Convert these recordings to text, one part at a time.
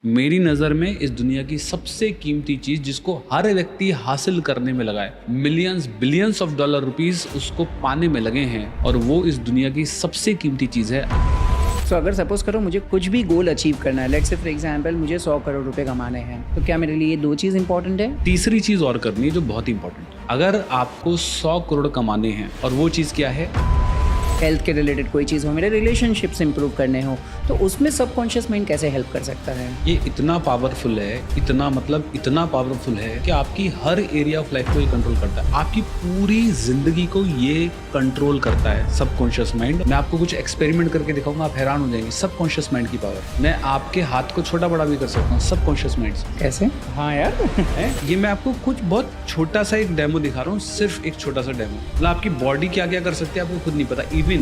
मेरी नज़र में इस दुनिया की सबसे कीमती चीज़ जिसको हर व्यक्ति हासिल करने में लगा है, millions billions of dollar rupees उसको पाने में लगे हैं, और वो इस दुनिया की सबसे कीमती चीज़ है। सो अगर सपोज करो मुझे कुछ भी गोल अचीव करना है, लेट्स से फॉर एग्जांपल मुझे 100 करोड़ रुपए कमाने हैं, तो क्या मेरे लिए ये दो चीज़ इंपॉर्टेंट है? तीसरी चीज़ और करनी है जो बहुत इंपॉर्टेंट है। अगर आपको 100 करोड़ कमाने हैं और वो चीज़ क्या है, हेल्थ के रिलेटेड कोई चीज़ हो, मेरे रिलेशनशिप्स इंप्रूव करने हो, तो उसमें सबकॉन्शियस माइंड कैसे हेल्प कर सकता है? ये इतना पावरफुल है, इतना पावरफुल है कि आपकी हर एरिया ऑफ लाइफ को ये कंट्रोल करता है। आपकी पूरी जिंदगी को ये कंट्रोल करता है सबकॉन्शियस माइंड। मैं आपको कुछ एक्सपेरिमेंट करके दिखाऊंगा, आप हैरान हो जाएंगे सबकॉन्शियस माइंड की पावर। मैं आपके हाथ को छोटा बड़ा भी कर सकता हूँ सबकॉन्शियस माइंड से। कैसे? हाँ यार ये मैं आपको कुछ बहुत छोटा सा एक डेमो दिखा रहा हूँ, सिर्फ एक छोटा सा डेमो। मतलब आपकी बॉडी क्या क्या कर सकती है आपको खुद नहीं पता। Even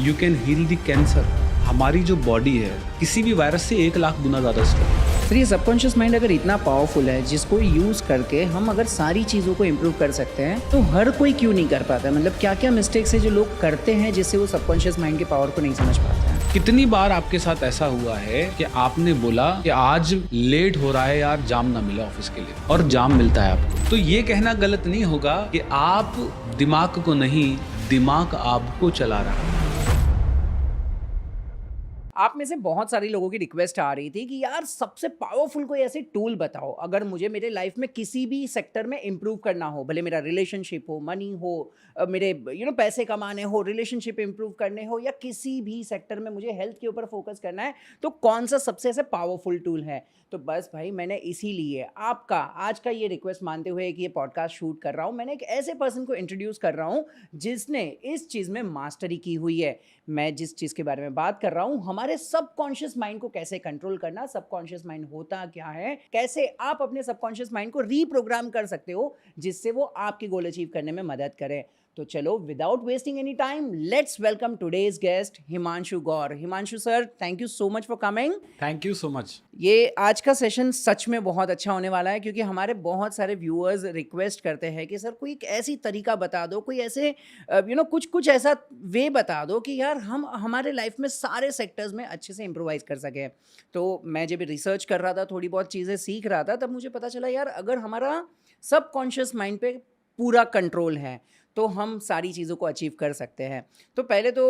you can heal the cancer. हमारी जो बॉडी है किसी भी वायरस से 1 लाख गुना ज्यादा स्ट्रॉन्ग। फिर ये सबकॉन्शियस माइंड अगर इतना पावरफुल है, जिसको यूज़ करके हम अगर सारी चीज़ों को इम्प्रूव कर सकते हैं, तो हर कोई क्यों नहीं कर पाता? मतलब क्या क्या मिस्टेक्स है जो लोग करते हैं जिससे वो सबकॉन्शियस माइंड की पावर को नहीं समझ पाते हैं? कितनी बार आपके साथ ऐसा हुआ है कि आपने बोला कि आज लेट हो रहा है यार, जाम ना मिला ऑफिस के लिए, और जाम मिलता है आपको। तो ये कहना गलत नहीं होगा कि आप दिमाग को नहीं, दिमाग आपको चला रहा है। आप में से बहुत सारे लोगों की रिक्वेस्ट आ रही थी कि यार सबसे पावरफुल कोई ऐसे टूल बताओ, अगर मुझे मेरे लाइफ में किसी भी सेक्टर में इंप्रूव करना हो, भले मेरा रिलेशनशिप हो, मनी हो, मेरे पैसे कमाने हो, रिलेशनशिप इंप्रूव करने हो, या किसी भी सेक्टर में मुझे हेल्थ के ऊपर फोकस करना है, तो कौन सा सबसे ऐसे पावरफुल टूल है? तो बस भाई, मैंने इसीलिए आपका आज का ये रिक्वेस्ट मानते हुए कि ये पॉडकास्ट शूट कर रहा हूँ, मैंने एक ऐसे पर्सन को इंट्रोड्यूस कर रहा हूँ जिसने इस चीज़ में मास्टरी की हुई है। मैं जिस चीज़ के बारे में बात कर रहा हूँ, हमारे सबकॉन्शियस माइंड को कैसे कंट्रोल करना, सबकॉन्शियस माइंड होता क्या है, कैसे आप अपने सबकॉन्शियस माइंड को रीप्रोग्राम कर सकते हो जिससे वो आपकी गोल अचीव करने में मदद करे। तो चलो, without wasting any time, let's welcome today's guest Himanshu Gaur. Himanshu sir, thank you so much for coming. Thank you so much. ये आज का सेशन सच में बहुत अच्छा होने वाला है, क्योंकि हमारे बहुत सारे व्यूअर्स रिक्वेस्ट करते हैं कि सर कोई एक ऐसी तरीका बता दो, कोई ऐसे कुछ ऐसा वे बता दो कि यार हम हमारे लाइफ में सारे सेक्टर्स में अच्छे से इम्प्रोवाइज कर सकें। तो मैं जब रिसर्च कर रहा था, थोड़ी बहुत चीज़ें सीख रहा था, तब मुझे पता चला यार अगर हमारा सबकॉन्शियस माइंड पे पूरा कंट्रोल है तो हम सारी चीज़ों को अचीव कर सकते हैं। तो पहले तो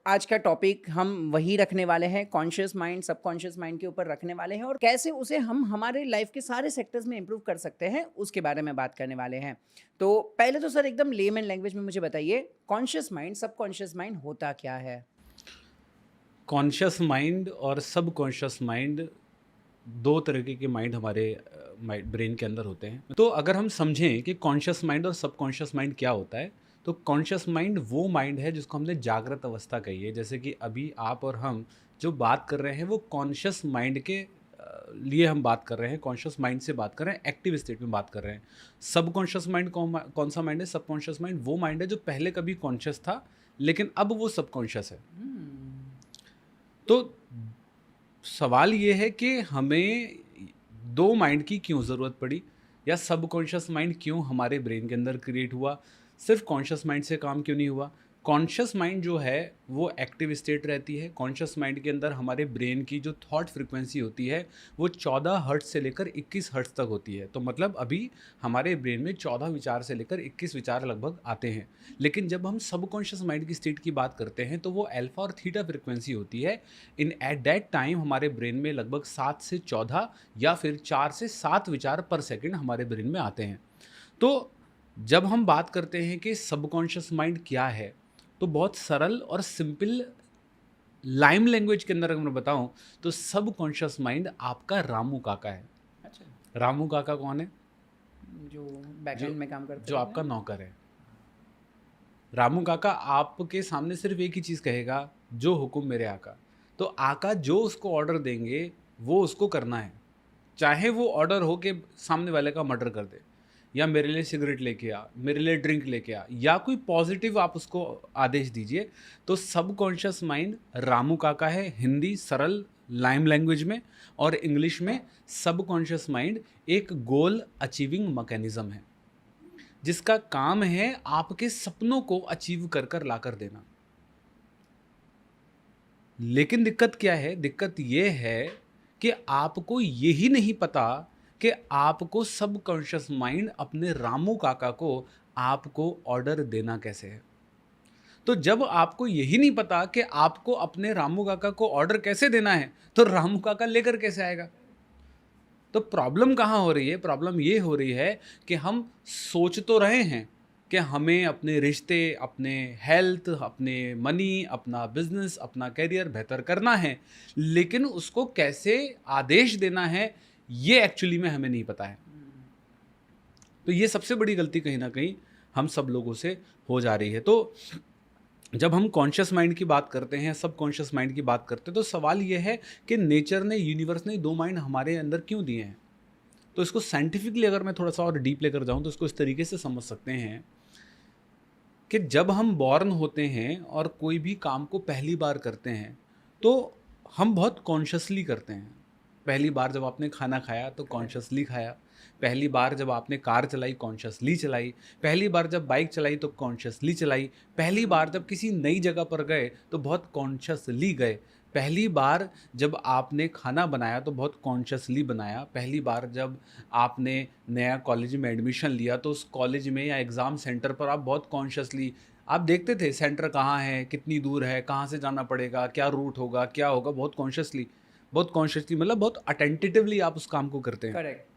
आज का टॉपिक हम वही रखने वाले हैं, कॉन्शियस माइंड, सबकॉन्शियस माइंड के ऊपर रखने वाले हैं, और कैसे उसे हम हमारे लाइफ के सारे सेक्टर्स में इंप्रूव कर सकते हैं उसके बारे में बात करने वाले हैं। तो पहले तो सर एकदम लेमन लैंग्वेज में मुझे बताइए, कॉन्शियस माइंड, सबकॉन्शियस माइंड होता क्या है? कॉन्शियस माइंड और सबकॉन्शियस माइंड, दो तरीके के माइंड हमारे ब्रेन के अंदर होते हैं। तो अगर हम समझें कि कॉन्शियस माइंड और सबकॉन्शियस माइंड क्या होता है, तो कॉन्शियस माइंड वो माइंड है जिसको हमने जागृत अवस्था कही है। जैसे कि अभी आप और हम जो बात कर रहे हैं वो कॉन्शियस माइंड के लिए हम बात कर रहे हैं, कॉन्शियस माइंड से बात कर रहे हैं, एक्टिव स्टेट में बात कर रहे हैं। सबकॉन्शियस माइंड कौन सा माइंड है? सबकॉन्शियस माइंड वो माइंड है जो पहले कभी कॉन्शियस था लेकिन अब वो सबकॉन्शियस है। तो सवाल ये है कि हमें दो माइंड की क्यों ज़रूरत पड़ी, या सबकॉन्शियस माइंड क्यों हमारे ब्रेन के अंदर क्रिएट हुआ, सिर्फ कॉन्शियस माइंड से काम क्यों नहीं हुआ। कॉन्शियस माइंड जो है वो एक्टिव स्टेट रहती है। कॉन्शियस माइंड के अंदर हमारे ब्रेन की जो थॉट फ्रिक्वेंसी होती है वो 14 हर्ट्ज से लेकर 21 हर्ट्ज तक होती है। तो मतलब अभी हमारे ब्रेन में 14 विचार से लेकर 21 विचार लगभग आते हैं। लेकिन जब हम सबकॉन्शियस माइंड की स्टेट की बात करते हैं तो वो अल्फा और थीटा फ्रिक्वेंसी होती है। इन एट दैट टाइम हमारे ब्रेन में लगभग 7 से 14 या फिर 4 से 7 विचार पर सेकेंड हमारे ब्रेन में आते हैं। तो जब हम बात करते हैं कि सबकॉन्शियस माइंड क्या है, तो बहुत सरल और सिंपल लाइम लैंग्वेज के अंदर अगर मैं बताऊं तो सबकॉन्शियस माइंड आपका रामू काका है। अच्छा, रामू काका कौन है? जो बैकएंड में काम करते जो आपका नौकर है। रामू काका आपके सामने सिर्फ एक ही चीज़ कहेगा, जो हुक्म मेरे आका। तो आका जो उसको ऑर्डर देंगे वो उसको करना है, चाहे वो ऑर्डर हो कि सामने वाले का मर्डर कर दे, या मेरे लिए सिगरेट लेके आ, मेरे लिए ड्रिंक लेके आ, या कोई पॉजिटिव आप उसको आदेश दीजिए। तो सबकॉन्शियस माइंड रामू काका है, हिंदी सरल लाइम लैंग्वेज में, और इंग्लिश में सबकॉन्शियस माइंड एक गोल अचीविंग मैकेनिज्म है जिसका काम है आपके सपनों को अचीव कर कर ला कर देना। लेकिन दिक्कत क्या है? दिक्कत ये है कि आपको यही नहीं पता कि आपको सबकॉन्शियस माइंड अपने रामू काका को आपको ऑर्डर देना कैसे है। तो जब आपको यही नहीं पता कि आपको अपने रामू काका को ऑर्डर कैसे देना है, तो रामू काका लेकर कैसे आएगा? तो प्रॉब्लम कहाँ हो रही है? प्रॉब्लम ये हो रही है कि हम सोच तो रहे हैं कि हमें अपने रिश्ते, अपने हेल्थ, अपने मनी, अपना बिजनेस, अपना करियर बेहतर करना है, लेकिन उसको कैसे आदेश देना है, ये एक्चुअली में हमें नहीं पता है। तो ये सबसे बड़ी गलती कहीं ना कहीं हम सब लोगों से हो जा रही है। तो जब हम कॉन्शियस माइंड की बात करते हैं, सब कॉन्शियस माइंड की बात करते हैं, तो सवाल ये है कि नेचर ने, यूनिवर्स ने दो माइंड हमारे अंदर क्यों दिए हैं। तो इसको साइंटिफिकली अगर मैं थोड़ा सा और डीप लेकर जाऊं तो इसको इस तरीके से समझ सकते हैं कि जब हम बॉर्न होते हैं और कोई भी काम को पहली बार करते हैं तो हम बहुत कॉन्शियसली करते हैं। पहली बार जब आपने खाना खाया तो कॉन्शियसली खाया, पहली बार जब आपने कार चलाई कॉन्शियसली चलाई, पहली बार जब बाइक चलाई तो कॉन्शियसली चलाई, पहली बार जब किसी नई जगह पर गए तो बहुत कॉन्शियसली गए, पहली बार जब आपने खाना बनाया तो बहुत कॉन्शियसली बनाया, पहली बार जब आपने नया कॉलेज में एडमिशन लिया तो उस कॉलेज में या एग्ज़ाम सेंटर पर आप बहुत कॉन्शियसली आप देखते थे सेंटर कहाँ है, कितनी दूर है, कहाँ से जाना पड़ेगा, क्या रूट होगा, क्या होगा, बहुत कॉन्शियसली मतलब बहुत अटेंटिवली आप उस काम को करते हैं। करेक्ट।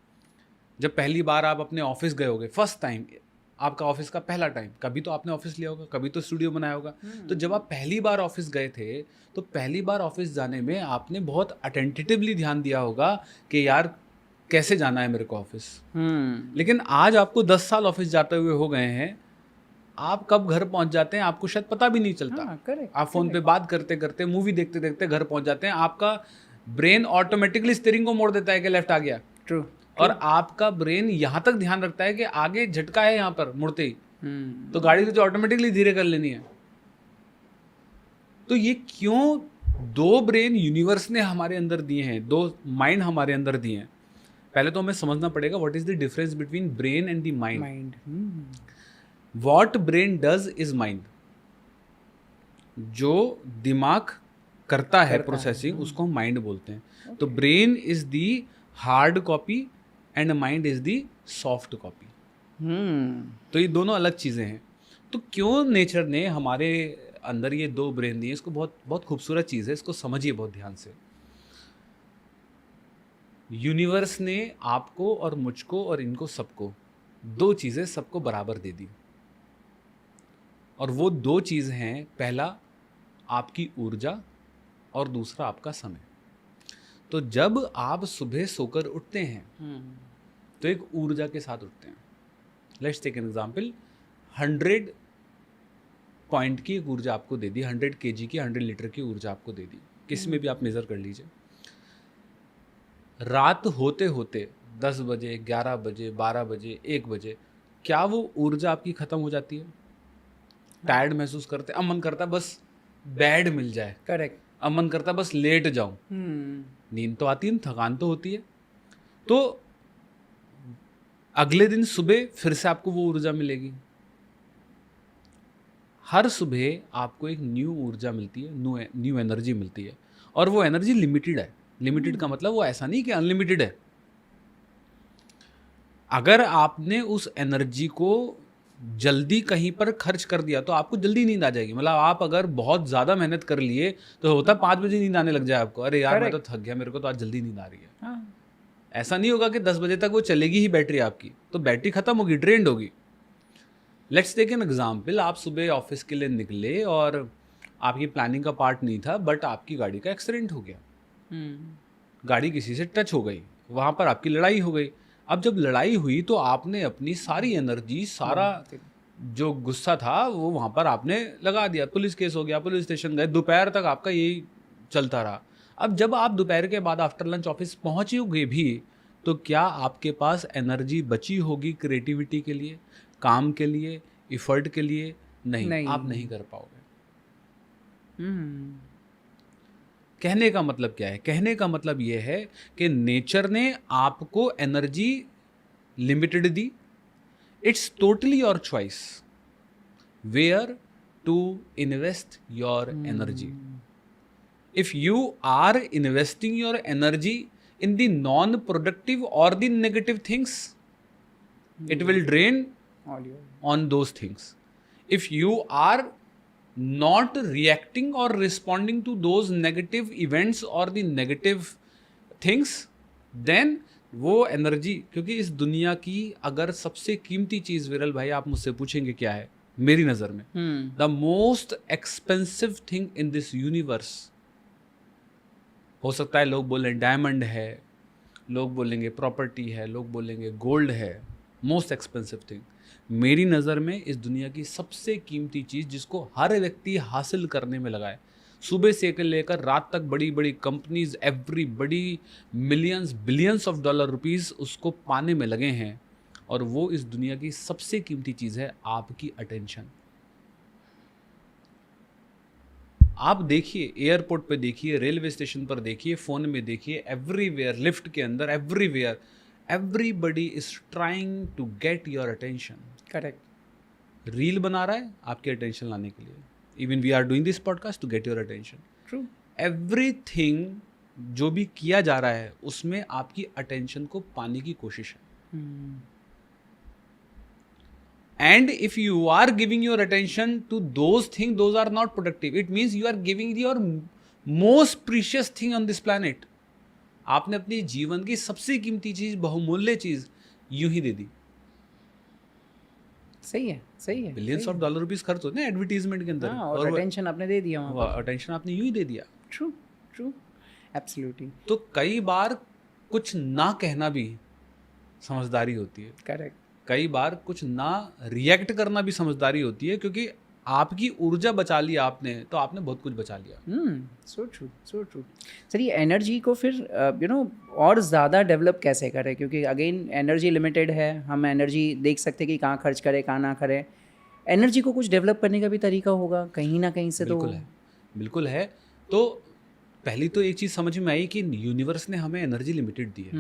जब पहली बार आप अपने ऑफिस गए होगे, फर्स्ट टाइम, आपका ऑफिस का पहला टाइम, कभी तो आपने ऑफिस लिया होगा, कभी तो स्टूडियो बनाया होगा। तो जब आप पहली बार ऑफिस गए थे तो पहली बार ऑफिस जाने में आपने बहुत अटेंटिवली ध्यान दिया होगा कि यार कैसे जाना है मेरे को ऑफिस। लेकिन आज आपको 10 साल ऑफिस जाते हुए हो गए हैं, आप कब घर पहुंच जाते हैं आपको शायद पता भी नहीं चलता। करेक्ट। आप फोन पे बात करते करते, मूवी देखते देखते घर पहुंच जाते हैं, आपका ब्रेन ऑटोमेटिकली स्टीयरिंग को मोड़ देता है कि लेफ्ट आ गया। ट्रू। और आपका ब्रेन यहाँ तक ध्यान रखता है कि आगे झटका है यहाँ पर मुड़ते ही, तो गाड़ी तुझे ऑटोमेटिकली धीरे कर लेनी है। तो ये क्यों दो ब्रेन यूनिवर्स ने हमारे अंदर दिए हैं, दो माइंड हमारे अंदर दिए हैं। पहले तो हमें समझना पड़ेगा what is the difference between brain and the mind. What brain does is mind, जो दिमाग करता है प्रोसेसिंग उसको हम माइंड बोलते हैं। तो brain is the hard copy and mind is the soft copy. तो ये दोनों अलग चीज़ें हैं। तो क्यों नेचर ने हमारे अंदर ये दो ब्रेन दिए, इसको बहुत बहुत खूबसूरत चीज़ है, इसको समझिए बहुत ध्यान से। यूनिवर्स ने आपको और मुझको और इनको सबको दो चीज़ें सबको बराबर दे दी, और वो दो चीज़ हैं, पहला आपकी ऊर्जा और दूसरा आपका समय। तो जब आप सुबह सोकर उठते हैं तो एक ऊर्जा के साथ उठते हैं। Let's take an example, 100 point की एक ऊर्जा आपको दे दी, 100 kg की, 100 लीटर की ऊर्जा आपको दे दी, किसी में भी आप मेज़र कर लीजिए। रात होते होते 10 बजे, 11 बजे, 12 बजे, 1 बजे, क्या वो ऊर्जा आपकी ख़त्म हो जाती है? टायर्ड महसूस करते, अब मन करता बस बेड मिल जाए, करेक्ट। अब मन करता बस लेट जाऊं। नींद तो आती है, थकान तो होती है। तो अगले दिन सुबह फिर से आपको वो ऊर्जा मिलेगी। हर सुबह आपको एक न्यू ऊर्जा मिलती है, न्यू एनर्जी मिलती है, और वो एनर्जी लिमिटेड है। लिमिटेड का मतलब वो ऐसा नहीं कि अनलिमिटेड है। अगर आपने उस एनर्जी को जल्दी कहीं पर खर्च कर दिया तो आपको जल्दी नींद आ जाएगी। मतलब आप अगर बहुत ज़्यादा मेहनत कर लिए तो होता 5 बजे नींद आने लग जाए आपको, अरे यार मैं तो थक गया, मेरे को तो आज जल्दी नींद आ रही है। ऐसा नहीं होगा कि 10 बजे तक वो चलेगी ही बैटरी आपकी, तो बैटरी खत्म होगी, ड्रेन्ड होगी। लेट्स टेक एन एग्जाम्पल, आप सुबह ऑफिस के लिए निकले और आपकी प्लानिंग का पार्ट नहीं था, बट आपकी गाड़ी का एक्सीडेंट हो गया, गाड़ी किसी से टच हो गई, वहाँ पर आपकी लड़ाई हो गई। अब जब लड़ाई हुई तो आपने अपनी सारी एनर्जी, सारा जो गुस्सा था वो वहाँ पर आपने लगा दिया, पुलिस केस हो गया, पुलिस स्टेशन गए, दोपहर तक आपका यही चलता रहा। अब जब आप दोपहर के बाद आफ्टर लंच ऑफिस पहुँचोगे भी, तो क्या आपके पास एनर्जी बची होगी क्रिएटिविटी के लिए, काम के लिए, इफर्ट के लिए? नहीं। आप नहीं कर पाओगे। कहने का मतलब क्या है? कहने का मतलब ये है कि नेचर ने आपको एनर्जी लिमिटेड दी। It's totally your choice where to invest your energy. If you are investing your energy in the non-productive or the negative things, it will drain All your on those things. If you are not reacting or responding to those negative events or the negative things, then वो energy, क्योंकि इस दुनिया की अगर सबसे कीमती चीज, विरल भाई आप मुझसे पूछेंगे क्या है, मेरी नजर में the most expensive thing in this universe, हो सकता है लोग बोलें डायमंड है, लोग बोलेंगे प्रॉपर्टी है, लोग बोलेंगे गोल्ड है, मोस्ट एक्सपेंसिव थिंग मेरी नज़र में इस दुनिया की सबसे कीमती चीज़ जिसको हर व्यक्ति हासिल करने में लगाए, सुबह से लेकर रात तक बड़ी बड़ी companies, everybody millions billions of dollar rupees उसको पाने में लगे हैं, और वो इस दुनिया की सबसे कीमती चीज़ है आपकी अटेंशन। आप देखिए, एयरपोर्ट पे देखिए, रेलवे स्टेशन पर देखिए, फ़ोन में देखिए, एवरीवेयर, लिफ्ट के अंदर, everywhere, everybody is trying to get your attention. Correct. Reel बना रहा है आपके अटेंशन लाने के लिए। Even we are doing this podcast to get your attention. True. Everything जो भी किया जा रहा है उसमें आपकी अटेंशन को पाने की कोशिश है। And if you are giving your attention to those things, those are not productive. It means you are giving your most precious thing on this planet. आपने अपनी जीवन की सबसे कीमती चीज, बहुमूल्य चीज यूं ही दे दी। सही है, सही है। बिलियंस ऑफ डॉलर रुपीस खर्च होते हैं एडवर्टीजमेंट के अंदर, और अटेंशन आपने दे दिया वहाँ पर। अटेंशन आपने यूं ही दे दिया। True, true, absolutely. तो कई बार कुछ ना कहना भी समझदारी होती है। करेक्ट। कई बार कुछ ना रिएक्ट करना भी समझदारी होती है, क्योंकि आपकी ऊर्जा बचा ली आपने, तो आपने बहुत कुछ बचा लिया। So true, so true. Sir, ये एनर्जी को फिर और ज़्यादा डेवलप कैसे करें? क्योंकि अगेन एनर्जी लिमिटेड है, हम एनर्जी देख सकते हैं कि कहाँ खर्च करें, कहाँ ना करें। एनर्जी को कुछ डेवलप करने का भी तरीका होगा कहीं ना कहीं से। बिल्कुल तो है, बिल्कुल है। तो पहली तो एक चीज़ समझ में आई कि यूनिवर्स ने हमें एनर्जी लिमिटेड दी है।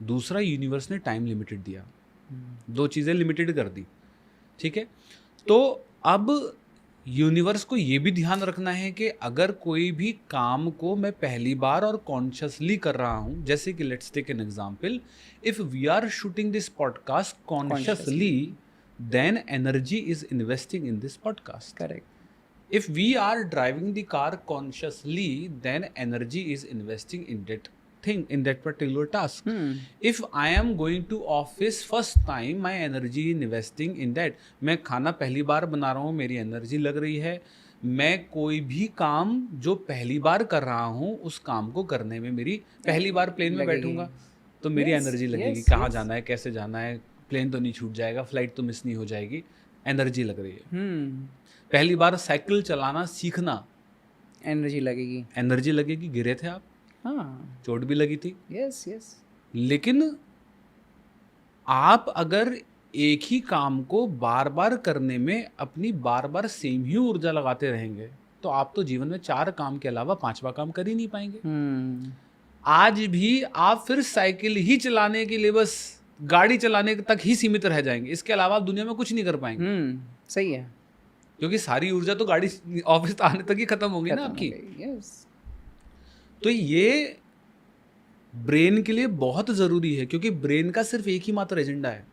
दूसरा, यूनिवर्स ने टाइम लिमिटेड दिया। दो चीज़ें लिमिटेड कर दी, ठीक है। तो अब यूनिवर्स को ये भी ध्यान रखना है कि अगर कोई भी काम को मैं पहली बार और कॉन्शियसली कर रहा हूँ, जैसे कि let's take an example, if we are shooting this podcast consciously, then energy is investing in this podcast. Correct. If we are driving the car consciously, then energy is investing in that thing, in that particular task. If I am going to office first time, my energy investing in that. मैं खाना पहली बार बना रहा हूँ, मेरी energy लग रही है। मैं कोई भी काम जो पहली बार कर रहा हूँ, उस काम को करने में मेरी पहली बार प्लेन में बैठूंगा तो मेरी एनर्जी लगेगी। कहाँ जाना है, कैसे जाना है, प्लेन तो नहीं छूट जाएगा, फ्लाइट तो मिस नहीं हो जाएगी, एनर्जी लग रही है। पहली बार साइकिल चलाना सीखना, एनर्जी लगेगी, एनर्जी लगेगी। गिरे थे आप, हाँ, चोट भी लगी थी, यस यस। लेकिन आप अगर एक ही काम को बार बार करने में अपनी बार बार सेम ही ऊर्जा लगाते रहेंगे, तो आप तो जीवन में 4 काम के अलावा 5वां काम कर ही नहीं पाएंगे। आज भी आप फिर साइकिल ही चलाने के लिए, बस गाड़ी चलाने तक ही सीमित रह जाएंगे, इसके अलावा आप दुनिया में कुछ नहीं कर पाएंगे। सही है, क्योंकि सारी ऊर्जा तो गाड़ी ऑफिस आने तक ही खत्म होगी ना आपकी। यस। तो ये ब्रेन के लिए बहुत ज़रूरी है, क्योंकि ब्रेन का सिर्फ एक ही मात्र एजेंडा है।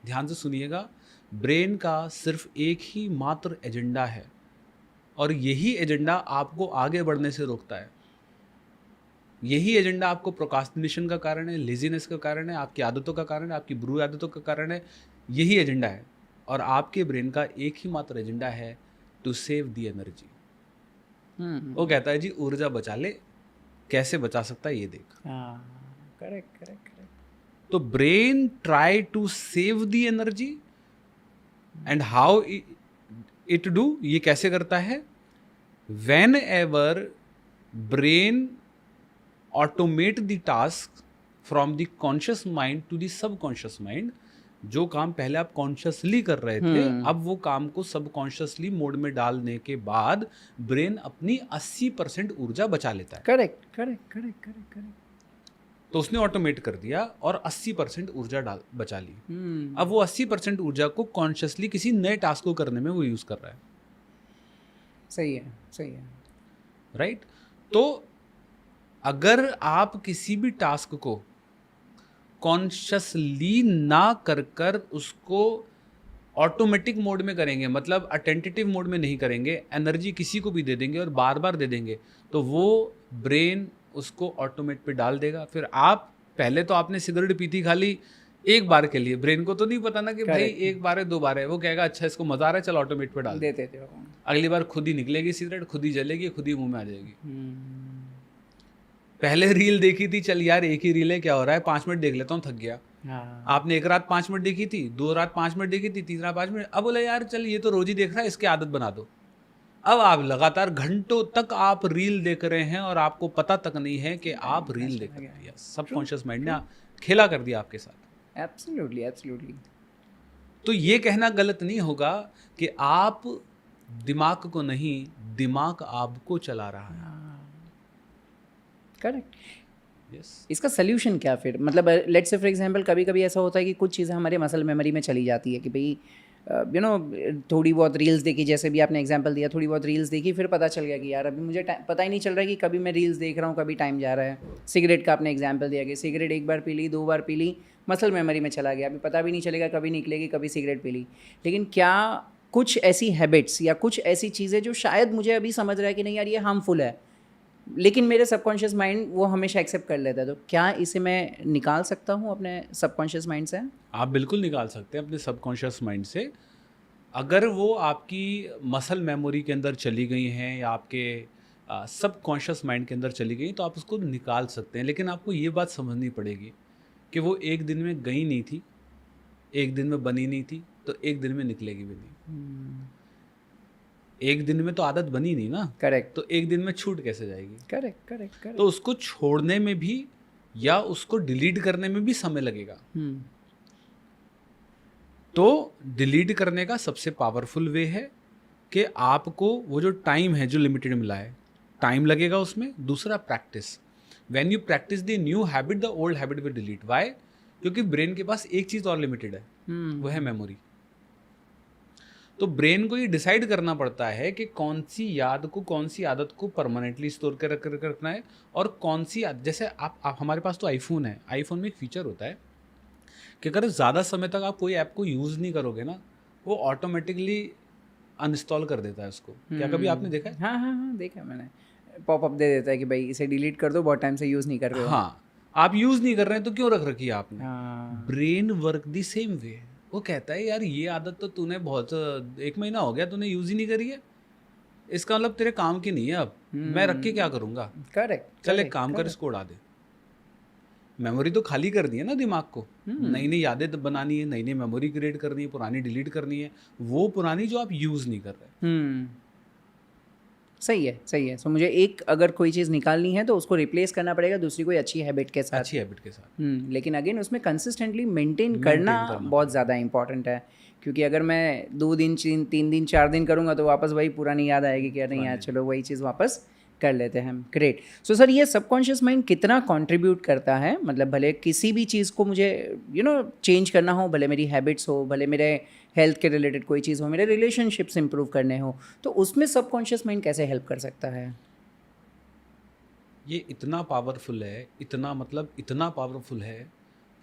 ध्यान से सुनिएगा, ब्रेन का सिर्फ एक ही मात्र एजेंडा है, और यही एजेंडा आपको आगे बढ़ने से रोकता है। यही एजेंडा आपको प्रोक्रास्टिनेशन का कारण है, लेजीनेस का कारण है, आपकी आदतों का कारण है, आपकी बुरी आदतों का कारण है। यही एजेंडा है, और आपके ब्रेन का एक ही मात्र एजेंडा है, टू सेव द एनर्जी। वो कहता है जी ऊर्जा बचा ले, कैसे बचा सकता है ये देख। Correct correct correct. तो brain try to save the energy, and how it do, ये कैसे करता है? Whenever brain automate the task from the conscious mind to the subconscious mind, जो काम पहले आप कॉन्शियसली कर रहे थे, अब वो काम को सबकॉन्शियसली मोड में डालने के बाद ब्रेन अपनी 80% ऊर्जा बचा लेता है। Correct correct correct correct correct. तो उसने ऑटोमेट कर दिया और 80% ऊर्जा बचा ली। अब वो 80% ऊर्जा को कॉन्शियसली किसी नए टास्क को करने में वो यूज कर रहा है। सही है, सही है। राइट। तो अगर आप किसी भी टास्क को कॉन्शियसली ना कर उसको ऑटोमेटिक मोड में करेंगे, मतलब अटेंटिव मोड में नहीं करेंगे, एनर्जी किसी को भी दे देंगे और बार बार दे देंगे, तो वो ब्रेन उसको ऑटोमेट पे डाल देगा। फिर आप पहले तो आपने सिगरेट पी थी खाली एक बार के लिए, ब्रेन को तो नहीं पता ना कि भाई Correct. एक बार है दो बार है, वो कहेगा अच्छा इसको मजा आ रहा है चल ऑटोमेट पे डाल दे। देते थे वो। अगली बार खुद ही निकलेगी सिगरेट, खुद ही जलेगी, खुद ही मुंह में आ जाएगी। हम्म, पहले रील देखी थी, चल यार एक ही रील है क्या हो रहा है, 5 मिनट देख लेता हूँ, थक गया। हाँ, आपने एक रात 5 मिनट देखी थी, 2 रात 5 मिनट देखी थी, 3 रात 5 मिनट, अब बोले यार चल ये तो रोज ही देख रहा है, इसकी आदत बना दो। अब आप लगातार घंटों तक आप रील देख रहे हैं और आपको पता तक नहीं है कि आप रील देख रहे हैं। सबकॉन्शियस माइंड ने खेला कर दिया आपके साथ। Absolutely absolutely. तो ये कहना गलत नहीं होगा कि आप दिमाग को नहीं, दिमाग आपको चला रहा है। करेक्ट। यस। इसका सोल्यूशन क्या फिर, मतलब लेट्स से फॉर एग्जांपल कभी कभी ऐसा होता है कि कुछ चीज़ें हमारे मसल मेमोरी में चली जाती है कि भाई यू नो थोड़ी बहुत रील्स देखी, जैसे भी आपने एग्जांपल दिया, थोड़ी बहुत रील्स देखी, फिर पता चल गया कि यार अभी मुझे पता ही नहीं चल रहा है कि कभी मैं रील्स देख रहा हूँ, कभी टाइम जा रहा है। सिगरेट का आपने एग्जांपल दिया कि सिगरेट एक बार पी ली, 2 बार पी ली, मसल मेमोरी में चला गया, अभी पता भी नहीं चलेगा कभी निकलेगी, कभी सिगरेट पी ली। लेकिन क्या कुछ ऐसी हैबिट्स या कुछ ऐसी चीज़ें जो शायद मुझे अभी समझ रहा है कि नहीं यार ये हार्मफुल है, लेकिन मेरे सबकॉन्शियस माइंड वो हमेशा एक्सेप्ट कर लेता है, तो क्या इसे मैं निकाल सकता हूँ अपने सबकॉन्शियस माइंड से? आप बिल्कुल निकाल सकते हैं अपने सबकॉन्शियस माइंड से। अगर वो आपकी मसल मेमोरी के अंदर चली गई हैं या आपके सबकॉन्शियस माइंड के अंदर चली गई, तो आप उसको निकाल सकते हैं। लेकिन आपको ये बात समझनी पड़ेगी कि वो एक दिन में गई नहीं थी, एक दिन में बनी नहीं थी, तो एक दिन में निकलेगी भी नहीं। एक दिन में तो आदत बनी नहीं ना, करेक्ट तो एक दिन में छूट कैसे जाएगी? Correct correct correct. तो उसको छोड़ने में भी या उसको डिलीट करने में भी समय लगेगा। तो डिलीट करने का सबसे पावरफुल वे है कि आपको वो जो टाइम है जो लिमिटेड मिला है, टाइम लगेगा उसमें। दूसरा practice, when you practice the new habit the old habit will delete. Why? क्योंकि ब्रेन के पास एक चीज़ और लिमिटेड है, वो है मेमोरी। तो ब्रेन को ये डिसाइड करना पड़ता है कि कौन सी याद को, कौन सी आदत को परमानेंटली स्टोर कर रखना है और कौन सी जैसे आप हमारे पास तो आईफोन है, आईफोन में एक फीचर होता है कि अगर ज़्यादा समय तक आप कोई ऐप को यूज़ नहीं करोगे ना, वो ऑटोमेटिकली अनइंस्टॉल कर देता है उसको। क्या कभी आपने देखा है? हाँ हाँ हाँ, देखा मैंने। पॉपअप दे देता है कि भाई इसे डिलीट कर दो, बहुत टाइम से यूज़ नहीं कर रहे हो। हाँ, आप यूज़ नहीं कर रहे हैं तो क्यों रख रखी है आपने? हाँ brain work the same way. वो कहता है यार ये आदत तो तूने बहुत 1 महीना हो गया तूने यूज़ ही नहीं करी है, इसका मतलब तेरे काम की नहीं है, अब मैं रख के क्या करूँगा? करेक्ट। चल एक काम कर, इसको उड़ा दे। मेमोरी तो खाली कर दी है ना दिमाग को, नई नई यादें तो बनानी है, नई नई मेमोरी क्रिएट करनी है, पुरानी डिलीट करनी है, वो पुरानी जो आप यूज़ नहीं कर रहे। सही है सही है। सो मुझे एक अगर कोई चीज़ निकालनी है तो उसको रिप्लेस करना पड़ेगा दूसरी कोई अच्छी हैबिट के साथ। अच्छी हैबिट के साथ। लेकिन अगेन उसमें कंसिस्टेंटली मेंटेन करना बहुत ज़्यादा इंपॉर्टेंट है, क्योंकि अगर मैं 2 दिन 3 दिन 4 दिन करूँगा तो वापस वही पुरानी याद आएगी कि नहीं यार चलो वही चीज़ वापस कर लेते हैं हम। ग्रेट। सो सर ये सबकॉन्शियस माइंड कितना कंट्रीब्यूट करता है, मतलब भले किसी भी चीज़ को मुझे चेंज करना हो, भले मेरी हैबिट्स हो, भले मेरे हेल्थ के रिलेटेड कोई चीज़ हो, मेरे रिलेशनशिप्स इंप्रूव करने हो, तो उसमें सबकॉन्शियस माइंड कैसे हेल्प कर सकता है? ये इतना पावरफुल है, इतना पावरफुल है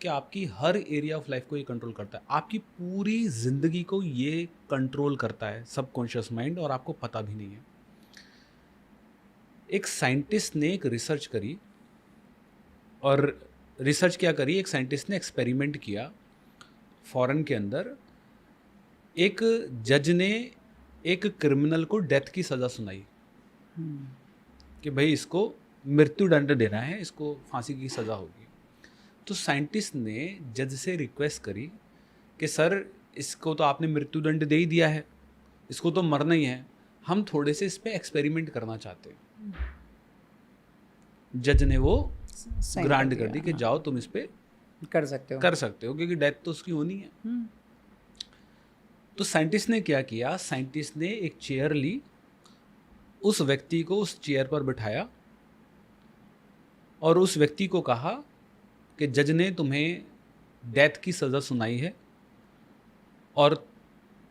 कि आपकी हर एरिया ऑफ लाइफ को ये कंट्रोल करता है। आपकी पूरी ज़िंदगी को ये कंट्रोल करता है सबकॉन्शियस माइंड, और आपको पता भी नहीं है। एक साइंटिस्ट ने एक रिसर्च करी, और रिसर्च क्या करी, एक साइंटिस्ट ने एक्सपेरिमेंट किया फॉरेन के अंदर। एक जज ने एक क्रिमिनल को डेथ की सज़ा सुनाई कि भाई इसको मृत्युदंड देना है, इसको फांसी की सज़ा होगी। तो साइंटिस्ट ने जज से रिक्वेस्ट करी कि सर इसको तो आपने मृत्युदंड दे ही दिया है, इसको तो मरना ही है, हम थोड़े से इस पर एक्सपेरिमेंट करना चाहते हैं। जज ने वो ग्रांट कर दी कि जाओ तुम इस पे कर सकते हो क्योंकि डेथ तो उसकी होनी है। तो साइंटिस्ट ने क्या किया, साइंटिस्ट ने एक चेयर ली, उस व्यक्ति को उस चेयर पर बिठाया और उस व्यक्ति को कहा कि जज ने तुम्हें डेथ की सज़ा सुनाई है और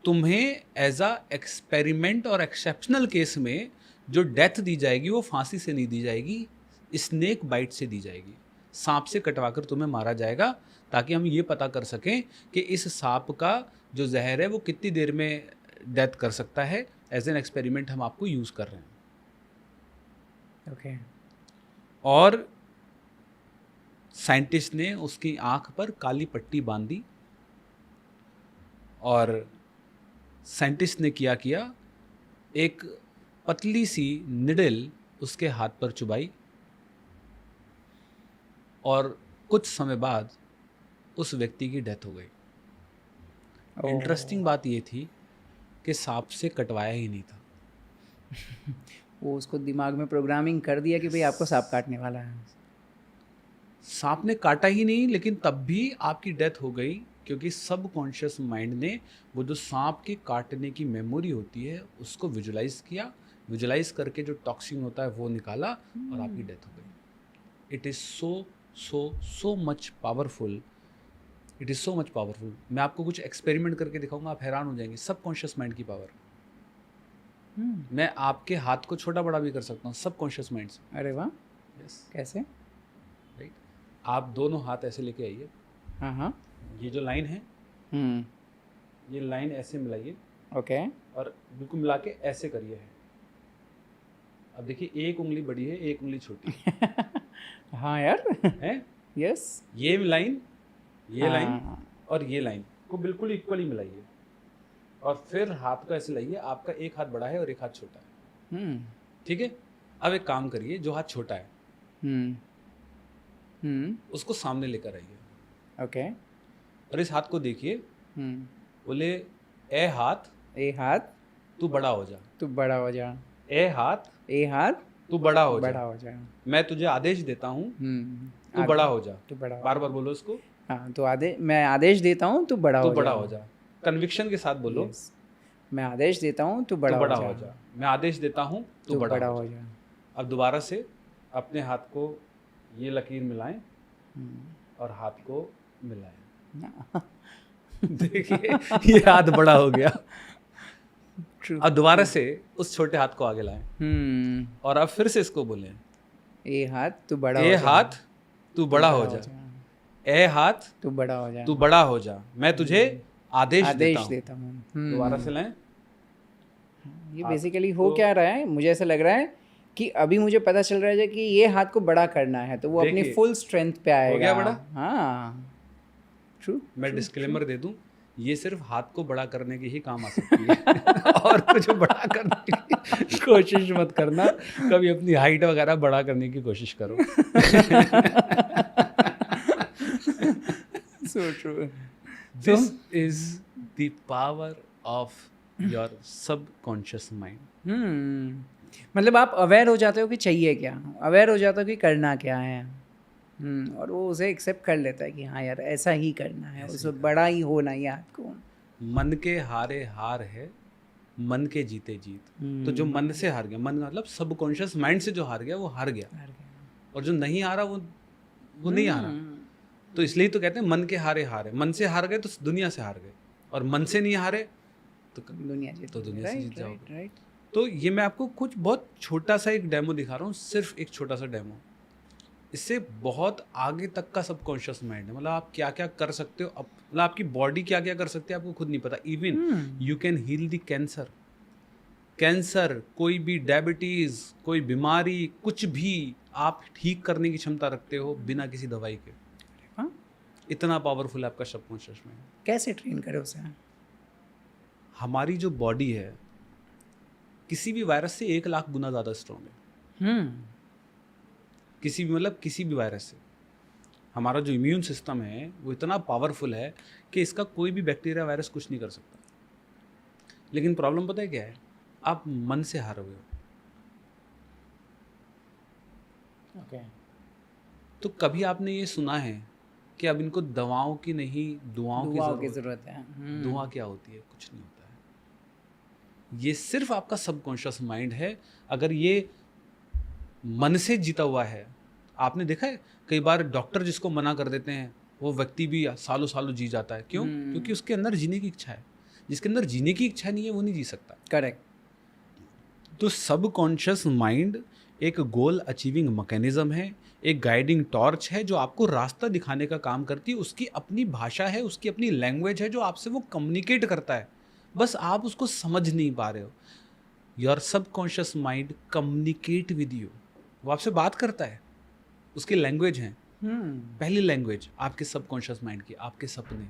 तुम्हें एज अ एक्सपेरिमेंट और एक्सेप्शनल केस में जो डेथ दी जाएगी वो फांसी से नहीं दी जाएगी, स्नेक बाइट से दी जाएगी, सांप से कटवाकर तुम्हें मारा जाएगा, ताकि हम ये पता कर सकें कि इस सांप का जो जहर है वो कितनी देर में डेथ कर सकता है। एज एन एक्सपेरिमेंट हम आपको यूज़ कर रहे हैं। ओके। और साइंटिस्ट ने उसकी आंख पर काली पट्टी बांधी और साइंटिस्ट ने किया एक पतली सी निडल उसके हाथ पर चुभाई और कुछ समय बाद उस व्यक्ति की डेथ हो गई। इंटरेस्टिंग बात ये थी कि सांप से कटवाया ही नहीं था। वो उसको दिमाग में प्रोग्रामिंग कर दिया कि भाई आपको सांप काटने वाला है। सांप ने काटा ही नहीं, लेकिन तब भी आपकी डेथ हो गई, क्योंकि सब कॉन्शियस माइंड ने वो जो सांप के काटने की मेमोरी होती है उसको विजुलाइज किया, विजुलाइज करके जो टॉक्सिन होता है वो निकाला और आपकी डेथ हो गई। It is so much powerful, it is so much powerful. मैं आपको कुछ एक्सपेरिमेंट करके दिखाऊंगा, आप हैरान हो जाएंगे। सब कॉन्शियस माइंड की पावर। मैं आपके हाथ को छोटा बड़ा भी कर सकता हूँ सब कॉन्शियस माइंड से। अरे वाह, यस, कैसे? राइट। आप दोनों हाथ ऐसे लेके आइए, हाँ हाँ। ये जो लाइन है ये लाइन ऐसे मिलाइए ओके। और बिल्कुल मिला के ऐसे करिए है। अब देखिए, एक उंगली बड़ी है, एक उंगली छोटी हाँ यार। है। यस। ये लाइन, ये लाइन हाँ। और ये लाइन को बिल्कुल इक्वली मिलाइए और फिर हाथ को ऐसे लाइए। आपका एक हाथ बड़ा है और एक हाथ छोटा है, ठीक है। अब एक काम करिए, जो हाथ छोटा है उसको सामने लेकर आइए। ओके। और इस हाथ को देखिए, बोले ए हाथ तू बड़ा हो जा, तू बड़ा हो जा। ए हाथ तू बड़ा हो बड़ा जा, हो जा। मैं तुझे आदेश देता हूँ तू बड़ा हो जा। तू बड़ा हो बार बार बोलो इसको, हाँ, तो मैं आदेश देता हूँ तू बड़ा तू हो बड़ा जा। हो जा। कन्विक्शन के साथ बोलो, Yes. मैं आदेश देता हूँ तू तू बड़ा बड़ा हो हो जा। मैं आदेश देता हूँ तू तू बड़ा बड़ा हो हो जा। जा। अब दोबारा से अपने हाथ को ये लकीर मिलाएं और हाथ को मिलाएं। देखिए, ये हाथ बड़ा हो गया। True. अब दोबारा से उस छोटे हाथ को आगे लाएं और अब फिर से इसको बोलें, ए हाथ तू बड़ा ए हो जा। हाथ तू बड़ा हो जा, ए हाथ तू बड़ा हो जा। तू बड़ा हो जा, मैं तुझे आदेश देता हूँ। देता हूँ। दोबारा से लाएं। ये हाथ बेसिकली हो को- क्या रहा है, मुझे ऐसा लग रहा है कि अभी मुझे पता चल रहा है कि ये हाथ को बड़ा करना है तो वो अपनी देखिए, फुल स्ट्रेंथ पे आएगा। गया बड़ा? हाँ, ट्रू। मैं डिस्क्लेमर दे दूं, ये सिर्फ हाथ को बड़ा करने के ही काम आ सकती है और कुछ बड़ा करने की कोशिश मत करना। कभी अपनी हाइट वगैरह बड़ा करने की कोशिश करो। So true. This is the power of your subconscious mind. मतलब आप अवेयर हो जाते हो कि चाहिए क्या, अवेयर हो जाते हो कि करना क्या है। और वो उसे एक्सेप्ट कर लेता है कि हाँ यार ऐसा ही करना है, उसे बड़ा ही होना ही हाथ को। मन के हारे हार है, मन के जीते जीत। तो जो मन से हार गया, मन मतलब सबकॉन्शियस माइंड से जो हार गया वो हार गया, और जो नहीं हारा वो नहीं हारा। तो इसलिए तो कहते हैं मन के हारे हार है। मन से हार गए तो दुनिया से हार गए, और मन से नहीं हारे तो दुनिया जीत, तो दुनिया से जीत जाओगे। राइट। तो ये मैं आपको कुछ बहुत छोटा सा एक डेमो दिखा रहा हूँ, सिर्फ एक छोटा सा डेमो। इससे बहुत आगे तक का सबकॉन्शियस माइंड है। मतलब आप क्या क्या कर सकते हो, मतलब आपकी बॉडी क्या क्या कर सकती है आपको खुद नहीं पता। Even you can heal the cancer, कोई भी डायबिटीज, कोई बीमारी, कुछ भी आप ठीक करने की क्षमता रखते हो बिना किसी दवाई के। हाँ? इतना पावरफुल है आपका सबकॉन्शियस माइंड। कैसे ट्रेन करे उसे? हमारी जो बॉडी है किसी भी वायरस से 1 लाख गुना ज़्यादा स्ट्रॉन्ग है। किसी भी वायरस से हमारा जो इम्यून सिस्टम है वो इतना पावरफुल है कि इसका कोई भी बैक्टीरिया वायरस कुछ नहीं कर सकता। लेकिन प्रॉब्लम पता है क्या है? आप मन से हारे हुए हो। ओके। तो कभी आपने ये सुना है कि अब इनको दवाओं की नहीं दुआओं की ज़रूरत है? दुआ क्या होती है? कुछ नहीं होता है। ये सिर्फ आपका सबकॉन्शियस माइंड है। अगर ये मन से जीता हुआ है, आपने देखा है कई बार डॉक्टर जिसको मना कर देते हैं वो व्यक्ति भी सालों सालों जी जाता है। क्यों? क्योंकि उसके अंदर जीने की इच्छा है। जिसके अंदर जीने की इच्छा नहीं है वो नहीं जी सकता। करेक्ट। तो सबकॉन्शियस माइंड एक गोल अचीविंग मैकेनिज्म है, एक गाइडिंग टॉर्च है जो आपको रास्ता दिखाने का काम करती है। उसकी अपनी भाषा है, उसकी अपनी लैंग्वेज है जो आपसे वो कम्युनिकेट करता है, बस आप उसको समझ नहीं पा रहे हो। Your subconscious mind communicate with you, वो आपसे बात करता है, उसकी लैंग्वेज है। पहली लैंग्वेज आपके सबकॉन्शियस माइंड की, आपके सपने।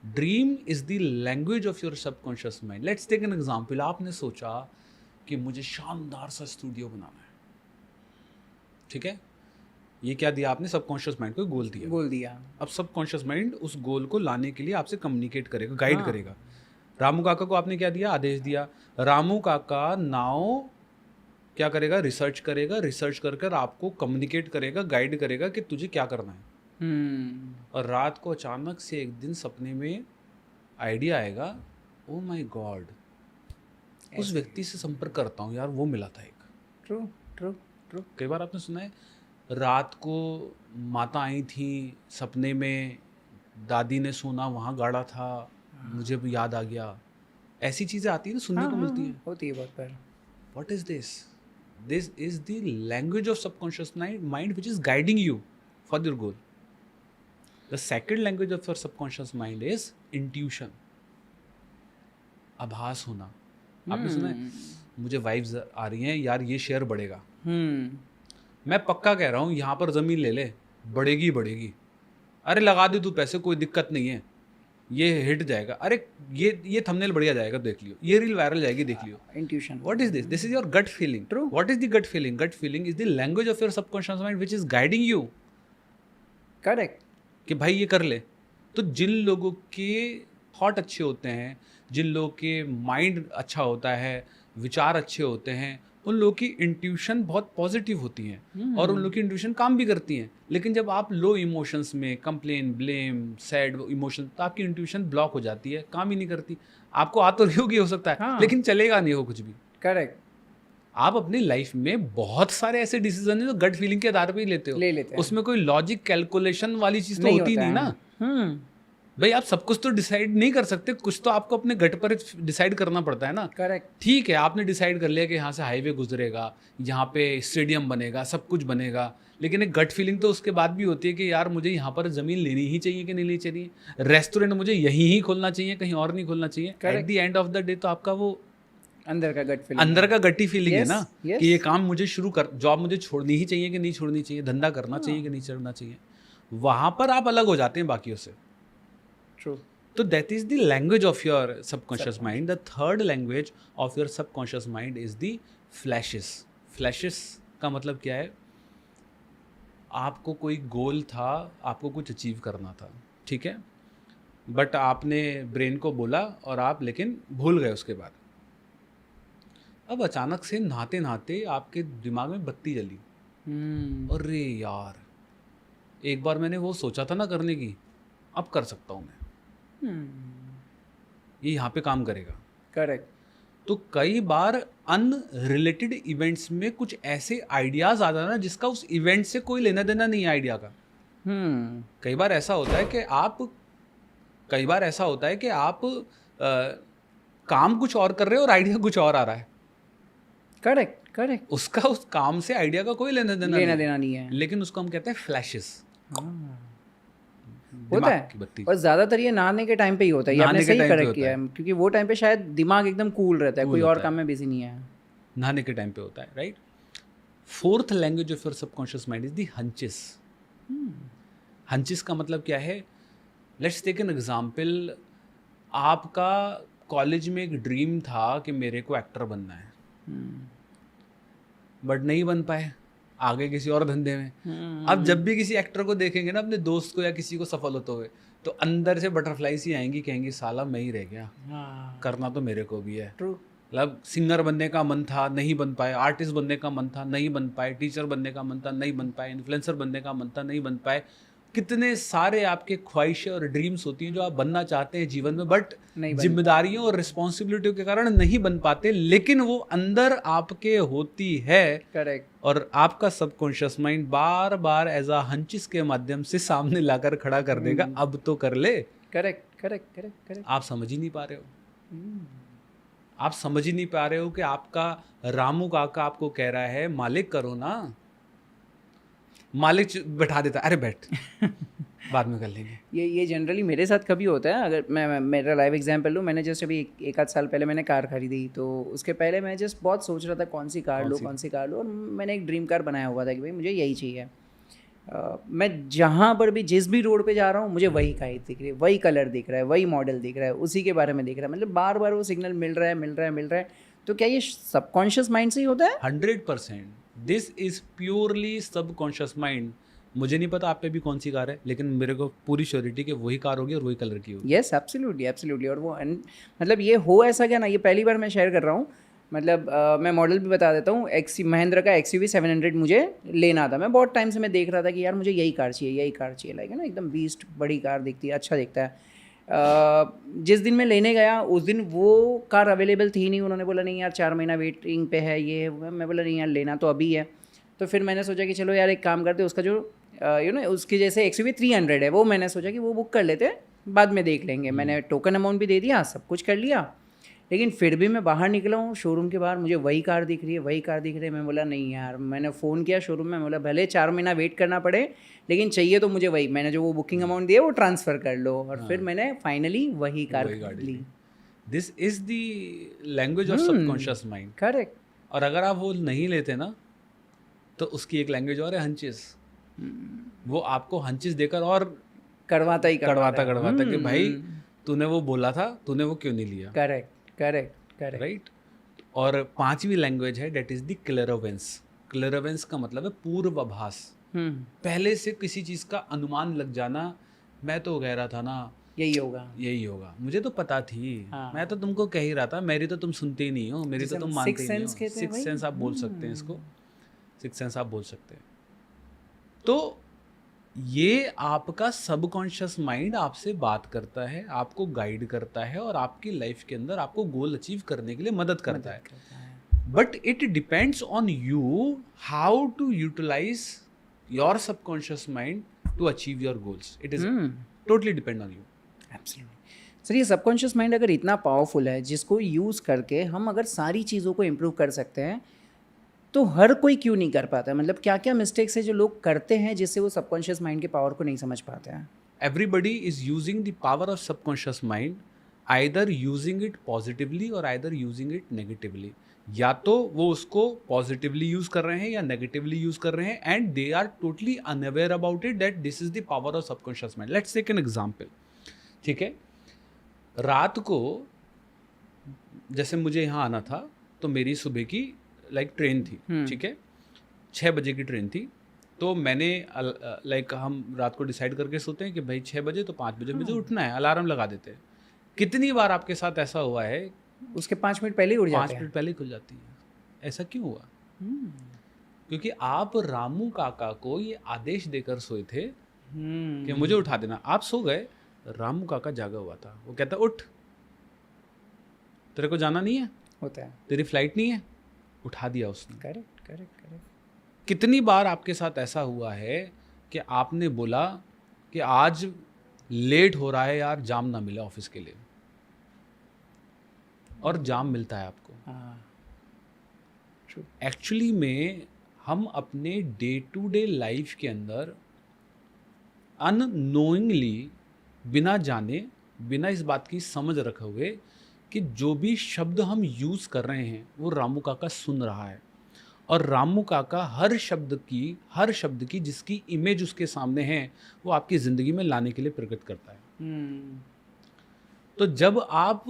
Dream is the language of your subconscious mind. Let's take an example. आपने सोचा कि मुझे शानदार सा स्टूडियो बनाना है, ठीक है। ये क्या दिया आपने? सबकॉन्शियस माइंड को गोल दिया। अब सबकॉन्शियस माइंड उस गोल को लाने के लिए आपसे कम्युनिकेट करेगा, गाइड करेगा। रामू काका को आपने क्या दिया? आदेश दिया। रामू काका नाउ क्या करेगा? रिसर्च करेगा, रिसर्च कर कर आपको कम्युनिकेट करेगा, गाइड करेगा कि तुझे क्या करना है। और रात को अचानक से एक दिन सपने में आइडिया आएगा, ओ माय गॉड, उस व्यक्ति से संपर्क करता हूँ यार, वो मिला था एक। True true true. कई बार आपने सुना है, रात को माता आई थी सपने में, दादी ने सोना वहाँ गाड़ा था, मुझे भी याद आ गया। ऐसी चीज़ें आती है ना, सुनने को मिलती है। होती है बहुत बार। What is this? This is the language of subconscious mind which is guiding you for your goal. The second language of your subconscious mind is intuition. आभास होना। आपने सुना है, मुझे वाइब्स आ रही हैं यार, ये शेयर बढ़ेगा। मैं पक्का कह रहा हूँ, यहाँ पर ज़मीन ले ले, बढ़ेगी बढ़ेगी। अरे लगा दे तू पैसे, कोई दिक्कत नहीं है, ये हिट जाएगा। अरे ये थंबनेल बढ़िया जाएगा, देख लियो, ये रील वायरल जाएगी, देख लियो। Intuition. What is this? This is your gut feeling. True. What is the gut feeling? Gut feeling is the language of your subconscious mind which is guiding you. Correct. कि भाई ये कर ले। तो जिन लोगों के थॉट अच्छे होते हैं, जिन लोगों के माइंड अच्छा होता है, विचार अच्छे होते हैं, उन लोगों की इंट्यूशन बहुत पॉजिटिव होती हैं और उन लोगों की इंट्यूशन काम भी करती हैं। लेकिन जब आप लो इमोशंस में, कंप्लेन, ब्लेम, सैड इमोशन, तो आपकी इंट्यूशन ब्लॉक हो जाती है, काम ही नहीं करती। आपको आ तो रही होगी, हो सकता है, लेकिन चलेगा नहीं हो कुछ भी। करेक्ट। आप अपनी लाइफ में बहुत सारे ऐसे डिसीजन है जो गट फीलिंग के आधार पर ही लेते हो। ले लेते हैं। उसमें कोई लॉजिक कैलकुलेशन वाली चीज तो होती नहीं ना। भाई आप सब कुछ तो डिसाइड नहीं कर सकते, कुछ तो आपको अपने गट पर डिसाइड करना पड़ता है ना। करेक्ट। ठीक है, आपने डिसाइड कर लिया कि यहाँ से हाईवे गुजरेगा, यहाँ पे स्टेडियम बनेगा, सब कुछ बनेगा, लेकिन एक गट फीलिंग तो उसके बाद भी होती है कि यार मुझे यहाँ पर ज़मीन लेनी ही चाहिए कि नहीं लेनी चाहिए, रेस्टोरेंट मुझे यहीं ही खोलना चाहिए, कहीं और नहीं खोलना चाहिए। At the end of the day तो आपका वो अंदर का गटी फीलिंग है ना, कि ये काम मुझे शुरू कर, जॉब मुझे छोड़नी ही चाहिए कि नहीं छोड़नी चाहिए, धंधा करना चाहिए कि नहीं करना चाहिए। वहाँ पर आप अलग हो जाते हैं बाकियों से। True. So that is the language of your subconscious mind. The third language of your subconscious mind is the flashes. Flashes का मतलब क्या है? आपको कोई गोल था, आपको कुछ अचीव करना था, ठीक है, बट आपने ब्रेन को बोला और आप लेकिन भूल गए उसके बाद। अब अचानक से नहाते नहाते आपके दिमाग में बत्ती जली, अरे यार एक बार मैंने वो सोचा था ना करने की, अब कर सकता हूँ मैं, ये यहाँ पे काम करेगा। करेक्ट। तो कई बार अनरिलेटेड इवेंट्स में कुछ ऐसे आइडियाज आ जाना जिसका उस इवेंट से कोई लेना देना नहीं है आइडिया का। कई बार ऐसा होता है कि आप काम कुछ और कर रहे हो और आइडिया कुछ और आ रहा है। करेक्ट। उसका उस काम से आइडिया का कोई लेना देना नहीं है, लेकिन उसको हम कहते हैं फ्लैशेस। होता है, और ज्यादातर ये नहाने के टाइम पे ही होता है। ये आपने सही करेक्ट किया है, क्योंकि वो टाइम पे शायद दिमाग एकदम कूल रहता है, कोई और काम में बिजी नहीं है। नहाने के टाइम पे होता है, right. Fourth language of your subconscious mind is the hunches. Hunches का मतलब क्या है? Let's take an example. आपका कॉलेज में एक ड्रीम था कि मेरे को एक्टर बनना है, बट नहीं बन पाए, आगे किसी और धंधे में। अब जब भी किसी एक्टर को देखेंगे ना, अपने दोस्त को या किसी को सफल होते हुए, तो अंदर से बटरफ्लाई सी आएंगी, कहेंगी साला मैं ही रह गया, करना तो मेरे को भी है। मतलब सिंगर बनने का मन था, नहीं बन पाए, आर्टिस्ट बनने का मन था, नहीं बन पाए, टीचर बनने का मन था, नहीं बन पाए, इन्फ्लुएंसर बनने का मन था, नहीं बन पाए। कितने सारे आपके ख्वाहिशें और ड्रीम्स होती हैं जो आप बनना चाहते हैं जीवन में, बट जिम्मेदारियों और रिस्पॉन्सिबिलिटियों के कारण नहीं बन पाते, लेकिन वो अंदर आपके होती है। करेक्ट। और आपका सबकॉन्शियस माइंड बार बार एज अ हंचिस के माध्यम से सामने लाकर खड़ा कर देगा, अब तो कर ले। करेक्ट। आप समझ ही नहीं पा रहे हो। आप समझ ही नहीं पा रहे हो कि आपका रामू काका आपको कह रहा है मालिक करो ना, मालिक बैठा देता है, अरे बैठ बाद में कर लेंगे। ये जनरली मेरे साथ कभी होता है। अगर मैं मेरा लाइव एग्जांपल लूँ, मैंने जस्ट अभी एक आध साल पहले मैंने कार खरीदी, तो उसके पहले मैं जस्ट बहुत सोच रहा था कौन सी कार लूँ, और मैंने एक ड्रीम कार बनाया हुआ था कि भाई मुझे यही चाहिए। मैं जहाँ पर भी जिस भी रोड पे जा रहा हूँ मुझे वही कार दिख रही है, वही कलर दिख रहा है, वही मॉडल दिख रहा है, उसी के बारे में दिख रहा है, मतलब बार बार वो सिग्नल मिल रहा है। तो क्या ये सबकॉन्शियस माइंड से ही होता है? 100%। This is purely subconscious mind. मुझे नहीं पता आप पे भी कौन सी कार है, लेकिन मेरे को पूरी श्योरिटी कि वही कार होगी और वही कलर की होगी। Yes, absolutely. और वो मतलब ये हो ऐसा क्या ना, ये पहली बार मैं शेयर कर रहा हूँ। मतलब मैं मॉडल भी बता देता हूँ। महिंद्रा का XUV 700 मुझे लेना था। मैं बहुत टाइम से मैं देख रहा था कि यार मुझे यही कार चाहिए, लाइक है ना, एकदम बीस्ट बड़ी कार दिखती है, अच्छा दिखता है। जिस दिन मैं लेने गया उस दिन वो कार अवेलेबल थी नहीं। उन्होंने बोला नहीं यार 4 महीना वेटिंग पे है ये। मैं बोला नहीं यार लेना तो अभी है। तो फिर मैंने सोचा कि चलो यार एक काम करते, उसका जो उसकी जैसे XUV 300 है वो मैंने सोचा कि वो बुक कर लेते हैं, बाद में देख लेंगे। मैंने टोकन अमाउंट भी दे दिया, सब कुछ कर लिया। लेकिन फिर भी मैं बाहर निकला हूँ शोरूम के बाहर, मुझे वही कार दिख रही है। मैं बोला नहीं यार, मैंने फ़ोन किया शोरूम में, बोला भले 4 महीना वेट करना पड़े लेकिन चाहिए तो मुझे वही। मैंने जो वो बुकिंग अमाउंट दिया वो ट्रांसफ़र कर लो। और फिर मैंने फाइनली वही कार ली। This is the language of subconscious mind. Correct. और अगर आप वो नहीं लेते ना, तो उसकी एक लैंग्वेज और है हंचिस। वो आपको हंचिस देकर और करवाता कि भाई तूने वो बोला था, तूने वो क्यों नहीं लिया। Correct right. और 5वीं लैंग्वेज है, डेट इज द क्लेरोवेंस। क्लेरोवेंस का मतलब है पूर्वाभास। पहले से किसी चीज का अनुमान लग जाना। मैं तो कह रहा था ना यही होगा, मुझे तो पता थी। मैं तो तुमको कह ही रहा था, मेरी तो तुम सुनते ही नहीं हो, मेरी तो तुम मानते ही नहीं हो। सिक्स सेंस आप बोल सकते हैं इसको, सिक्स सेंस आप बोल सकते हैं। तो ये आपका सबकॉन्शियस माइंड आपसे बात करता है, आपको गाइड करता है और आपकी लाइफ के अंदर आपको गोल अचीव करने के लिए मदद करता है। But it depends on you how to utilize your subconscious mind to achieve your goals. It is totally depend on you. Absolutely. Sir, ये सबकॉन्शियस माइंड अगर इतना पावरफुल है, जिसको यूज़ करके हम अगर सारी चीज़ों को इम्प्रूव कर सकते हैं, तो हर कोई क्यों नहीं कर पाता? मतलब क्या क्या मिस्टेक्स है जो लोग करते हैं जिससे वो सबकॉन्शियस माइंड के पावर को नहीं समझ पाते हैं? Everybody is using the power of subconscious mind, either using it positively और आइदर यूजिंग इट नेगेटिवली। या तो वो उसको पॉजिटिवली यूज कर रहे हैं या नेगेटिवली यूज कर रहे हैं, and they are totally unaware about it that this is the power of subconscious mind. Let's take an example. ठीक है, रात को जैसे मुझे यहाँ आना था, तो मेरी सुबह की ट्रेन थी। ठीक है, 6 बजे की ट्रेन थी। तो मैंने हम रात को डिसाइड करके सोते हैं कि भाई 6 बजे तो 5 बजे मुझे उठना है, अलार्म लगा देते हैं। कितनी बार आपके साथ ऐसा हुआ है उसके 5 मिनट पहले ही उठ जाते हैं? 5 मिनट पहले ही खुल जाती है। ऐसा क्यों हुआ? क्योंकि आप रामू काका को ये आदेश देकर सोए थे कि मुझे उठा देना। आप सो गए, रामू काका जागा हुआ था। वो कहता उठ, तेरे को जाना नहीं है, होता है, तेरी फ्लाइट नहीं है, उठा दिया उसने। करेक्ट। कितनी बार आपके साथ ऐसा हुआ है कि आपने बोला कि आज लेट हो रहा है यार, जाम ना मिले ऑफिस के लिए, और जाम मिलता है आपको। एक्चुअली में हम अपने डे टू डे लाइफ के अंदर अननोइंगली, बिना जाने, बिना इस बात की समझ रखे हुए कि जो भी शब्द हम यूज़ कर रहे हैं वो रामू काका सुन रहा है, और रामू काका हर शब्द की जिसकी इमेज उसके सामने है वो आपकी ज़िंदगी में लाने के लिए प्रकट करता है। तो जब आप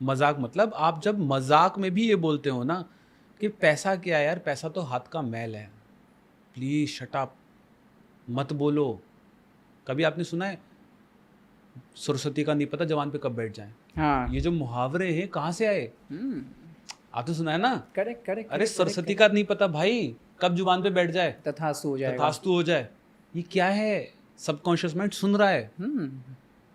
मजाक मतलब आप जब मजाक में भी ये बोलते हो ना कि पैसा क्या है यार, पैसा तो हाथ का मैल है, प्लीज शट अप, मत बोलो। कभी आपने सुना है सरस्वती का नहीं पता जवान पे कब बैठ जाए? हाँ। ये जो मुहावरे हैं कहाँ से आए? आपने सुना है ना? करेक्ट। अरे सरस्वती का नहीं पता भाई कब जुबान पे बैठ जाए, तथास्तु हो जाए। ये क्या है? सबकॉन्शियस माइंड सुन रहा है।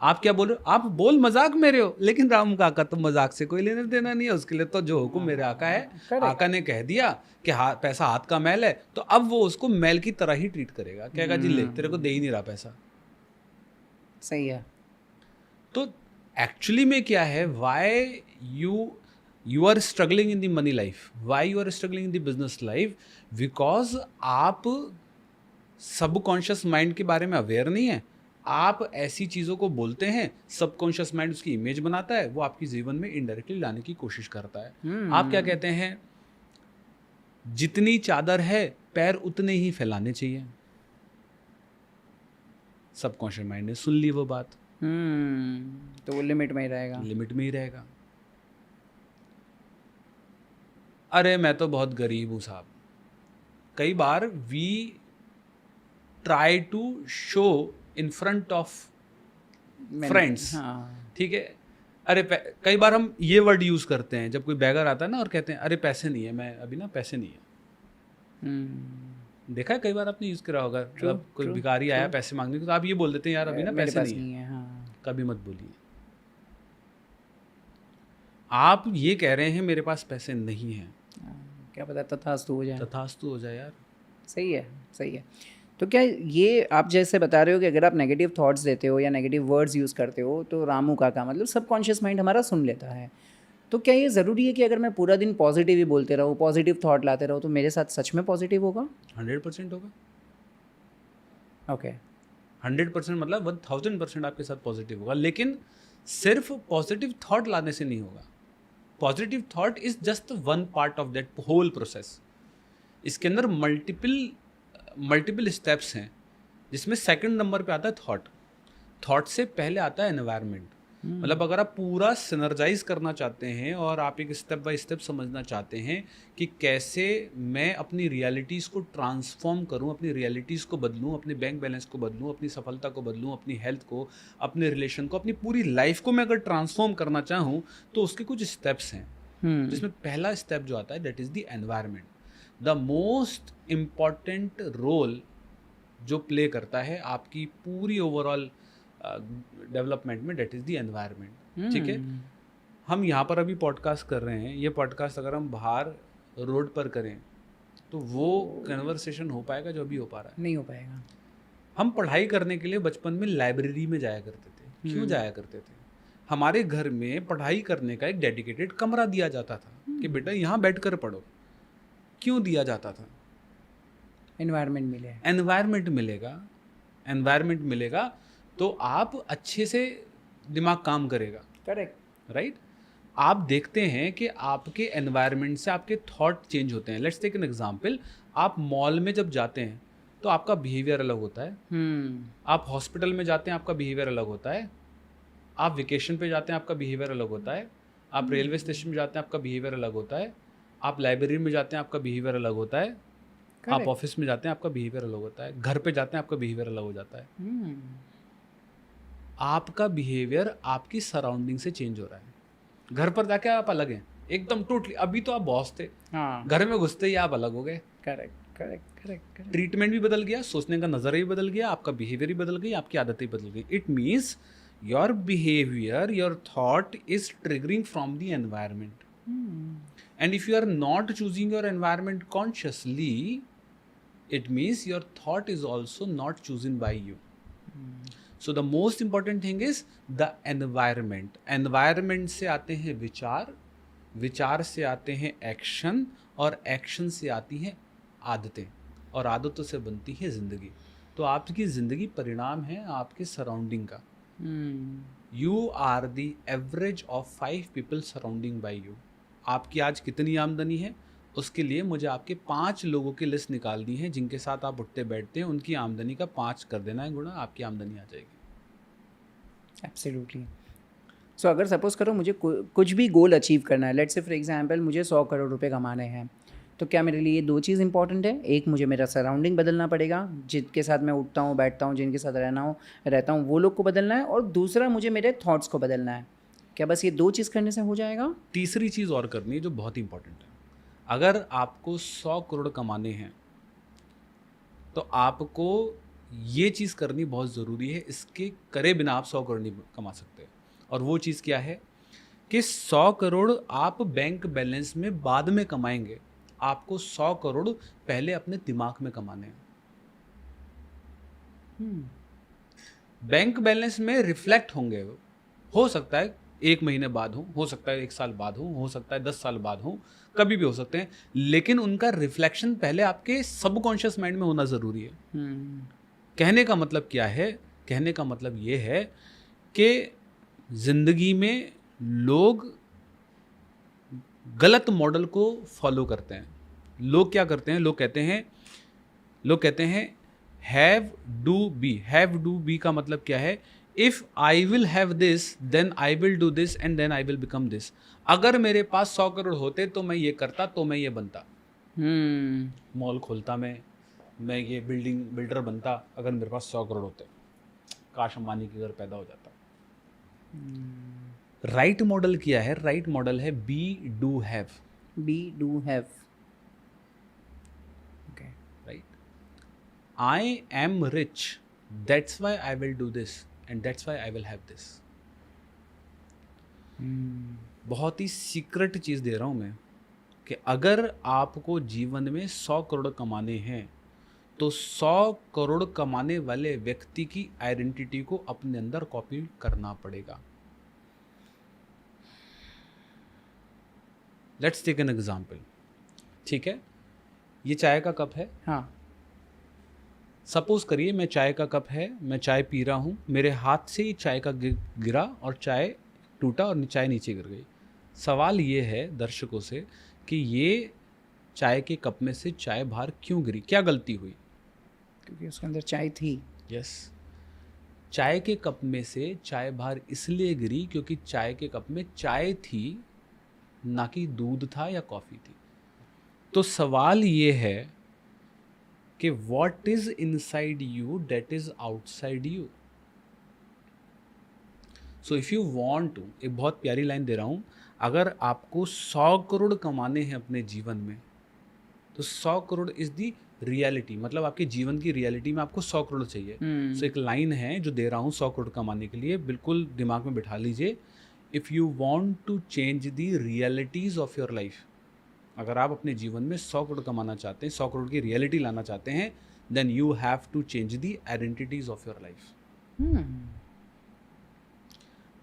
आप क्या बोल रहे हो? आप बोल मजाक में रहे हो, लेकिन रामू काका तो मजाक से कोई लेना देना नहीं है। उसके लिए तो जो हुक्म मेरे आका है, आका ने कह दिया कि पैसा हाथ का मैल है, तो अब वो उसको मैल की तरह ही ट्रीट करेगा। कहेगा जी ले, तेरे को दे ही नहीं रहा पैसा। सही है। तो एक्चुअली में क्या है, why you are struggling in the money life, why you are struggling in the business life, because आप सबकॉन्शियस माइंड के बारे में अवेयर नहीं है। आप ऐसी चीज़ों को बोलते हैं, सबकॉन्शियस माइंड उसकी इमेज बनाता है, वो आपके जीवन में इनडायरेक्टली लाने की कोशिश करता है। आप क्या कहते हैं, जितनी चादर है पैर उतने ही फैलाने चाहिए। सबकॉन्शियस माइंड ने सुन ली वो बात, तो वो लिमिट में ही रहेगा। लिमिट में ही रहेगा। अरे मैं तो बहुत गरीब हूँ साहब। कई बार we try to show in front of friends, हाँ, ठीक है। अरे कई बार हम ये वर्ड यूज करते हैं जब कोई बैगर आता है ना और कहते हैं अरे पैसे नहीं है, मैं अभी ना पैसे नहीं है। देखा है कई बार आपने यूज करा होगा, जब कोई भिखारी आया पैसे मांगने को तो आप ये बोल देते हैं यार अभी ना मेरे पैसे पास नहीं है। हाँ। कभी मत बोलिए। आप ये कह रहे हैं मेरे पास पैसे नहीं हैं, क्या पता तथास्तु हो जाए। तथास्तु हो जाए यार। सही है, सही है। तो क्या ये आप जैसे बता रहे हो कि अगर आप नेगेटिव थॉट्स देते हो या नेगेटिव वर्ड्स यूज़ करते हो तो रामू काका मतलब सबकॉन्शियस माइंड हमारा सुन लेता है। तो क्या ये ज़रूरी है कि अगर मैं पूरा दिन पॉजिटिव ही बोलते रहूँ, पॉजिटिव थॉट लाते रहूँ तो मेरे साथ सच में पॉजिटिव होगा? 100% होगा। ओके। 100% मतलब 1000% आपके साथ पॉजिटिव होगा, लेकिन सिर्फ पॉजिटिव थॉट लाने से नहीं होगा। Positive thought is just one part of that whole process. इसके अंदर मल्टीपल स्टेप्स हैं, जिसमें सेकंड नंबर पे आता है थॉट। थॉट से पहले आता है एनवायरनमेंट। मतलब अगर आप पूरा सिनर्जाइज करना चाहते हैं और आप एक स्टेप बाय स्टेप समझना चाहते हैं कि कैसे मैं अपनी रियलिटीज़ को ट्रांसफॉर्म करूं, अपनी रियलिटीज़ को बदलूं, अपने बैंक बैलेंस को बदलूं, अपनी सफलता को बदलूं, अपनी हेल्थ को, अपने रिलेशन को, अपनी पूरी लाइफ को मैं अगर ट्रांसफॉर्म करना चाहूँ तो उसके कुछ स्टेप्स हैं, जिसमें पहला स्टेप जो आता है that is the environment. The most important role जो प्ले करता है आपकी पूरी ओवरऑल डेवलपमेंट में, डेट इज़ द एनवायरनमेंट। ठीक है, हम यहाँ पर अभी पॉडकास्ट कर रहे हैं, ये पॉडकास्ट अगर हम बाहर रोड पर करें तो वो कन्वर्सेशन हो पाएगा जो अभी हो पा रहा है? नहीं हो पाएगा। हम पढ़ाई करने के लिए बचपन में लाइब्रेरी में जाया करते थे। क्यों जाया करते थे? हमारे घर में पढ़ाई करने का एक डेडिकेटेड कमरा दिया जाता था कि बेटा यहाँ बैठ कर पढ़ो। क्यों दिया जाता था? एनवायरनमेंट मिले। एनवायरनमेंट मिलेगा तो आप अच्छे से दिमाग काम करेगा। करेक्ट। राइट। आप देखते हैं कि आपके एनवायरनमेंट से आपके थॉट चेंज होते हैं। लेट्स टेक एन एग्जांपल, आप मॉल में जब जाते हैं तो आपका बिहेवियर अलग होता है। आप हॉस्पिटल में जाते हैं आपका बिहेवियर अलग होता है। आप वेकेशन पे जाते हैं आपका बिहेवियर अलग होता है। आप रेलवे स्टेशन में जाते हैं आपका बिहेवियर अलग होता है। आप लाइब्रेरी में जाते हैं आपका बिहेवियर अलग होता है। आप ऑफिस में जाते हैं आपका बिहेवियर अलग होता है। घर पे जाते हैं आपका बिहेवियर अलग हो जाता है। आपका बिहेवियर आपकी सराउंडिंग से चेंज हो रहा है। घर पर जाके आप अलग हैं एकदम टोटली। अभी तो आप बॉस थे, घर में घुसते ही आप अलग हो गए। करेक्ट। ट्रीटमेंट भी बदल गया, सोचने का नजरिया भी बदल गया, आपका बिहेवियर भी बदल गई, आपकी आदतें बदल गई। It means your behaviour, your thought is triggering from the environment. And if you are not choosing your environment consciously, it means your thought is also not chosen by you. So the most important thing is the environment. Environment से आते हैं विचार, विचार से आते हैं action, और action से आती हैं आदतें, और आदतों से बनती है ज़िंदगी। तो आपकी ज़िंदगी परिणाम है आपके सराउंडिंग का। You are the average of 5 people surrounding by you. आपकी आज कितनी आमदनी है, उसके लिए मुझे आपके 5 लोगों की लिस्ट निकालनी है जिनके साथ आप उठते बैठते हैं। उनकी आमदनी का 5 कर देना है गुणा, आपकी आमदनी आ जाएगी। एब्सोल्युटली। सो अगर सपोज करो मुझे कुछ भी गोल अचीव करना है, लेट्स से फॉर एग्जांपल मुझे 100 करोड़ रुपए कमाने हैं, तो क्या मेरे लिए 2 चीज़ इंपॉर्टेंट है? एक, मुझे मेरा सराउंडिंग बदलना पड़ेगा, जिनके साथ मैं उठता हूँ बैठता हूँ, जिनके साथ रहता हूँ वो लोग को बदलना है, और दूसरा मुझे मेरे थॉट्स को बदलना है। क्या बस ये 2 चीज़ करने से हो जाएगा? तीसरी चीज़ और करनी है जो बहुत इंपॉर्टेंट है। अगर आपको 100 करोड़ कमाने हैं तो आपको ये चीज़ करनी बहुत ज़रूरी है। इसके करे बिना आप 100 करोड़ नहीं कमा सकते। और वो चीज़ क्या है कि 100 करोड़ आप बैंक बैलेंस में बाद में कमाएंगे, आपको 100 करोड़ पहले अपने दिमाग में कमाने हैं। बैंक बैलेंस में रिफ्लेक्ट होंगे, हो सकता है 1 महीने बाद हो सकता है 1 साल बाद हो सकता है 10 साल बाद हो, कभी भी हो सकते हैं, लेकिन उनका रिफ्लेक्शन पहले आपके सबकॉन्शियस माइंड में होना ज़रूरी है। कहने का मतलब क्या है? कहने का मतलब ये है कि ज़िंदगी में लोग गलत मॉडल को फॉलो करते हैं। लोग क्या करते हैं? लोग कहते हैं हैव डू बी का मतलब क्या है? If I will have this then I will do this and then I will become this. अगर मेरे पास 100 करोड़ होते तो मैं ये करता, तो मैं ये बनता, मॉल खोलता, मैं ये बिल्डर बनता। अगर मेरे पास 100 करोड़ होते, काश अंबानी के घर पैदा हो जाता। राइट मॉडल क्या है? राइट मॉडल है be do have. Okay. Right, I am rich, that's why I will do this and that's why I will have this. बहुत ही सीक्रेट चीज़ दे रहा हूँ मैं कि अगर आपको जीवन में 100 करोड़ कमाने हैं तो 100 करोड़ कमाने वाले व्यक्ति की आइडेंटिटी को अपने अंदर कॉपी करना पड़ेगा। Let's take an example. ठीक है, ये चाय का कप है। हाँ। सपोज करिए मैं चाय का कप है, मैं चाय पी रहा हूँ, मेरे हाथ से ही चाय का गिरा और चाय टूटा और चाय नीचे गिर गई। सवाल ये है दर्शकों से कि ये चाय के कप में से चाय बाहर क्यों गिरी? क्या गलती हुई? क्योंकि उसके अंदर चाय थी। यस, चाय के कप में से चाय बाहर इसलिए गिरी क्योंकि चाय के कप में चाय थी, ना कि दूध था या कॉफ़ी थी। तो सवाल ये है कि what is inside you that is outside you. So if you want to, एक बहुत प्यारी लाइन दे रहा हूँ, अगर आपको 100 करोड़ कमाने हैं अपने जीवन में तो 100 करोड़ इज दी रियलिटी, मतलब आपके जीवन की रियलिटी में आपको 100 करोड़ चाहिए। सो एक लाइन है जो दे रहा हूँ 100 करोड़ कमाने के लिए, बिल्कुल दिमाग में बिठा लीजिए। If you want to change the realities of your life, अगर आप अपने जीवन में 100 करोड़ कमाना चाहते हैं, 100 करोड़ की रियलिटी लाना चाहते हैं, then you have to change the identities of your life.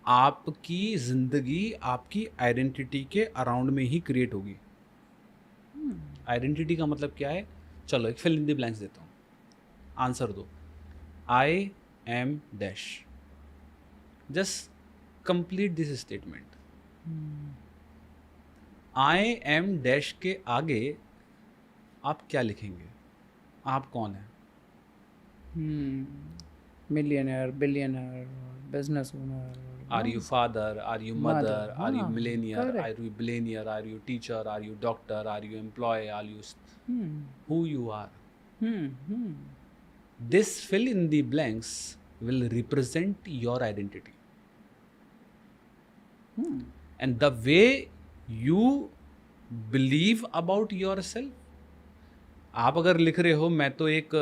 आपकी जिंदगी आपकी आइडेंटिटी के अराउंड में ही क्रिएट होगी। आइडेंटिटी का मतलब क्या है? चलो एक फिल इन द ब्लैंक्स देता हूँ, आंसर दो। I am dash, just complete this statement. I am dash के आगे आप क्या लिखेंगे? आप कौन है? Millionaire, billionaire, business owner. Are you father? Are you mother? Are you millionaire? Are you billionaire? Are you teacher? Are you doctor? Are you employ? Are you who you are? This fill in the blanks will represent your identity. And the way you believe about yourself. आप अगर लिख रहे हो मैं तो एक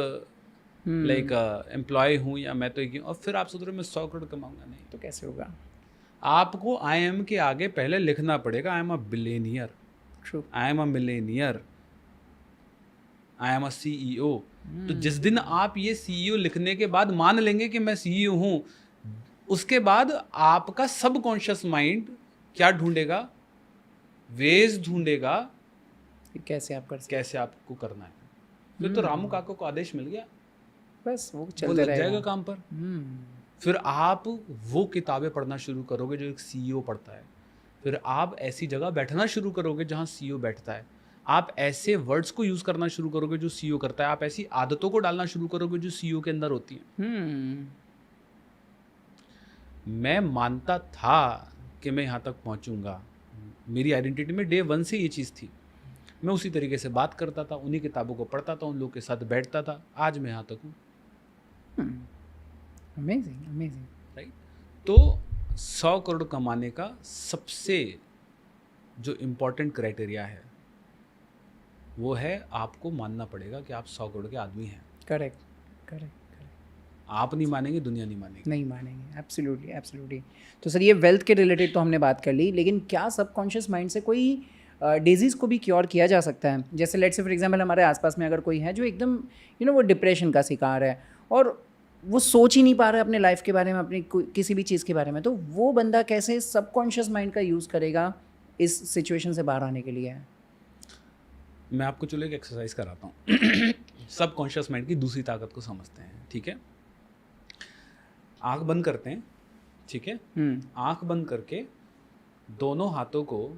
like employee हूँ, या मैं तो एक, और फिर आप सोच रहे हो मैं 100 करोड़ कमाऊंगा, नहीं तो कैसे होगा? आपको आई एम के आगे पहले लिखना पड़ेगा I am a billionaire, true, I am a millionaire, I am a CEO। तो जिस दिन आप ये CEO लिखने के बाद मान लेंगे कि मैं CEO हूँ, उसके बाद आपका सबकॉन्शियस माइंड क्या ढूंढेगा? वेज ढूंढेगा कैसे आप कर सकते, कैसे आपको करना है। फिर तो रामू काका को आदेश मिल गया, बस वो वो चलते लग रहेगा जाएगा काम पर। फिर आप वो किताबें पढ़ना शुरू करोगे जो एक CEO पढ़ता है, फिर आप ऐसी जगह बैठना शुरू करोगे जहाँ CEO बैठता है, आप ऐसे वर्ड्स को यूज़ करना शुरू करोगे जो CEO करता है, आप ऐसी आदतों को डालना शुरू करोगे जो CEO के अंदर होती हैं। मैं मानता था कि मैं यहाँ तक पहुँचूँगा, मेरी आइडेंटिटी में डे 1 से ये चीज़ थी, मैं उसी तरीके से बात करता था, उन्हीं किताबों को पढ़ता था, उन लोगों के साथ बैठता था, आज मैं यहाँ तक हूँ। Amazing, amazing. राइट, तो 100 करोड़ कमाने का सबसे जो इम्पोर्टेंट क्राइटेरिया है वो है आपको मानना पड़ेगा कि आप 100 करोड़ के आदमी हैं। Correct, correct. आप नहीं मानेंगे, दुनिया नहीं मानेगी। नहीं मानेंगे, एब्सोल्युटली, एब्सोल्युटली। तो सर ये वेल्थ के रिलेटेड तो हमने बात कर ली, लेकिन क्या सबकॉन्शियस माइंड से कोई डिजीज़ को भी क्योर किया जा सकता है? जैसे लेट्स से फॉर एग्जांपल हमारे आसपास में अगर कोई है जो एकदम वो डिप्रेशन का शिकार है, और वो सोच ही नहीं पा रहा है अपने लाइफ के बारे में, अपनी किसी भी चीज़ के बारे में, तो वो बंदा कैसे सबकॉन्शियस माइंड का यूज़ करेगा इस सिचुएशन से बाहर आने के लिए? मैं आपको चलो एक एक्सरसाइज कराता हूँ। सब कॉन्शियस माइंड की दूसरी ताकत को समझते हैं, ठीक है? आंख बंद करते हैं, ठीक है? आंख बंद करके दोनों हाथों को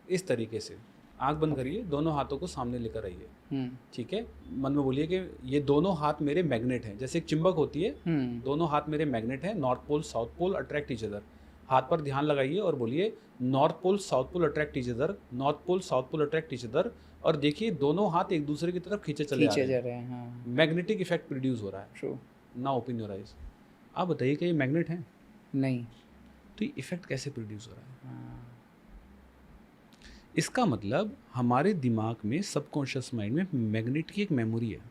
इस तरीके से, आंख बंद करिए, दोनों हाथों को सामने लेकर आइए, ठीक है? मन में बोलिए कि ये दोनों हाथ मेरे मैग्नेट हैं, जैसे एक चुंबक होती है, दोनों हाथ मेरे मैग्नेट हैं, north pole south pole attract each other. हाथ पर ध्यान लगाइए और बोलिए north pole south pole attract each other, north pole south pole attract each other, और देखिए दोनों हाथ एक दूसरे की तरफ खींचे चले खींचे जा जा रहे रहे हैं, हाँ। हैं, मैग्नेटिक इफेक्ट प्रोड्यूस हो रहा है। True. Now open your eyes. आप बताइए कि ये मैग्नेट है? नहीं। तो ये इफेक्ट कैसे प्रोड्यूस हो रहा है? हाँ। इसका मतलब हमारे दिमाग में, सबकॉन्शियस माइंड में मैग्नेट की एक मेमोरी है।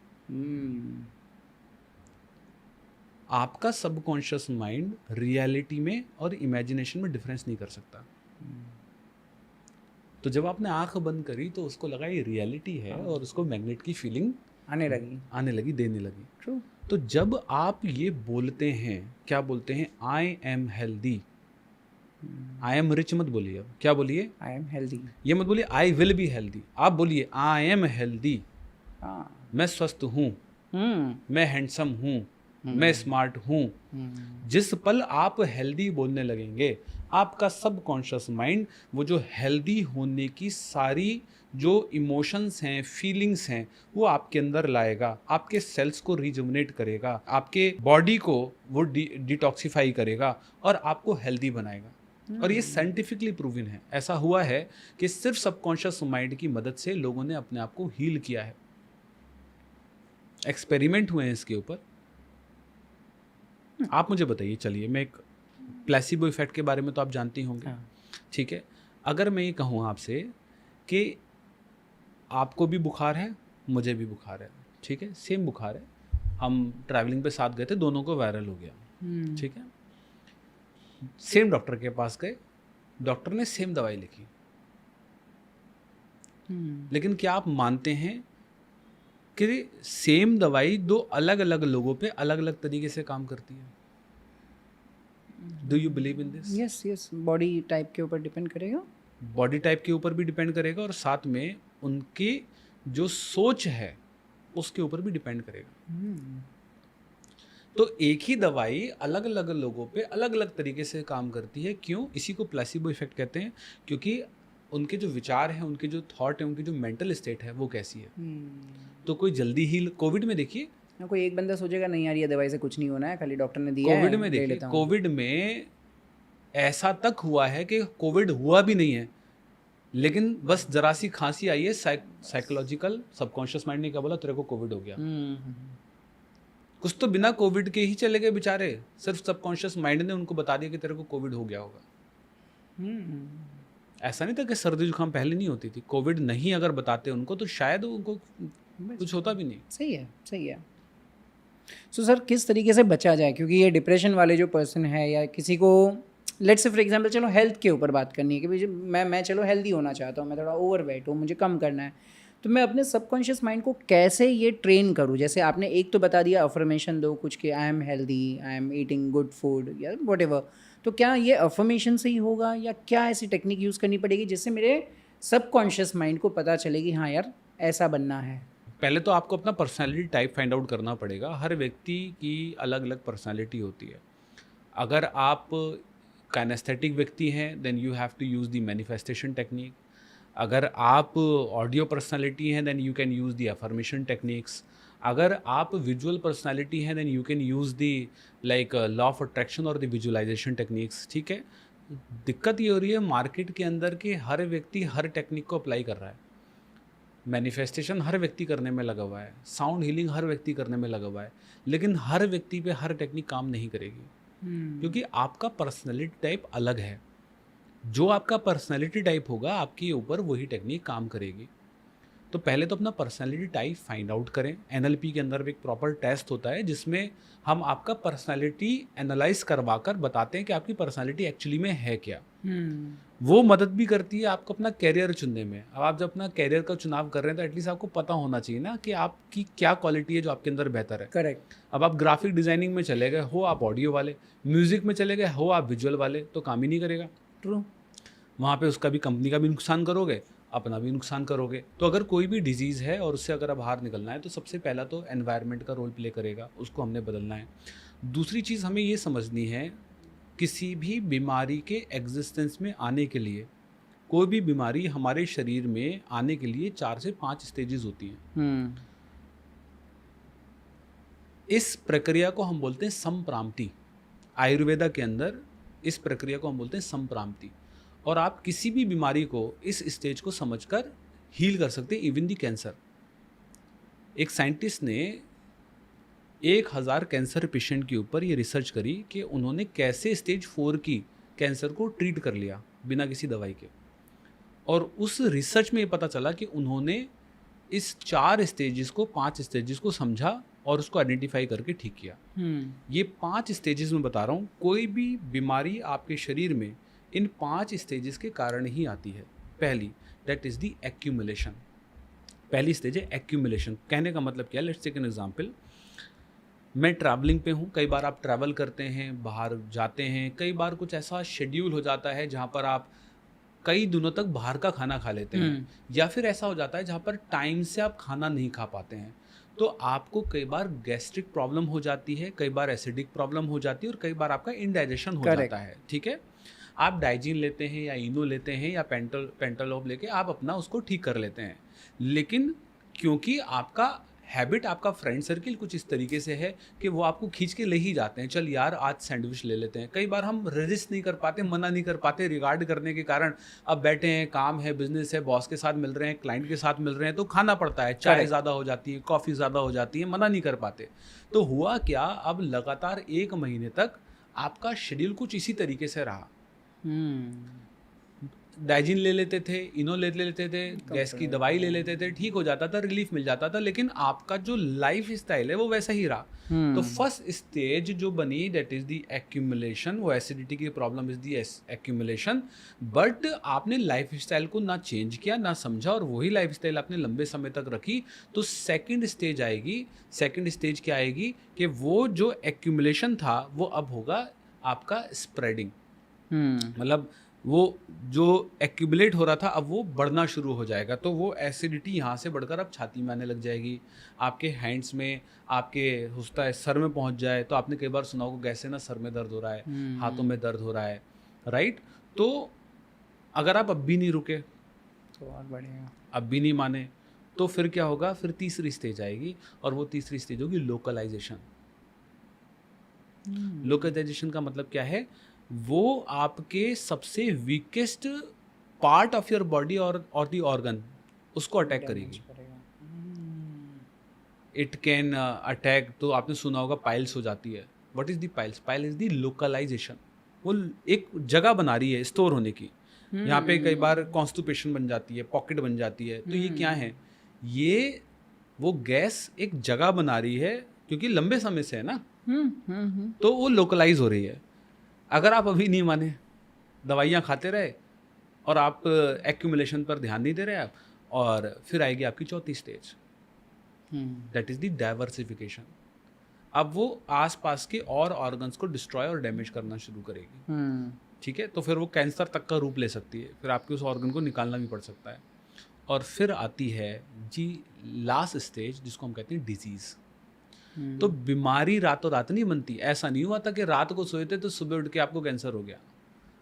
आपका सबकॉन्शियस माइंड रियलिटी में और इमेजिनेशन में डिफरेंस नहीं कर सकता। तो जब आपने आंख बंद करी तो उसको लगा ये रियलिटी है, और उसको मैग्नेट की फीलिंग आने लगी, देने लगी। ट्रू। तो जब आप ये बोलते हैं, क्या बोलते हैं? I am healthy. I am rich मत बोलिए, अब क्या बोलिए? I am healthy. ये मत बोलिए आई विल बी हेल्दी, आप बोलिए आई एम हेल्दी। हाँ। मैं स्वस्थ हूँ, मैं हैंडसम हूँ, मैं स्मार्ट हूँ। जिस पल आप हेल्दी बोलने लगेंगे, आपका सबकॉन्शियस माइंड वो जो हेल्दी होने की सारी जो इमोशंस हैं, फीलिंग्स हैं, वो आपके अंदर लाएगा, आपके सेल्स को रिजुवनेट करेगा, आपके बॉडी को वो डिटॉक्सिफाई करेगा और आपको हेल्दी बनाएगा। और ये साइंटिफिकली प्रूवन है, ऐसा हुआ है कि सिर्फ सबकॉन्शियस माइंड की मदद से लोगों ने अपने आप को हील किया है। एक्सपेरिमेंट हुए हैं इसके ऊपर। आप मुझे बताइए, चलिए मैं एक प्लेसिबो इफेक्ट के बारे में तो आप जानती होंगे, ठीक है? अगर मैं ये कहूँ आपसे कि आपको भी बुखार है, मुझे भी बुखार है, ठीक है, सेम बुखार है, हम ट्रैवलिंग पे साथ गए थे, दोनों को वायरल हो गया, ठीक है, सेम डॉक्टर के पास गए, डॉक्टर ने सेम दवाई लिखी, लेकिन क्या आप मानते हैं कि सेम दवाई दो अलग अलग लोगों पे अलग अलग तरीके से काम करती है? Do you believe in this? Yes yes, body type के ऊपर डिपेंड करेगा, बॉडी टाइप के ऊपर भी डिपेंड करेगा और साथ में उनकी जो सोच है उसके ऊपर भी डिपेंड करेगा। तो एक ही दवाई अलग अलग लोगों पे अलग अलग तरीके से काम करती है। क्यों? इसी को प्लेसिबो इफेक्ट कहते हैं, क्योंकि उनके जो विचार हैं, उनके जो थॉट है, उनकी जो मेंटल स्टेट है वो कैसी है। तो कोई जल्दी ही कोविड में देखिए, कोई एक बंदा सोचेगा नहीं यार ये दवाई से कुछ नहीं होना है, खाली डॉक्टर ने दिया है, कोविड में ले देखिए, लेता हूँ। कोविड में ऐसा तक हुआ है कि कोविड हुआ भी नहीं है, लेकिन बस जरा सी खांसी आई है, साइकोलॉजिकल सबकॉन्शियस माइंड ने क्या बोला, तेरे को कोविड हो गया। कुछ तो बिना कोविड के ही चले गए बेचारे, सिर्फ सबकॉन्शियस माइंड ने उनको बता दिया कि तेरे को कोविड हो गया होगा। ऐसा नहीं था कि सर्दी जुकाम पहले नहीं होती थी, कोविड नहीं अगर बताते उनको तो शायद उनको कुछ होता भी नहीं। सही है, सही है। सो सर किस तरीके से बचा जाए, क्योंकि ये डिप्रेशन वाले जो पर्सन है या किसी को, लेट्स से फॉर एग्जांपल चलो हेल्थ के ऊपर बात करनी है कि भाई मैं चलो हेल्दी होना चाहता हूँ, मैं थोड़ा ओवरवेट हूँ, मुझे कम करना है, तो मैं अपने सबकॉन्शियस माइंड को कैसे ये ट्रेन करूँ? जैसे आपने एक तो बता दिया अफर्मेशन दो कुछ कि I am healthy, I am eating good food या व्हाटएवर, तो क्या ये अफर्मेशन से ही होगा या क्या ऐसी टेक्निक यूज़ करनी पड़ेगी जिससे मेरे सबकॉन्शियस माइंड को पता चले कि हाँ यार ऐसा बनना है? पहले तो आपको अपना पर्सनालिटी टाइप फाइंड आउट करना पड़ेगा। हर व्यक्ति की अलग अलग पर्सनालिटी होती है। अगर आप काइनेस्थेटिक व्यक्ति हैं then you have to use the manifestation technique. अगर आप ऑडियो पर्सनालिटी हैं then you can use the affirmation techniques. अगर आप विजुअल पर्सनालिटी हैं then you can use the like law of attraction और द विजुअलाइजेशन टेक्निक्स, ठीक है। दिक्कत ये हो रही है मार्केट के अंदर कि हर व्यक्ति हर टेक्निक को अप्लाई कर रहा है। मैनिफेस्टेशन हर व्यक्ति करने में लगा हुआ है, साउंड हीलिंग हर व्यक्ति करने में लगा हुआ है, लेकिन हर व्यक्ति पे हर टेक्निक काम नहीं करेगी, क्योंकि आपका पर्सनैलिटी टाइप अलग है। जो आपका पर्सनैलिटी टाइप होगा आपके ऊपर वही टेक्निक काम करेगी। तो पहले तो अपना पर्सनालिटी टाइप फाइंड आउट करें। एनएलपी के अंदर भी एक प्रॉपर टेस्ट होता है जिसमें हम आपका पर्सनालिटी एनालाइज करवा कर बताते हैं कि आपकी पर्सनालिटी एक्चुअली में है क्या। वो मदद भी करती है आपको अपना कैरियर चुनने में। अब आप जब अपना कैरियर का चुनाव कर रहे हैं तो एटलीस्ट आपको पता होना चाहिए ना कि आपकी क्या क्वालिटी है जो आपके अंदर बेहतर है। करेक्ट। अब आप ग्राफिक डिजाइनिंग में चले गए हो, आप ऑडियो वाले, म्यूजिक में चले गए हो, आप विजुअल वाले, तो काम ही नहीं करेगा। ट्रू। वहाँ पे उसका भी, कंपनी का भी नुकसान करोगे, अपना भी नुकसान करोगे। तो अगर कोई भी डिजीज़ है और उससे अगर बाहर निकलना है तो सबसे पहला तो एनवायरनमेंट का रोल प्ले करेगा, उसको हमने बदलना है। दूसरी चीज़ हमें ये समझनी है, किसी भी बीमारी के एग्जिस्टेंस में आने के लिए, कोई भी बीमारी हमारे शरीर में आने के लिए 4 से 5 स्टेजेस होती हैं। इस प्रक्रिया को हम बोलते हैं संप्रांति। आयुर्वेदा के अंदर इस प्रक्रिया को हम बोलते हैं संप्रांति। और आप किसी भी बीमारी को इस स्टेज को समझकर हील कर सकते हैं, इवन दी कैंसर। एक साइंटिस्ट ने 1000 कैंसर पेशेंट के ऊपर ये रिसर्च करी कि उन्होंने कैसे स्टेज 4 की कैंसर को ट्रीट कर लिया बिना किसी दवाई के। और उस रिसर्च में ये पता चला कि उन्होंने इस 4 स्टेजेस को, 5 स्टेजेस को समझा और उसको आइडेंटिफाई करके ठीक किया। ये 5 स्टेजेस में बता रहा हूँ, कोई भी बीमारी आपके शरीर में इन 5 स्टेजेस के कारण ही आती है। पहली, दैट इज़ द एक्यूमुलेशन। पहली स्टेज है एक्यूमुलेशन। कहने का मतलब क्या है, लेट्स टेक एन एग्जांपल। मैं ट्रैवलिंग पे हूँ, कई बार आप ट्रैवल करते हैं, बाहर जाते हैं, कई बार कुछ ऐसा शेड्यूल हो जाता है जहाँ पर आप कई दिनों तक बाहर का खाना खा लेते हैं, या फिर ऐसा हो जाता है जहाँ पर टाइम से आप खाना नहीं खा पाते हैं। तो आपको कई बार गैस्ट्रिक प्रॉब्लम हो जाती है, कई बार एसिडिक प्रॉब्लम हो जाती है और कई बार आपका इंडाइजेशन हो जाता है। ठीक है, आप डाइजीन लेते हैं या इनो लेते हैं या पेंटालॉब लेके आप अपना उसको ठीक कर लेते हैं। लेकिन क्योंकि आपका हैबिट, आपका फ्रेंड सर्किल कुछ इस तरीके से है कि वो आपको खींच के ले ही जाते हैं, चल यार आज सैंडविच ले लेते हैं। कई बार हम रेजिस्ट नहीं कर पाते, मना नहीं कर पाते, रिगार्ड करने के कारण अब बैठे हैं, काम है, बिजनेस है, बॉस के साथ मिल रहे हैं, क्लाइंट के साथ मिल रहे हैं, तो खाना पड़ता है, चाय ज़्यादा हो जाती है, कॉफ़ी ज़्यादा हो जाती है, मना नहीं कर पाते। तो हुआ क्या, अब लगातार 1 महीने तक आपका शेड्यूल कुछ इसी तरीके से रहा। डाइजीन ले लेते थे, इनो ले लेते थे, गैस की दवाई ले लेते थे, ठीक हो जाता था, रिलीफ मिल जाता था, लेकिन आपका जो लाइफ स्टाइल है वो वैसा ही रहा। तो फर्स्ट स्टेज जो बनी, दैट इज द एक्यूमुलेशन। वो एसिडिटी की problem is the accumulation. But आपने लाइफ स्टाइल को ना चेंज किया, ना समझा, और वही लाइफ स्टाइल आपने लंबे समय तक रखी। तो सेकेंड स्टेज आएगी। सेकेंड स्टेज क्या आएगी कि वो जो एक्यूमुलेशन था वो अब होगा आपका स्प्रेडिंग। मतलब वो जो एक्यूमुलेट हो रहा था अब वो बढ़ना शुरू हो जाएगा। तो वो एसिडिटी यहाँ से बढ़कर अब छाती में आने लग जाएगी, आपके हैंड्स में, आपके होता है सर में पहुँच जाए। तो आपने कई बार सुना होगा कैसे ना सर में दर्द हो रहा है, हाथों में दर्द हो रहा है, राइट। तो अगर आप अब भी नहीं रुके, तो और बढ़िया, अब भी नहीं माने, तो फिर क्या होगा, फिर तीसरी स्टेज आएगी और वो तीसरी स्टेज होगी लोकलाइजेशन। लोकलाइजेशन का मतलब क्या है, वो आपके सबसे weakest part of your body और द ऑर्गन उसको अटैक करेगी। इट कैन अटैक, तो आपने सुना होगा पाइल्स हो जाती है। What is the piles? Pile is the localization. वो एक जगह बना रही है स्टोर होने की। यहाँ पे कई बार कॉन्स्टिपेशन बन जाती है, पॉकेट बन जाती है। तो ये क्या है, ये वो गैस एक जगह बना रही है क्योंकि लंबे समय से है ना, तो वो लोकलाइज हो रही है। अगर आप अभी नहीं माने, दवाइयाँ खाते रहे और आप एक्यूमुलेशन पर ध्यान नहीं दे रहे आप, और फिर आएगी आपकी चौथी stage, that is the diversification. अब वो आसपास के और ऑर्गन्स को डिस्ट्रॉय और डैमेज करना शुरू करेगी। ठीक है, तो फिर वो कैंसर तक का रूप ले सकती है, फिर आपके उस ऑर्गन को निकालना भी पड़ सकता है। और फिर आती है जी लास्ट स्टेज, जिसको हम कहते हैं डिजीज़। तो बीमारी रातों रात नहीं बनती। ऐसा नहीं हुआ था कि रात को सोए थे तो सुबह उठ के आपको कैंसर हो गया,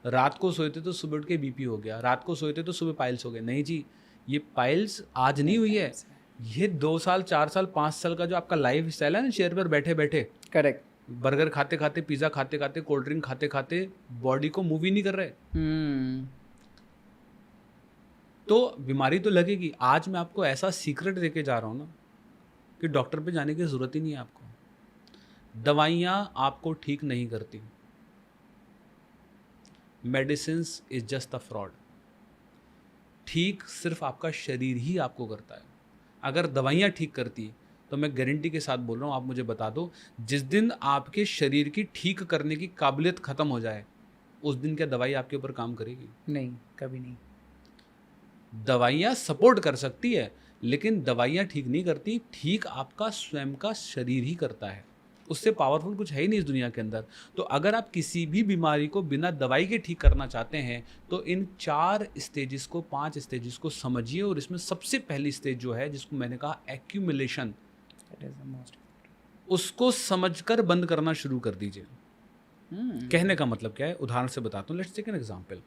रात को सोए थे तो सुबह उठ के बीपी हो गया, रात को सोए थे तो सुबह पाइल्स हो गए। नहीं जी, ये पाइल्स आज नहीं हुई है, ये 2 साल, 4 साल, 5 साल का जो आपका लाइफ स्टाइल है ना, चेयर पर बैठे बैठे, करेक्ट, बर्गर खाते खाते, पिज़्ज़ा खाते खाते, कोल्ड ड्रिंक खाते खाते बॉडी को मूव ही नहीं कर रहे, तो बीमारी तो लगेगी। आज मैं आपको ऐसा सीक्रेट देके जा रहा हूँ ना कि डॉक्टर पे जाने की ज़रूरत ही नहीं है आपको। दवाइयाँ आपको ठीक नहीं करती, medicines is just a fraud. ठीक सिर्फ आपका शरीर ही आपको करता है। अगर दवाइयाँ ठीक करती तो मैं गारंटी के साथ बोल रहा हूँ, आप मुझे बता दो, जिस दिन आपके शरीर की ठीक करने की काबिलियत ख़त्म हो जाए, उस दिन क्या दवाई आपके ऊपर काम करेगी? नहीं, कभी नहीं। दवाइयाँ सपोर्ट कर सकती है, लेकिन दवाइयाँ ठीक नहीं करती, ठीक आपका स्वयं का शरीर ही करता है। उससे पावरफुल कुछ है ही नहीं इस दुनिया के अंदर। तो अगर आप किसी भी बीमारी को बिना दवाई के ठीक करना चाहते हैं, तो इन 4 स्टेजेस को, 5 स्टेजेस को समझिए, और इसमें सबसे पहली स्टेज जो है, जिसको मैंने कहा accumulation, that is the most. उसको समझकर बंद करना शुरू कर दीजिए। कहने का मतलब क्या है, उदाहरण से बताता हूँ। Let's take an example.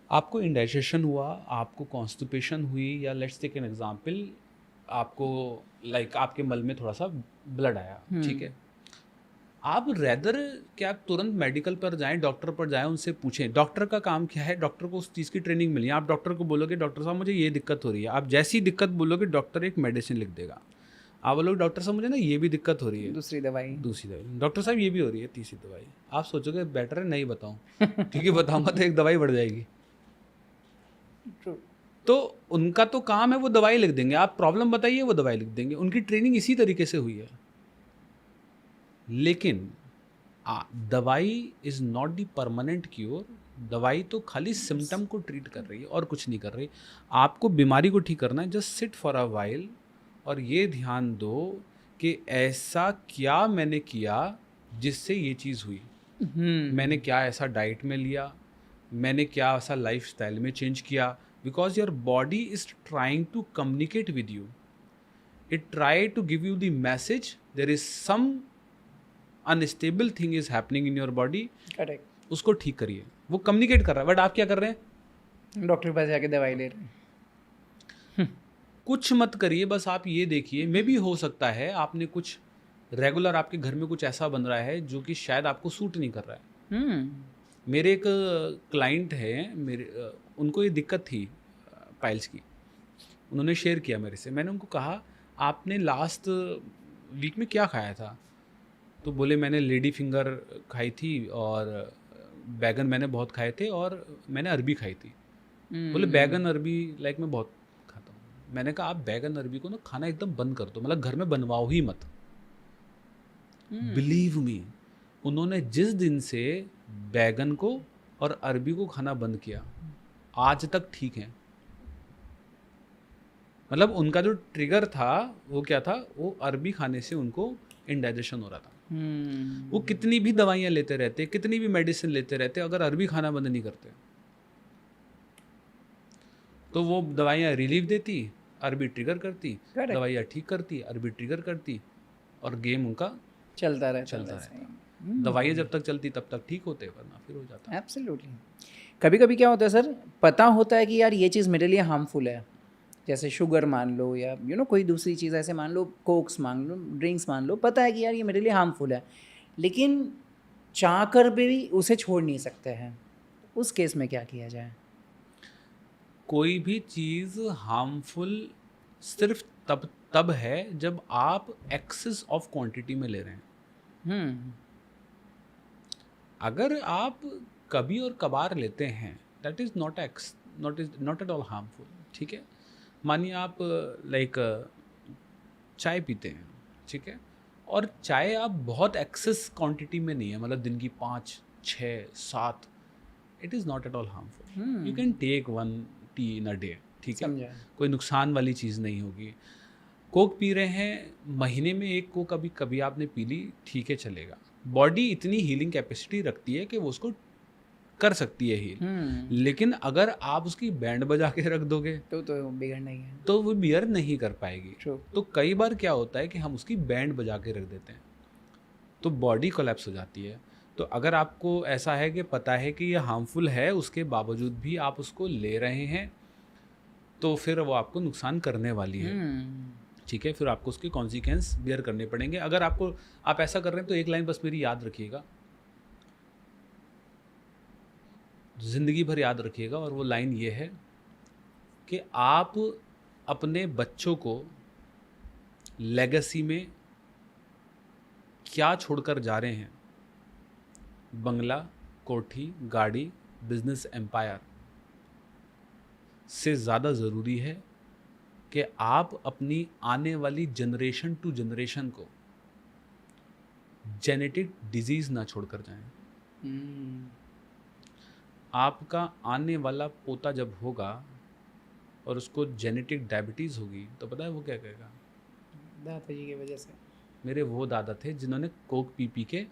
आपको इंडाइजेशन हुआ, आपको कॉन्स्टिपेशन हुई, या लेट्स टेक एन एग्जांपल, आपको आपके मल में थोड़ा सा ब्लड आया, ठीक है। आप रेदर क्या तुरंत मेडिकल पर जाएं, डॉक्टर पर जाएं, उनसे पूछें। डॉक्टर का काम क्या है? डॉक्टर को उस चीज़ की ट्रेनिंग मिली है। आप डॉक्टर को बोलोगे डॉक्टर साहब मुझे ये दिक्कत हो रही है, आप जैसी दिक्कत बोलोगे डॉक्टर एक मेडिसिन लिख देगा। आप बोलोगे डॉक्टर साहब मुझे ना ये भी दिक्कत हो रही है, दूसरी दवाई। दूसरी दवाई। डॉक्टर साहब ये भी हो रही है, तीसरी दवाई। आप सोचोगे बेटर है नहीं बताऊं, क्योंकि बताऊंगा तो एक दवाई बढ़ जाएगी। ट्रू। तो उनका तो काम है, वो दवाई लिख देंगे। आप प्रॉब्लम बताइए, वो दवाई लिख देंगे। उनकी ट्रेनिंग इसी तरीके से हुई है। लेकिन दवाई is not the permanent cure. दवाई तो खाली सिम्टम को ट्रीट कर रही है और कुछ नहीं कर रही। आपको बीमारी को ठीक करना है। Just sit for a while और ये ध्यान दो कि ऐसा क्या मैंने किया जिससे ये चीज़ हुई। मैंने क्या ऐसा डाइट में लिया, मैंने क्या ऐसा लाइफस्टाइल में चेंज किया। Because your body is trying to communicate with you, it try to give you the message there is some unstable thing is happening in your body. Correct. उसको ठीक करिए। वो कम्युनिकेट कर रहा है, बट आप क्या कर रहे हैं? डॉक्टर के पास जाके दवाई ले रहे हैं। कुछ मत करिए, बस आप ये देखिए। मे भी हो सकता है आपने कुछ रेगुलर, आपके घर में कुछ ऐसा बन रहा है जो कि शायद आपको सूट नहीं कर रहा है। मेरे एक क्लाइंट है, उनको ये दिक्कत थी पाइल्स की। उन्होंने शेयर किया मेरे से। मैंने उनको कहा आपने लास्ट वीक में क्या खाया था? तो बोले मैंने लेडी फिंगर खाई थी, और बैगन मैंने बहुत खाए थे, और मैंने अरबी खाई थी। बोले बैगन अरबी मैं बहुत खाता हूँ। मैंने कहा आप बैगन अरबी को ना खाना एकदम बंद कर दो, मतलब घर में बनवाओ ही मत। बिलीव मी, उन्होंने जिस दिन से बैगन को और अरबी को खाना बंद किया, आज तक ठीक है। मतलब उनका जो ट्रिगर था वो क्या था? वो अरबी खाने से उनको इंडाइजेशन हो रहा था। वो कितनी भी दवाइयाँ लेते रहते, कितनी भी मेडिसिन लेते रहते, अगर अरबी खाना बंद नहीं करते तो वो दवाइयाँ रिलीफ देती, अरबी ट्रिगर करती, दवाइयाँ ठीक करती, अरबी ट्रिगर करती, और गेम उनका चलता रहता। दवाइयाँ जब तक चलती तब तक ठीक होते, वरना फिर हो जाता। एब्सोल्युटली। कभी कभी क्या होता है सर, पता होता है कि यार ये चीज़ मेरे लिए हार्मफुल है, जैसे शुगर मान लो, या कोई दूसरी चीज़ ऐसे मान लो, कोक्स मान लो, ड्रिंक्स मान लो, पता है कि यार ये मेरे लिए हार्मफुल है, लेकिन चाह कर भी उसे छोड़ नहीं सकते हैं। उस केस में क्या किया जाए? कोई भी चीज़ हार्मफुल सिर्फ तब है जब आप एक्सेस ऑफ क्वांटिटी में ले रहे हैं। अगर आप कभी और कभार लेते हैं, that is not at all harmful. ठीक है। मानिए आप चाय पीते हैं, ठीक है, और चाय आप बहुत एक्सेस क्वांटिटी में नहीं है, मतलब दिन की 5, 6, 7, it is not at all harmful. You can take 1 tea in a day, ठीक है, कोई नुकसान वाली चीज़ नहीं होगी। कोक पी रहे हैं, महीने में 1 कोक कभी आपने पी ली, ठीक है, चलेगा। बॉडी इतनी हीलिंग कैपेसिटी रखती है कि वो उसको कर सकती है हील। लेकिन अगर आप उसकी बैंड बजा के रख दोगे तो बिगड़ना ही है, तो वो बियर नहीं कर पाएगी। तो कई बार क्या होता है कि हम उसकी बैंड बजा के रख देते हैं, तो बॉडी कोलैप्स हो जाती है। तो अगर आपको ऐसा है कि पता है कि ये हार्मफुल है, उसके बावजूद भी आप उसको ले रहे हैं, तो फिर वो आपको नुकसान करने वाली है। ठीक है, फिर आपको उसके कॉन्सिक्वेंस बियर करने पड़ेंगे। अगर आप ऐसा कर रहे हैं तो एक लाइन बस मेरी याद रखिएगा, ज़िंदगी भर याद रखिएगा, और वो लाइन ये है कि आप अपने बच्चों को लेगेसी में क्या छोड़कर जा रहे हैं? बंगला, कोठी, गाड़ी, बिजनेस एम्पायर से ज़्यादा ज़रूरी है कि आप अपनी आने वाली जनरेशन टू जनरेशन को जेनेटिक डिजीज ना छोड़कर जाएं। हम्म, आपका आने वाला पोता जब होगा और उसको जेनेटिक डायबिटीज़ होगी तो पता है वो क्या कहेगा? दादाजी की वजह से। मेरे वो दादा थे जिन्होंने कोक पी पी के,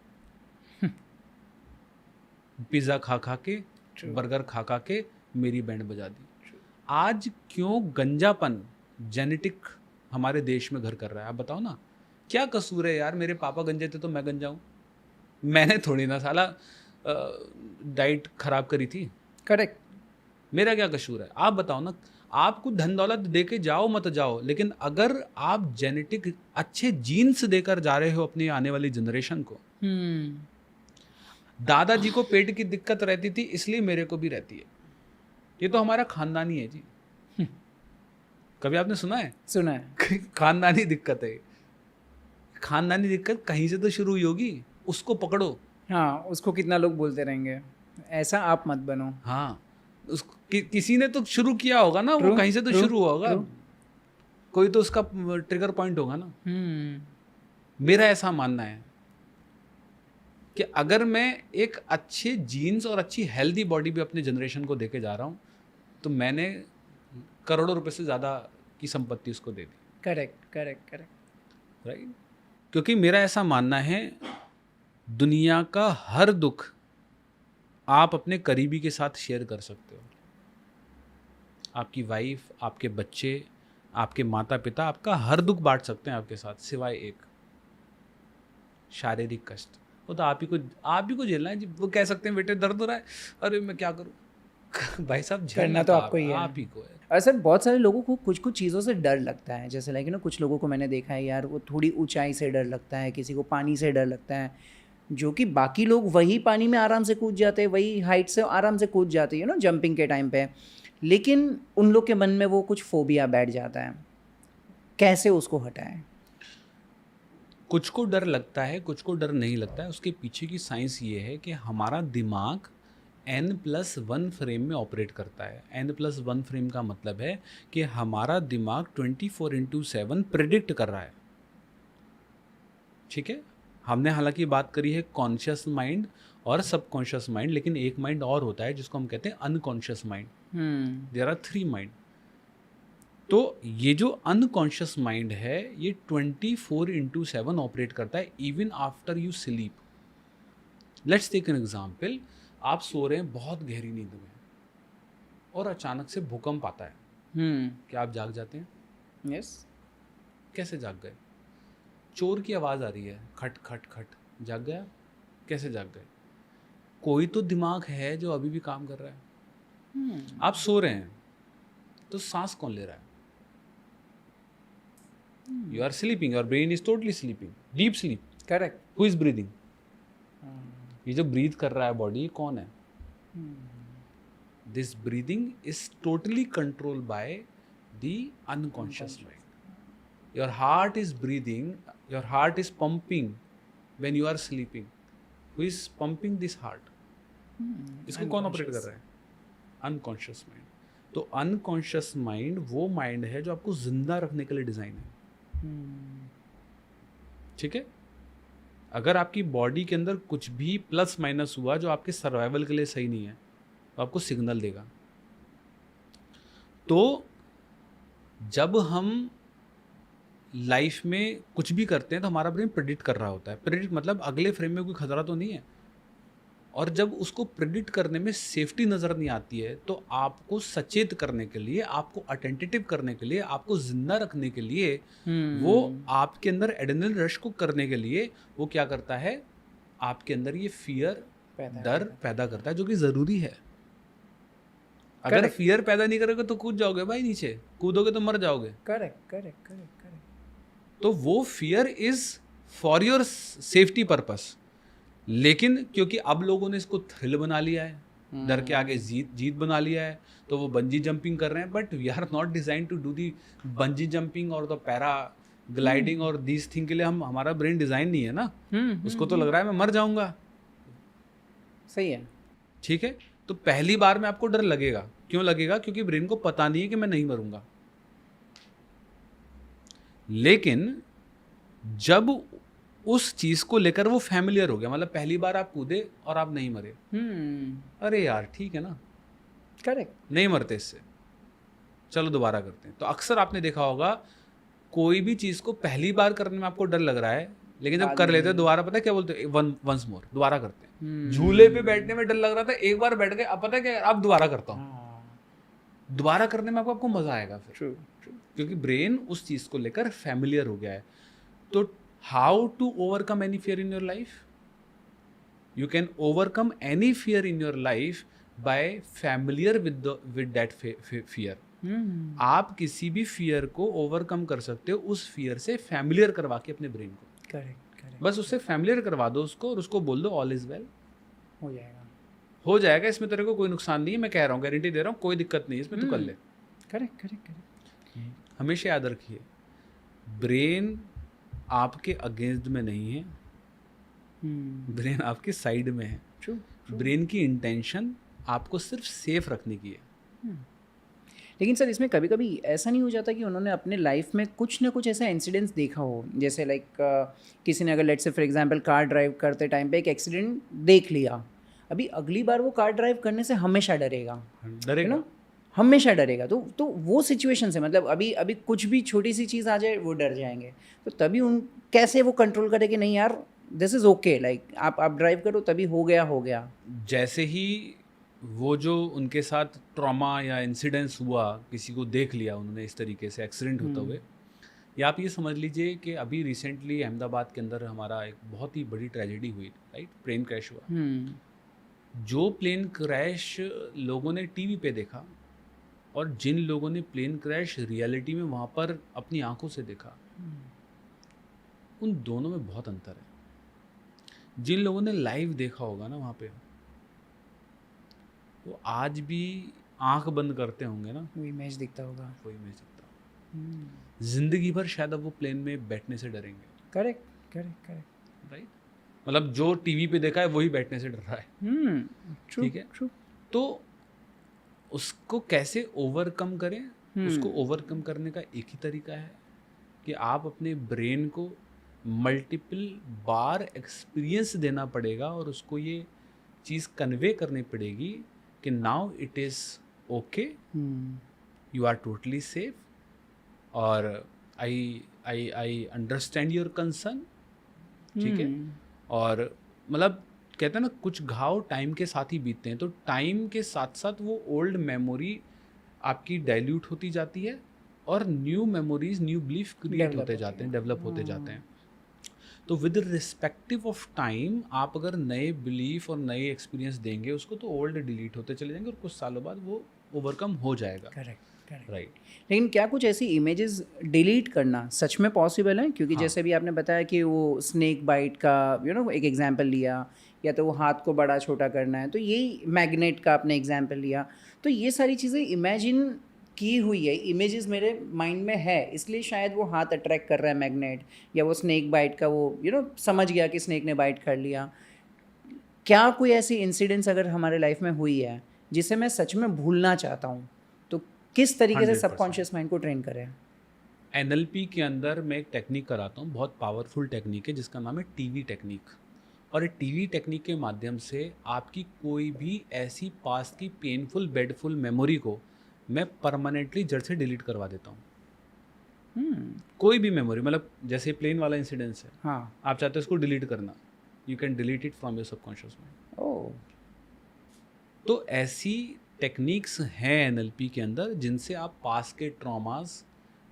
पिज़्ज़ा खा खा के, True. बर्गर खा खा के मेरी बैंड बजा दी। True. आज क्यों गंजापन जेनेटिक हमारे देश में घर कर रहा है? आप बताओ ना, क्या कसूर है यार? मेरे पापा गंजे थे तो मैं गंजा हूँ? मैंने थोड़ी ना साला डाइट खराब करी थी। करेक्ट। मेरा क्या कसूर है? आप बताओ ना। आपको धन दौलत दे के जाओ मत जाओ, लेकिन अगर आप जेनेटिक अच्छे जीन्स देकर जा रहे हो अपनी आने वाली जनरेशन को, दादाजी को पेट की दिक्कत रहती थी इसलिए मेरे को भी रहती है। ये तो हमारा खानदानी है जी। कभी आपने सुना है? सुना है। खानदानी दिक्कत है। खानदानी दिक्कत कहीं से तो शुरू हुई होगी, उसको पकड़ो। हाँ, उसको कितना लोग बोलते रहेंगे, ऐसा आप मत बनो। हाँ, किसी ने तो शुरू किया होगा ना, वो कहीं से तो शुरू हुआ होगा, कोई तो उसका ट्रिगर पॉइंट होगा ना। मेरा ऐसा मानना है कि अगर मैं एक अच्छे जीन्स और अच्छी हेल्दी बॉडी भी अपने जनरेशन को देके जा रहा हूँ तो मैंने करोड़ों रुपए से ज़्यादा की संपत्ति उसको दे दी। Correct correct correct. राइट? क्योंकि मेरा ऐसा मानना है दुनिया का हर दुख आप अपने करीबी के साथ शेयर कर सकते हो। आपकी वाइफ, आपके बच्चे, आपके माता पिता आपका हर दुख बांट सकते हैं आपके साथ, सिवाय एक शारीरिक कष्ट। वो तो आप ही को झेलना है जी। वो कह सकते हैं बेटे दर्द हो रहा है, अरे मैं क्या करूं। भाई साहब करना तो आपको ही है। आप ही को है। और सर बहुत सारे लोगों को कुछ कुछ चीज़ों से डर लगता है, जैसे लाइक ना कुछ लोगों को मैंने देखा है यार, वो थोड़ी ऊंचाई से डर लगता है, किसी को पानी से डर लगता है, जो कि बाकी लोग वही पानी में आराम से कूद जाते हैं, वही हाइट से आराम से कूद जाते हैं जंपिंग के टाइम पे, लेकिन उन लोग के मन में वो कुछ फोबिया बैठ जाता है। कैसे उसको हटाएं? कुछ को डर लगता है, कुछ को डर नहीं लगता है। उसके पीछे की साइंस ये है कि हमारा दिमाग n+1 फ्रेम में ऑपरेट करता है। n+1 फ्रेम का मतलब है कि हमारा दिमाग 24/7 प्रेडिक्ट कर रहा है। ठीक है? हमने हालांकि बात करी है कॉन्शियस माइंड और सबकॉन्शियस माइंड, लेकिन एक माइंड और होता है जिसको हम कहते हैं unconscious mind. There are 3 mind. तो ये जो अनकॉन्शियस माइंड है ये 24/7 ऑपरेट करता है even after you sleep. Let's take an example. आप सो रहे हैं बहुत गहरी नींद में और अचानक से भूकंप आता है, क्या आप जाग जाते हैं? यस। कैसे जाग गए? चोर की आवाज़ आ रही है, खट खट खट, जाग गया? कैसे जाग गए? कोई तो दिमाग है जो अभी भी काम कर रहा है। आप सो रहे हैं तो सांस कौन ले रहा है? You are sleeping, your brain is totally sleeping, deep sleep. Correct. Who is breathing? ये जो ब्रीथ कर रहा है बॉडी, कौन है? This breathing is totally control by the unconscious mind. Your heart is breathing, your heart is pumping when you are sleeping. Who is pumping this heart? इसको कौन operate कर रहा है? Unconscious mind. तो अनकॉन्शियस माइंड वो mind है जो आपको जिंदा रखने के लिए डिजाइन है। ठीक है? अगर आपकी बॉडी के अंदर कुछ भी प्लस माइनस हुआ जो आपके सर्वाइवल के लिए सही नहीं है तो आपको सिग्नल देगा। तो जब हम लाइफ में कुछ भी करते हैं तो हमारा ब्रेन प्रेडिक्ट कर रहा होता है। प्रेडिक्ट मतलब अगले फ्रेम में कोई खतरा तो नहीं है, और जब उसको प्रेडिक्ट करने में सेफ्टी नज़र नहीं आती है तो आपको सचेत करने के लिए, आपको अटेंटिव करने के लिए, आपको जिंदा रखने के लिए, वो आपके अंदर एड्रेनलिन रश को करने के लिए वो क्या करता है? आपके अंदर ये फियर, डर पैदा करता है, जो कि ज़रूरी है। अगर फियर पैदा नहीं करोगे तो कूद जाओगे भाई, नीचे कूदोगे तो मर जाओगे। Correct correct correct correct. तो वो fear is for your safety purpose. लेकिन क्योंकि अब लोगों ने इसको थ्रिल बना लिया है, डर के आगे जीत बना लिया है, तो वो बंजी जंपिंग कर रहे हैं। But we are not design to do the bungee jumping और द पैरा ग्लाइडिंग और दीज थिंग के लिए हमारा ब्रेन डिजाइन नहीं है ना। उसको तो लग रहा है मैं मर जाऊंगा। सही है। ठीक है? तो पहली बार में आपको डर लगेगा। क्यों लगेगा? क्योंकि ब्रेन को पता नहीं है कि मैं नहीं मरूंगा। लेकिन जब उस चीज़ को लेकर वो फैमिलियर हो गया, मतलब पहली बार आप कूदे और आप नहीं मरे, अरे यार ठीक है ना, करेक्ट। नहीं मरते इससे, चलो दोबारा करते हैं। तो अक्सर आपने देखा होगा कोई भी चीज़ को पहली बार करने में आपको डर लग रहा है, लेकिन जब बाद कर में लेते हैं नहीं। दोबारा, पता है क्या बोलते हैं, वंस मोर, दोबारा करते हैं। झूले पे बैठने में डर लग रहा था, एक बार बैठ गए, अब पता है क्या, अब दोबारा करता हूँ। दोबारा करने में आपको मजा आएगा फिर, ट्रू ट्रू। क्योंकि ब्रेन उस चीज को लेकर फैमिलियर हो गया है। तो how to overcome any fear in your life? You can overcome any fear in your life by familiar with that fear. आप किसी भी फियर को ओवरकम कर सकते हो उस फियर से फैमिलियर करवा के अपने ब्रेन को। Correct correct. बस उससे फैमिलियर करवा दो उसको, और उसको बोल दो ऑल इज वेल, हो जाएगा। हो जाएगा, इसमें तेरे को कोई नुकसान नहीं है, मैं कह रहा हूँ, गारंटी दे रहा हूँ, कोई दिक्कत नहीं है इसमें, तू कर ले। Correct correct correct. हमेशा याद रखिए, ब्रेन आपके अगेंस्ट में नहीं है, ब्रेन आपके साइड में है। ट्रू। ब्रेन की इंटेंशन आपको सिर्फ सेफ रखने की है। लेकिन सर इसमें कभी कभी ऐसा नहीं हो जाता कि उन्होंने अपने लाइफ में कुछ ना कुछ ऐसा इंसिडेंट्स देखा हो, जैसे लाइक किसी ने अगर let's say for example car drive करते टाइम पे एक एक्सीडेंट देख लिया, अभी अगली बार वो कार ड्राइव करने से हमेशा डरेगा, डरेगा ना, हमेशा डरेगा। तो वो सिचुएशन से मतलब अभी अभी कुछ भी छोटी सी चीज़ आ जाए वो डर जाएंगे, तो तभी उन कैसे वो कंट्रोल करे कि नहीं यार दिस इज़ ओके, लाइक आप ड्राइव करो, तभी हो गया। जैसे ही वो जो उनके साथ ट्रॉमा या इंसिडेंस हुआ, किसी को देख लिया उन्होंने इस तरीके से एक्सीडेंट होते हुए, या आप ये समझ लीजिए कि अभी रिसेंटली अहमदाबाद के अंदर हमारा एक बहुत ही बड़ी ट्रेजेडी हुई, राइट, प्लेन क्रैश हुआ। जो प्लेन क्रैश लोगों ने टीवी पे देखा और जिन लोगों ने प्लेन क्रैश रियलिटी में वहाँ पर अपनी आंखों से देखा, उन दोनों में बहुत अंतर है। जिन लोगों ने लाइव देखा होगा ना वहाँ पे, वो आज भी आंख बंद करते होंगे ना, वो इमेज दिखता होगा। वो इमेज दिखता होगा। जिंदगी भर शायद अब वो प्लेन में बैठने से डरेंगे। Correct correct correct. राइट, मतलब जो टीवी पे देखा है वही बैठने से डर रहा है। ठीक है, ट्रू। तो उसको कैसे ओवरकम करें? उसको ओवरकम करने का एक ही तरीका है कि आप अपने ब्रेन को मल्टीपल बार एक्सपीरियंस देना पड़ेगा और उसको ये चीज़ कन्वे करनी पड़ेगी कि now it is okay, you are totally safe, और आई अंडरस्टैंड योर कंसर्न। ठीक है, और मतलब कहते हैं ना, कुछ घाव टाइम के साथ ही बीतते हैं, तो टाइम के साथ साथ वो ओल्ड मेमोरी आपकी डाइल्यूट होती जाती है और new memories, new belief create होते जाते हैं, डेवलप होते जाते हैं। तो विद रिस्पेक्टिव ऑफ टाइम आप अगर नए बिलीफ और नए एक्सपीरियंस देंगे उसको, तो ओल्ड डिलीट होते चले जाएंगे और कुछ सालों बाद वो ओवरकम हो जाएगा। करेक्ट। राइट। लेकिन क्या कुछ ऐसी इमेजेस डिलीट करना सच में पॉसिबल है? क्योंकि जैसे भी आपने बताया कि वो स्नेक बाइट का एक एग्जांपल लिया, या तो वो हाथ को बड़ा छोटा करना है, तो यही मैग्नेट का आपने एग्जांपल लिया, तो ये सारी चीज़ें इमेजिन की हुई है, इमेजेस मेरे माइंड में है, इसलिए शायद वो हाथ अट्रैक्ट कर रहा है मैग्नेट, या वो स्नेक बाइट का वो समझ गया कि स्नेक ने बाइट कर लिया। क्या कोई ऐसी इंसिडेंट्स अगर हमारे लाइफ में हुई है जिसे मैं सच में भूलना चाहता हूँ, तो किस तरीके से 100% सबकॉन्शियस माइंड को ट्रेन करें? NLP के अंदर मैं एक टेक्निक कराता हूँ, बहुत पावरफुल टेक्निक है, जिसका नाम है टीवी टेक्निक। और टीवी टेक्निक के माध्यम से आपकी कोई भी ऐसी पास्ट की पेनफुल बेडफुल मेमोरी को मैं परमानेंटली जड़ से डिलीट करवा देता हूँ। कोई भी मेमोरी, मतलब जैसे प्लेन वाला इंसिडेंस है, हाँ। आप चाहते हो उसको डिलीट करना, you can delete it from your subconscious mind. Oh. तो ऐसी टेक्निक्स हैं NLP के अंदर जिनसे आप पास के ट्रॉमास,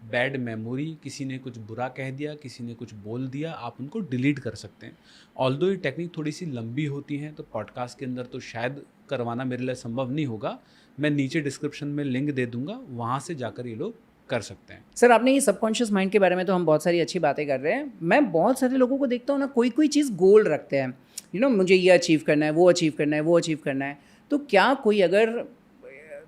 बैड मेमोरी, किसी ने कुछ बुरा कह दिया, किसी ने कुछ बोल दिया, आप उनको डिलीट कर सकते हैं। ऑल्दो ये टेक्निक थोड़ी सी लंबी होती हैं, तो पॉडकास्ट के अंदर तो शायद करवाना मेरे लिए संभव नहीं होगा। मैं नीचे डिस्क्रिप्शन में लिंक दे दूंगा, वहाँ से जाकर ये लोग कर सकते हैं। सर आपने ये सबकॉन्शियस माइंड के बारे में तो हम बहुत सारी अच्छी बातें कर रहे हैं, मैं बहुत सारे लोगों को देखता हूँ ना, कोई चीज़ गोल रखते हैं, मुझे ये अचीव करना है, वो अचीव करना है, वो अचीव करना है। तो क्या कोई अगर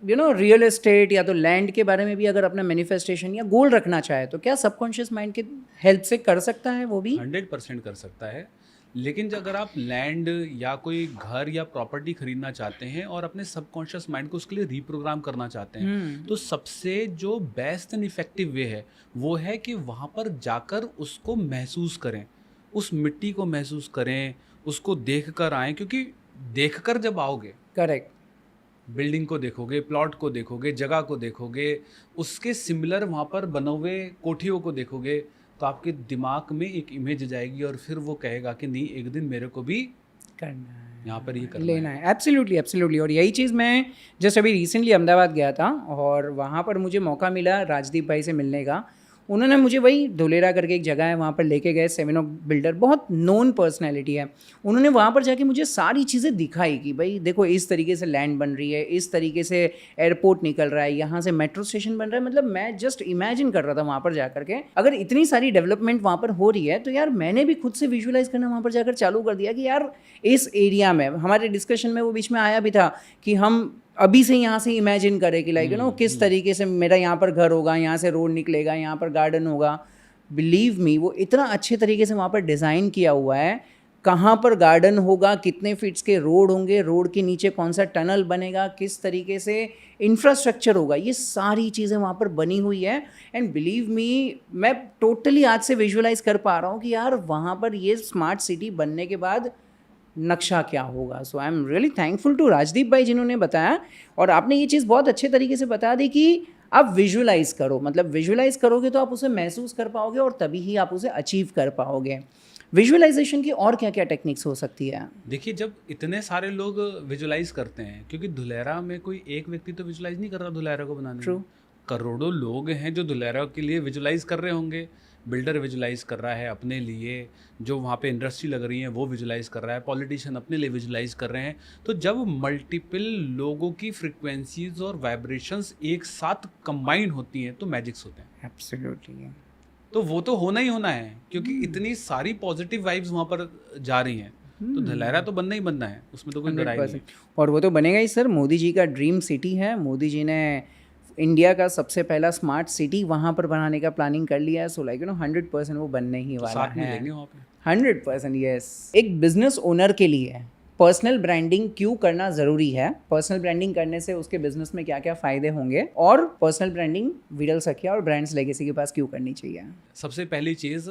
रियल एस्टेट या तो लैंड के बारे में भी अगर अपना मैनिफेस्टेशन या गोल रखना चाहे, तो क्या सबकॉन्शियस माइंड के हेल्प से कर सकता है वो भी? 100% कर सकता है, लेकिन अगर आप लैंड या कोई घर या प्रॉपर्टी खरीदना चाहते हैं और अपने सबकॉन्शियस माइंड को उसके लिए रीप्रोग्राम करना चाहते हैं, हुँ, तो सबसे जो बेस्ट एंड इफ़ेक्टिव वे है, वो है कि वहाँ पर जाकर उसको महसूस करें। उस मिट्टी को महसूस करें, उसको देख कर आएँ, क्योंकि देख कर जब आओगे, करेक्ट, बिल्डिंग को देखोगे, प्लॉट को देखोगे, जगह को देखोगे, उसके सिमिलर वहाँ पर बने हुए कोठियों को देखोगे, तो आपके दिमाग में एक इमेज जाएगी और फिर वो कहेगा कि नहीं, एक दिन मेरे को भी करना है, यहाँ पर ये करना लेना है। है। Absolutely, absolutely. और यही चीज़ मैं जस्ट अभी रिसेंटली अहमदाबाद गया था और वहाँ पर मुझे मौका मिला राजदीप भाई से मिलने का। उन्होंने मुझे वही धुलेरा करके एक जगह है, वहाँ पर लेके गए, सेवन बिल्डर, बहुत नोन पर्सनैलिटी है। उन्होंने वहाँ पर जाके मुझे सारी चीज़ें दिखाई कि भाई देखो इस तरीके से लैंड बन रही है, इस तरीके से एयरपोर्ट निकल रहा है, यहाँ से मेट्रो स्टेशन बन रहा है। मतलब मैं जस्ट इमेजिन कर रहा था वहाँ पर जाकर के, अगर इतनी सारी डेवलपमेंट वहाँ पर हो रही है तो यार मैंने भी खुद से विजुअलाइज करना वहाँ पर जाकर चालू कर दिया कि यार इस एरिया में, हमारे डिस्कशन में वो बीच में आया भी था कि हम अभी से यहाँ से इमेजिन करें कि लाइक यू नो किस तरीके से मेरा यहाँ पर घर होगा, यहाँ से रोड निकलेगा, यहाँ पर गार्डन होगा। बिलीव मी, वो इतना अच्छे तरीके से वहाँ पर डिज़ाइन किया हुआ है, कहाँ पर गार्डन होगा, कितने फीट्स के रोड होंगे, रोड के नीचे कौन सा टनल बनेगा, किस तरीके से इंफ्रास्ट्रक्चर होगा, ये सारी चीज़ें वहाँ पर बनी हुई है। एंड बिलीव मी, मैं टोटली आज से विजुअलाइज कर पा रहा हूँ कि यार वहाँ पर ये स्मार्ट सिटी बनने के बाद नक्शा क्या होगा। So I am really thankful to Rajdeep भाई जिन्होंने बताया। और आपने ये चीज़ बहुत अच्छे तरीके से बता दी कि आप विजुअलाइज करो, मतलब विजुअलाइज करोगे तो आप उसे महसूस कर पाओगे और तभी ही आप उसे अचीव कर पाओगे। विजुअलाइजेशन की और क्या क्या टेक्निक्स हो सकती है? देखिए, जब इतने सारे लोग विजुलाइज करते हैं, क्योंकि धुलेरा में कोई एक व्यक्ति तो विजुलाइज नहीं कर रहा धुलेरा को बनाने ट्रू। में, करोड़ों लोग हैं जो धुलेरा के लिए विजुलाइज कर रहे होंगे। बिल्डर विजुलाइज कर रहा है अपने लिए, जो वहाँ पे इंडस्ट्री लग रही है वो विजुलाइज कर रहा है, पॉलिटिशियन अपने लिए विजुलाइज कर रहे हैं। तो जब मल्टीपल लोगों की फ्रिक्वेंसीज और वाइब्रेशंस एक साथ कंबाइन होती हैं तो मैजिक्स होते हैं। एब्सोल्युटली। तो वो तो होना ही होना है, क्योंकि इतनी सारी पॉजिटिव वाइब्स वहाँ पर जा रही हैं, तो धुलेरा तो बनना ही बनना है, उसमें तो कोई लड़ाई नहीं है। 100%। और वो तो बनेगा ही सर, मोदी जी का ड्रीम सिटी है। मोदी जी ने इंडिया का सबसे पहला स्मार्ट सिटी वहाँ पर बनाने का प्लानिंग कर लिया है। सो लाइक यू नो 100% वो बनने ही तो वाला साथ है। मिलेंगे वहाँ पे। 100% यस। एक बिजनेस ओनर के लिए पर्सनल ब्रांडिंग क्यों करना ज़रूरी है, पर्सनल ब्रांडिंग करने से उसके बिजनेस में क्या क्या फ़ायदे होंगे, और पर्सनल ब्रांडिंग विरल सखिया और ब्रांड्स लेगेसी के पास क्यों करनी चाहिए? सबसे पहली चीज़,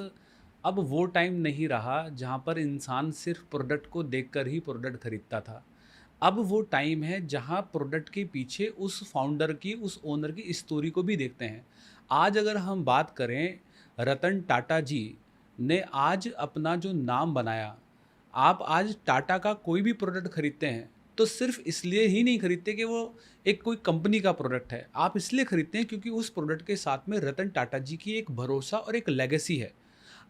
अब वो टाइम नहीं रहा जहाँ पर इंसान सिर्फ प्रोडक्ट को देखकर ही प्रोडक्ट खरीदता था। अब वो टाइम है जहाँ प्रोडक्ट के पीछे उस फाउंडर की, उस ओनर की स्टोरी को भी देखते हैं। आज अगर हम बात करें, रतन टाटा जी ने आज अपना जो नाम बनाया, आप आज टाटा का कोई भी प्रोडक्ट खरीदते हैं तो सिर्फ इसलिए ही नहीं खरीदते कि वो एक कोई कंपनी का प्रोडक्ट है, आप इसलिए खरीदते हैं क्योंकि उस प्रोडक्ट के साथ में रतन टाटा जी की एक भरोसा और एक लेगेसी है।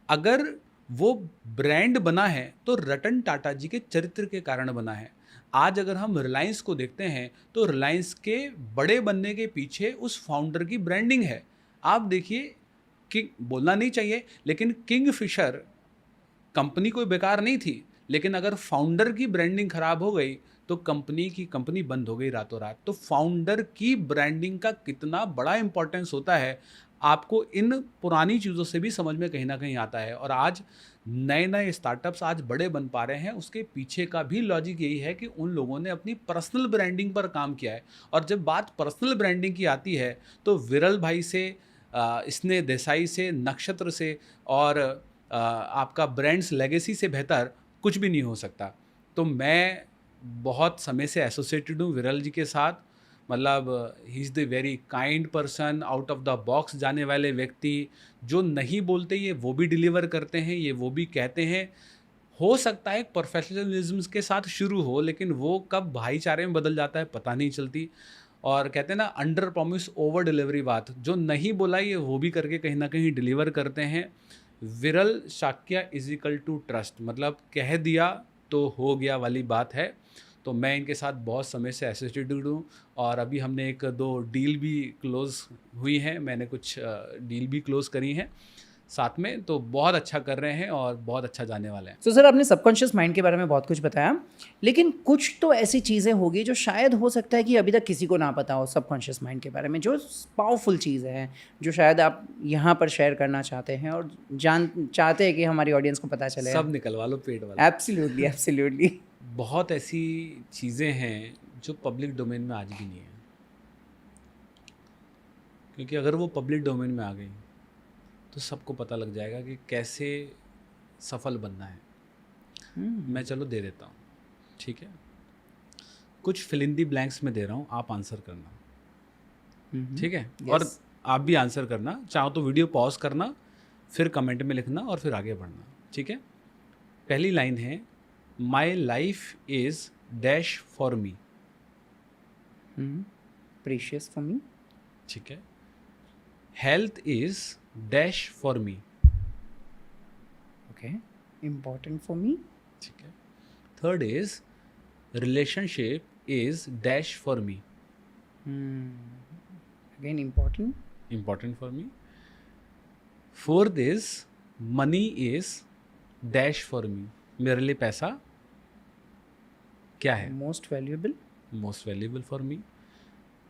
अगर वो ब्रांड बना है तो रतन टाटा जी के चरित्र के कारण बना है। आज अगर हम रिलायंस को देखते हैं तो रिलायंस के बड़े बनने के पीछे उस फाउंडर की ब्रांडिंग है। आप देखिए, किंग बोलना नहीं चाहिए, लेकिन किंग फिशर कंपनी कोई बेकार नहीं थी, लेकिन अगर फाउंडर की ब्रांडिंग खराब हो गई तो कंपनी की कंपनी बंद हो गई रातों रात। तो फाउंडर की ब्रांडिंग का कितना बड़ा इंपॉर्टेंस होता है, आपको इन पुरानी चीज़ों से भी समझ में कहीं ना कहीं आता है। और आज नए नए स्टार्टअप्स आज बड़े बन पा रहे हैं, उसके पीछे का भी लॉजिक यही है कि उन लोगों ने अपनी पर्सनल ब्रांडिंग पर काम किया है। और जब बात पर्सनल ब्रांडिंग की आती है तो विरल भाई से, स्नेह देसाई से, नक्षत्र से और आपका ब्रांड्स लेगेसी से बेहतर कुछ भी नहीं हो सकता। तो मैं बहुत समय से एसोसिएटेड हूँ विरल जी के साथ। मतलब he is the very kind person, out of the box जाने वाले व्यक्ति, जो नहीं बोलते ये वो भी डिलीवर करते हैं, ये वो भी कहते हैं। हो सकता है एक प्रोफेशनलिज्म के साथ शुरू हो, लेकिन वो कब भाईचारे में बदल जाता है पता नहीं चलती। और कहते हैं ना, अंडर प्रॉमिस ओवर डिलीवरी बात, जो नहीं बोला ये वो भी करके कहीं ना कहीं डिलीवर करते हैं। विरल शाक्या इज इक्वल टू ट्रस्ट, मतलब कह दिया तो हो गया वाली बात है। तो मैं इनके साथ बहुत समय से एसोसिएटेड हूँ और अभी हमने एक दो डील भी क्लोज़ हुई हैं, मैंने कुछ डील भी क्लोज़ करी हैं। साथ में, तो बहुत अच्छा कर रहे हैं और बहुत अच्छा जाने वाले हैं। तो सर आपने सबकॉन्शियस माइंड के बारे में बहुत कुछ बताया, लेकिन कुछ तो ऐसी चीज़ें होगी जो शायद हो सकता है कि अभी तक किसी को ना पता हो सबकॉन्शियस माइंड के बारे में, जो पावरफुल चीज़ें हैं जो शायद आप यहाँ पर शेयर करना चाहते हैं और चाहते हैं कि हमारी ऑडियंस को पता चले। सब निकलवा लो पेट वाला। Absolutely absolutely. बहुत ऐसी चीज़ें हैं जो पब्लिक डोमेन में आज भी नहीं है, क्योंकि अगर वो पब्लिक डोमेन में आ गई तो सबको पता लग जाएगा कि कैसे सफल बनना है। मैं चलो दे देता हूँ, ठीक है? कुछ फिल इन दी ब्लैंक्स में दे रहा हूँ, आप आंसर करना, ठीक है? और आप भी आंसर करना, चाहो तो वीडियो पॉज करना, फिर कमेंट में लिखना और फिर आगे बढ़ना, ठीक है? पहली लाइन है, my life is dash for me. Precious for me. ठीक है? Health is dash for me. Okay. Important for me. ठीक है? Third is relationship is dash for me. Again important. Important for me. Fourth is money is dash for me. मेरे लिए पैसा क्या है? Most valuable. Most valuable for me.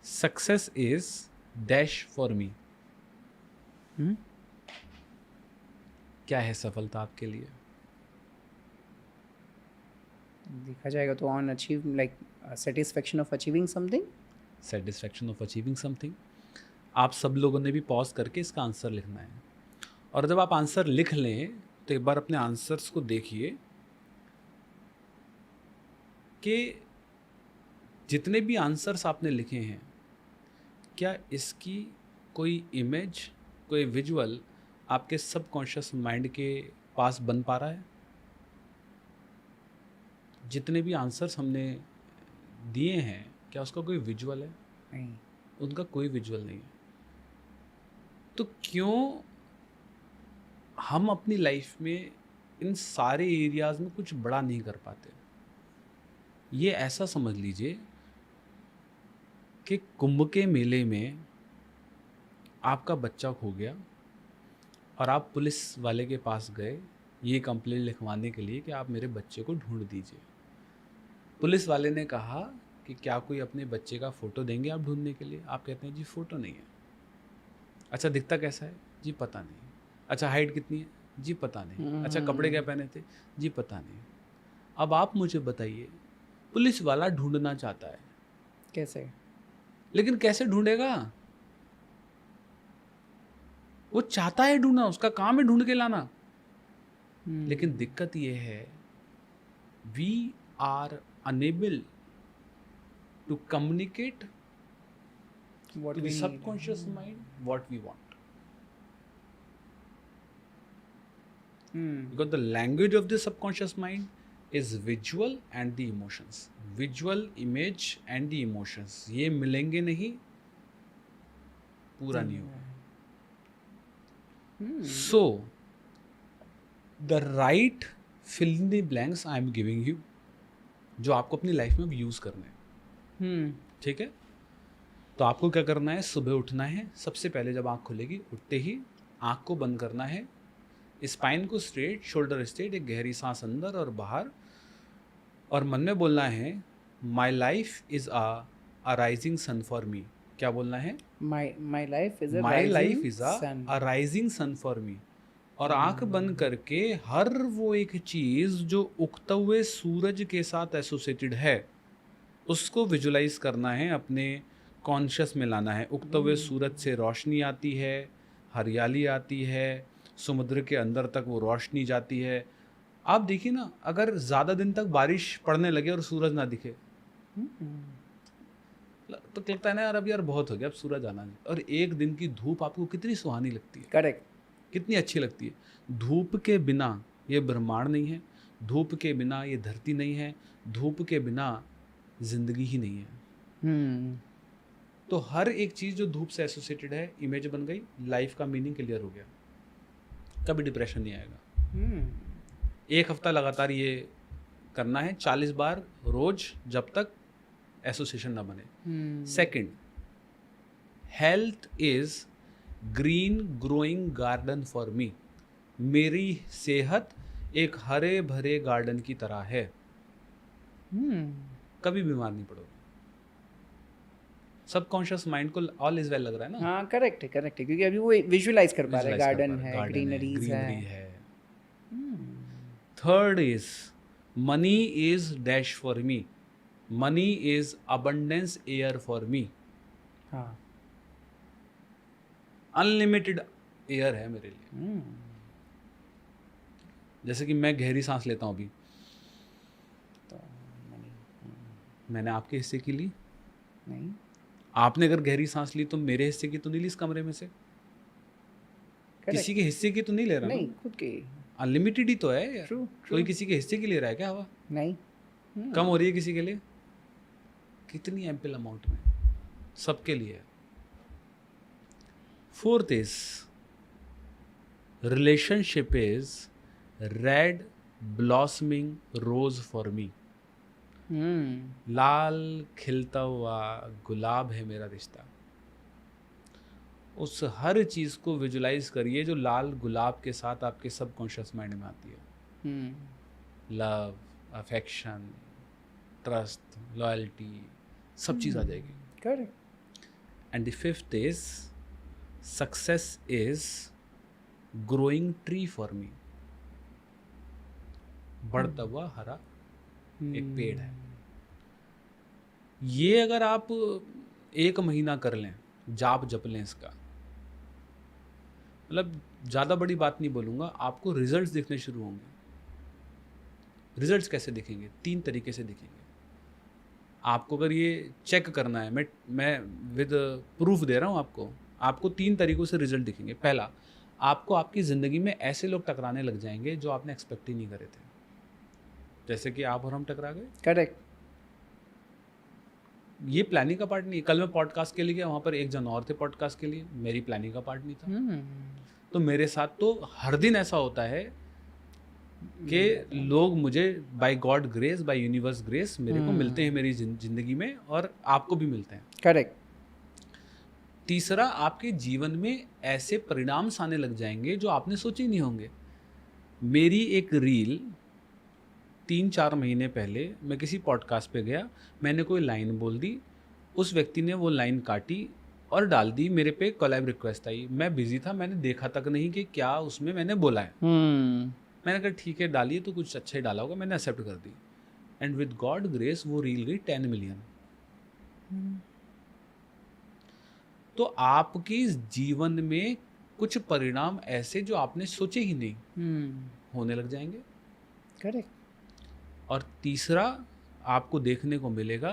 Success is dash for me. क्या है सफलता आपके लिए? देखा जाएगा तो on achieve like satisfaction of achieving something. Satisfaction of achieving something. आप सब लोगों ने भी पॉज करके इसका आंसर लिखना है, और जब आप आंसर लिख लें तो एक बार अपने आंसर्स को देखिए कि जितने भी आंसर्स आपने लिखे हैं, क्या इसकी कोई इमेज, कोई विजुअल आपके सबकॉन्शियस माइंड के पास बन पा रहा है? जितने भी आंसर्स हमने दिए हैं, क्या उसका कोई विजुअल है? नहीं। उनका कोई विजुअल नहीं है। तो क्यों हम अपनी लाइफ में इन सारे एरियाज में कुछ बड़ा नहीं कर पाते? ये ऐसा समझ लीजिए कि कुंभ के मेले में आपका बच्चा खो गया और आप पुलिस वाले के पास गए ये कंप्लेंट लिखवाने के लिए कि आप मेरे बच्चे को ढूंढ दीजिए। पुलिस वाले ने कहा कि क्या कोई अपने बच्चे का फ़ोटो देंगे आप ढूंढने के लिए? आप कहते हैं जी फ़ोटो नहीं है। अच्छा दिखता कैसा है? जी पता नहीं। अच्छा हाइट कितनी है? जी पता नहीं। अच्छा कपड़े क्या पहने थे? जी पता नहीं। अब आप मुझे बताइए, पुलिस वाला ढूंढना चाहता है, कैसे? लेकिन कैसे ढूंढेगा? वो चाहता है ढूंढना, उसका काम है ढूंढ के लाना। लेकिन दिक्कत ये है, we are unable to communicate What to we the need. subconscious mind what we want. Because the language of the subconscious mind is visual and the emotions. Visual, image and the emotions. ये मिलेंगे नहीं, पूरा नहीं होगा. So, the right fill in the blanks I am giving you, जो आपको अपनी life में यूज करने हैं. ठीक है? तो आपको क्या करना है? सुबह उठना है, सबसे पहले जब आँख खुलेगी उठते ही आँख को बंद करना है, स्पाइन को स्ट्रेट, शोल्डर स्ट्रेट, एक गहरी सांस अंदर और बाहर, और मन में बोलना है my life is a rising sun for me. क्या बोलना है? My life is a rising sun for me. और आँख बंद करके हर वो एक चीज़ जो उगते हुए सूरज के साथ एसोसिएटेड है उसको विजुलाइज करना है, अपने कॉन्शियस में लाना है। उगते हुए सूरज से रोशनी आती है, हरियाली आती है, समुद्र के अंदर तक वो रोशनी जाती है। आप देखिए ना, अगर ज़्यादा दिन तक बारिश पड़ने लगे और सूरज ना दिखे तो लगता है ना यार अब यार बहुत हो गया, अब सूरज आना नहीं। और एक दिन की धूप आपको कितनी सुहानी लगती है, करेक्ट, कितनी अच्छी लगती है। धूप के बिना ये ब्रह्मांड नहीं है, धूप के बिना ये धरती नहीं है, धूप के बिना जिंदगी ही नहीं है। तो हर एक चीज़ जो धूप से एसोसिएटेड है इमेज बन गई, लाइफ का मीनिंग क्लियर हो गया, कभी डिप्रेशन नहीं आएगा। एक हफ्ता लगातार ये करना है 40 बार रोज, जब तक एसोसिएशन ना बने। Second, health is green growing garden for me. मेरी सेहत एक हरे भरे गार्डन की तरह है, कभी बीमार नहीं पड़ोगे। सबकॉन्शियस माइंड को ऑल इज वेल लग रहा है ना, हाँ करेक्ट है क्योंकि अभी वो विजुअलाइज कर पा रहा है, विजुलाइज कर पा गार्डन रहा है, है, गार्डन है, ग्रीनरीज ग्रीनरी है। है। Third is money is dash for me, money is abundance air for me. हाँ अनलिमिटेड एयर है मेरे लिए। जैसे कि मैं गहरी सांस लेता हूँ अभी, तो मैंने आपके हिस्से की ली, नहीं आपने अगर गहरी सांस ली तो मेरे हिस्से की तो नहीं ली इस कमरे में से, किसी के हिस्से की तो नहीं ले रहा नहीं ना, खुद की। अनलिमिटेड ही तो है यार। True, कोई किसी के हिस्से की ले रहा है क्या हवा? नहीं कम हो रही है किसी के लिए, कितनी एम्पल अमाउंट में, सबके लिए। Fourth is relationship is red blossoming rose for me. लाल खिलता हुआ गुलाब है मेरा रिश्ता। उस हर चीज़ को विजुलाइज करिए जो लाल गुलाब के साथ आपके सबकॉन्शियस माइंड में आती है। लव, अफेक्शन, ट्रस्ट, लॉयल्टी, सब चीज़ आ जाएगी। Correct. And the fifth is success is growing tree for me. बढ़ता हुआ हरा एक पेड़ है। ये अगर आप 1 महीना कर लें, जाप जप लें इसका, मतलब ज़्यादा बड़ी बात नहीं बोलूँगा, आपको रिजल्ट्स दिखने शुरू होंगे। रिजल्ट्स कैसे दिखेंगे? 3 तरीके से दिखेंगे। आपको अगर ये चेक करना है, मैं विद प्रूफ दे रहा हूँ आपको 3 तरीक़ों से रिजल्ट दिखेंगे। पहला, आपको आपकी ज़िंदगी में ऐसे लोग टकराने लग जाएंगे जो आपने एक्सपेक्ट ही नहीं करे थे। जैसे कि आप और हम टकरा गए। करेक्ट। ये प्लानिंग का पार्ट नहीं है। कल मैं पॉडकास्ट के लिए गया, वहाँ पर एक जन और थे पॉडकास्ट के लिए, मेरी प्लानिंग का पार्ट नहीं था। तो मेरे साथ तो हर दिन ऐसा होता है कि लोग मुझे by God grace, by universe grace मेरे को मिलते हैं मेरी ज़िंदगी में, और आपको भी मिलते हैं। करेक्ट। तीसरा, आपके जीवन में ऐसे परिणाम आने लग जाएंगे जो आपने सोचे ही नहीं होंगे। मेरी एक रील 3-4 महीने पहले मैं किसी पॉडकास्ट पे गया, मैंने कोई लाइन बोल दी, उस व्यक्ति ने वो लाइन काटी और डाल दी। मेरे पे कोलैब रिक्वेस्ट आई, मैं बिजी था, मैंने देखा तक नहीं कि क्या उसमें मैंने बोला है। मैंने कहा ठीक है, डालिए तो कुछ अच्छा ही डाला होगा, मैंने एक्सेप्ट कर दी। एंड विद गॉड ग्रेस वो रील गई 10 मिलियन। तो आपकी जीवन में कुछ परिणाम ऐसे जो आपने सोचे ही नहीं होने लग जाएंगे। करेक्ट। और तीसरा, आपको देखने को मिलेगा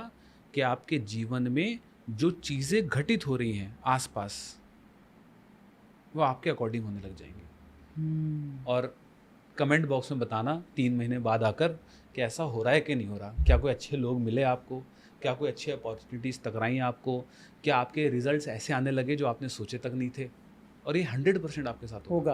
कि आपके जीवन में जो चीज़ें घटित हो रही हैं आसपास, वो आपके अकॉर्डिंग होने लग जाएंगी। और कमेंट बॉक्स में बताना 3 महीने बाद आकर कि ऐसा हो रहा है कि नहीं हो रहा। क्या कोई अच्छे लोग मिले आपको? क्या कोई अच्छी अपॉर्चुनिटीज़ टकराई आपको? क्या आपके रिजल्ट्स ऐसे आने लगे जो आपने सोचे तक नहीं थे? और ये 100% आपके साथ होगा।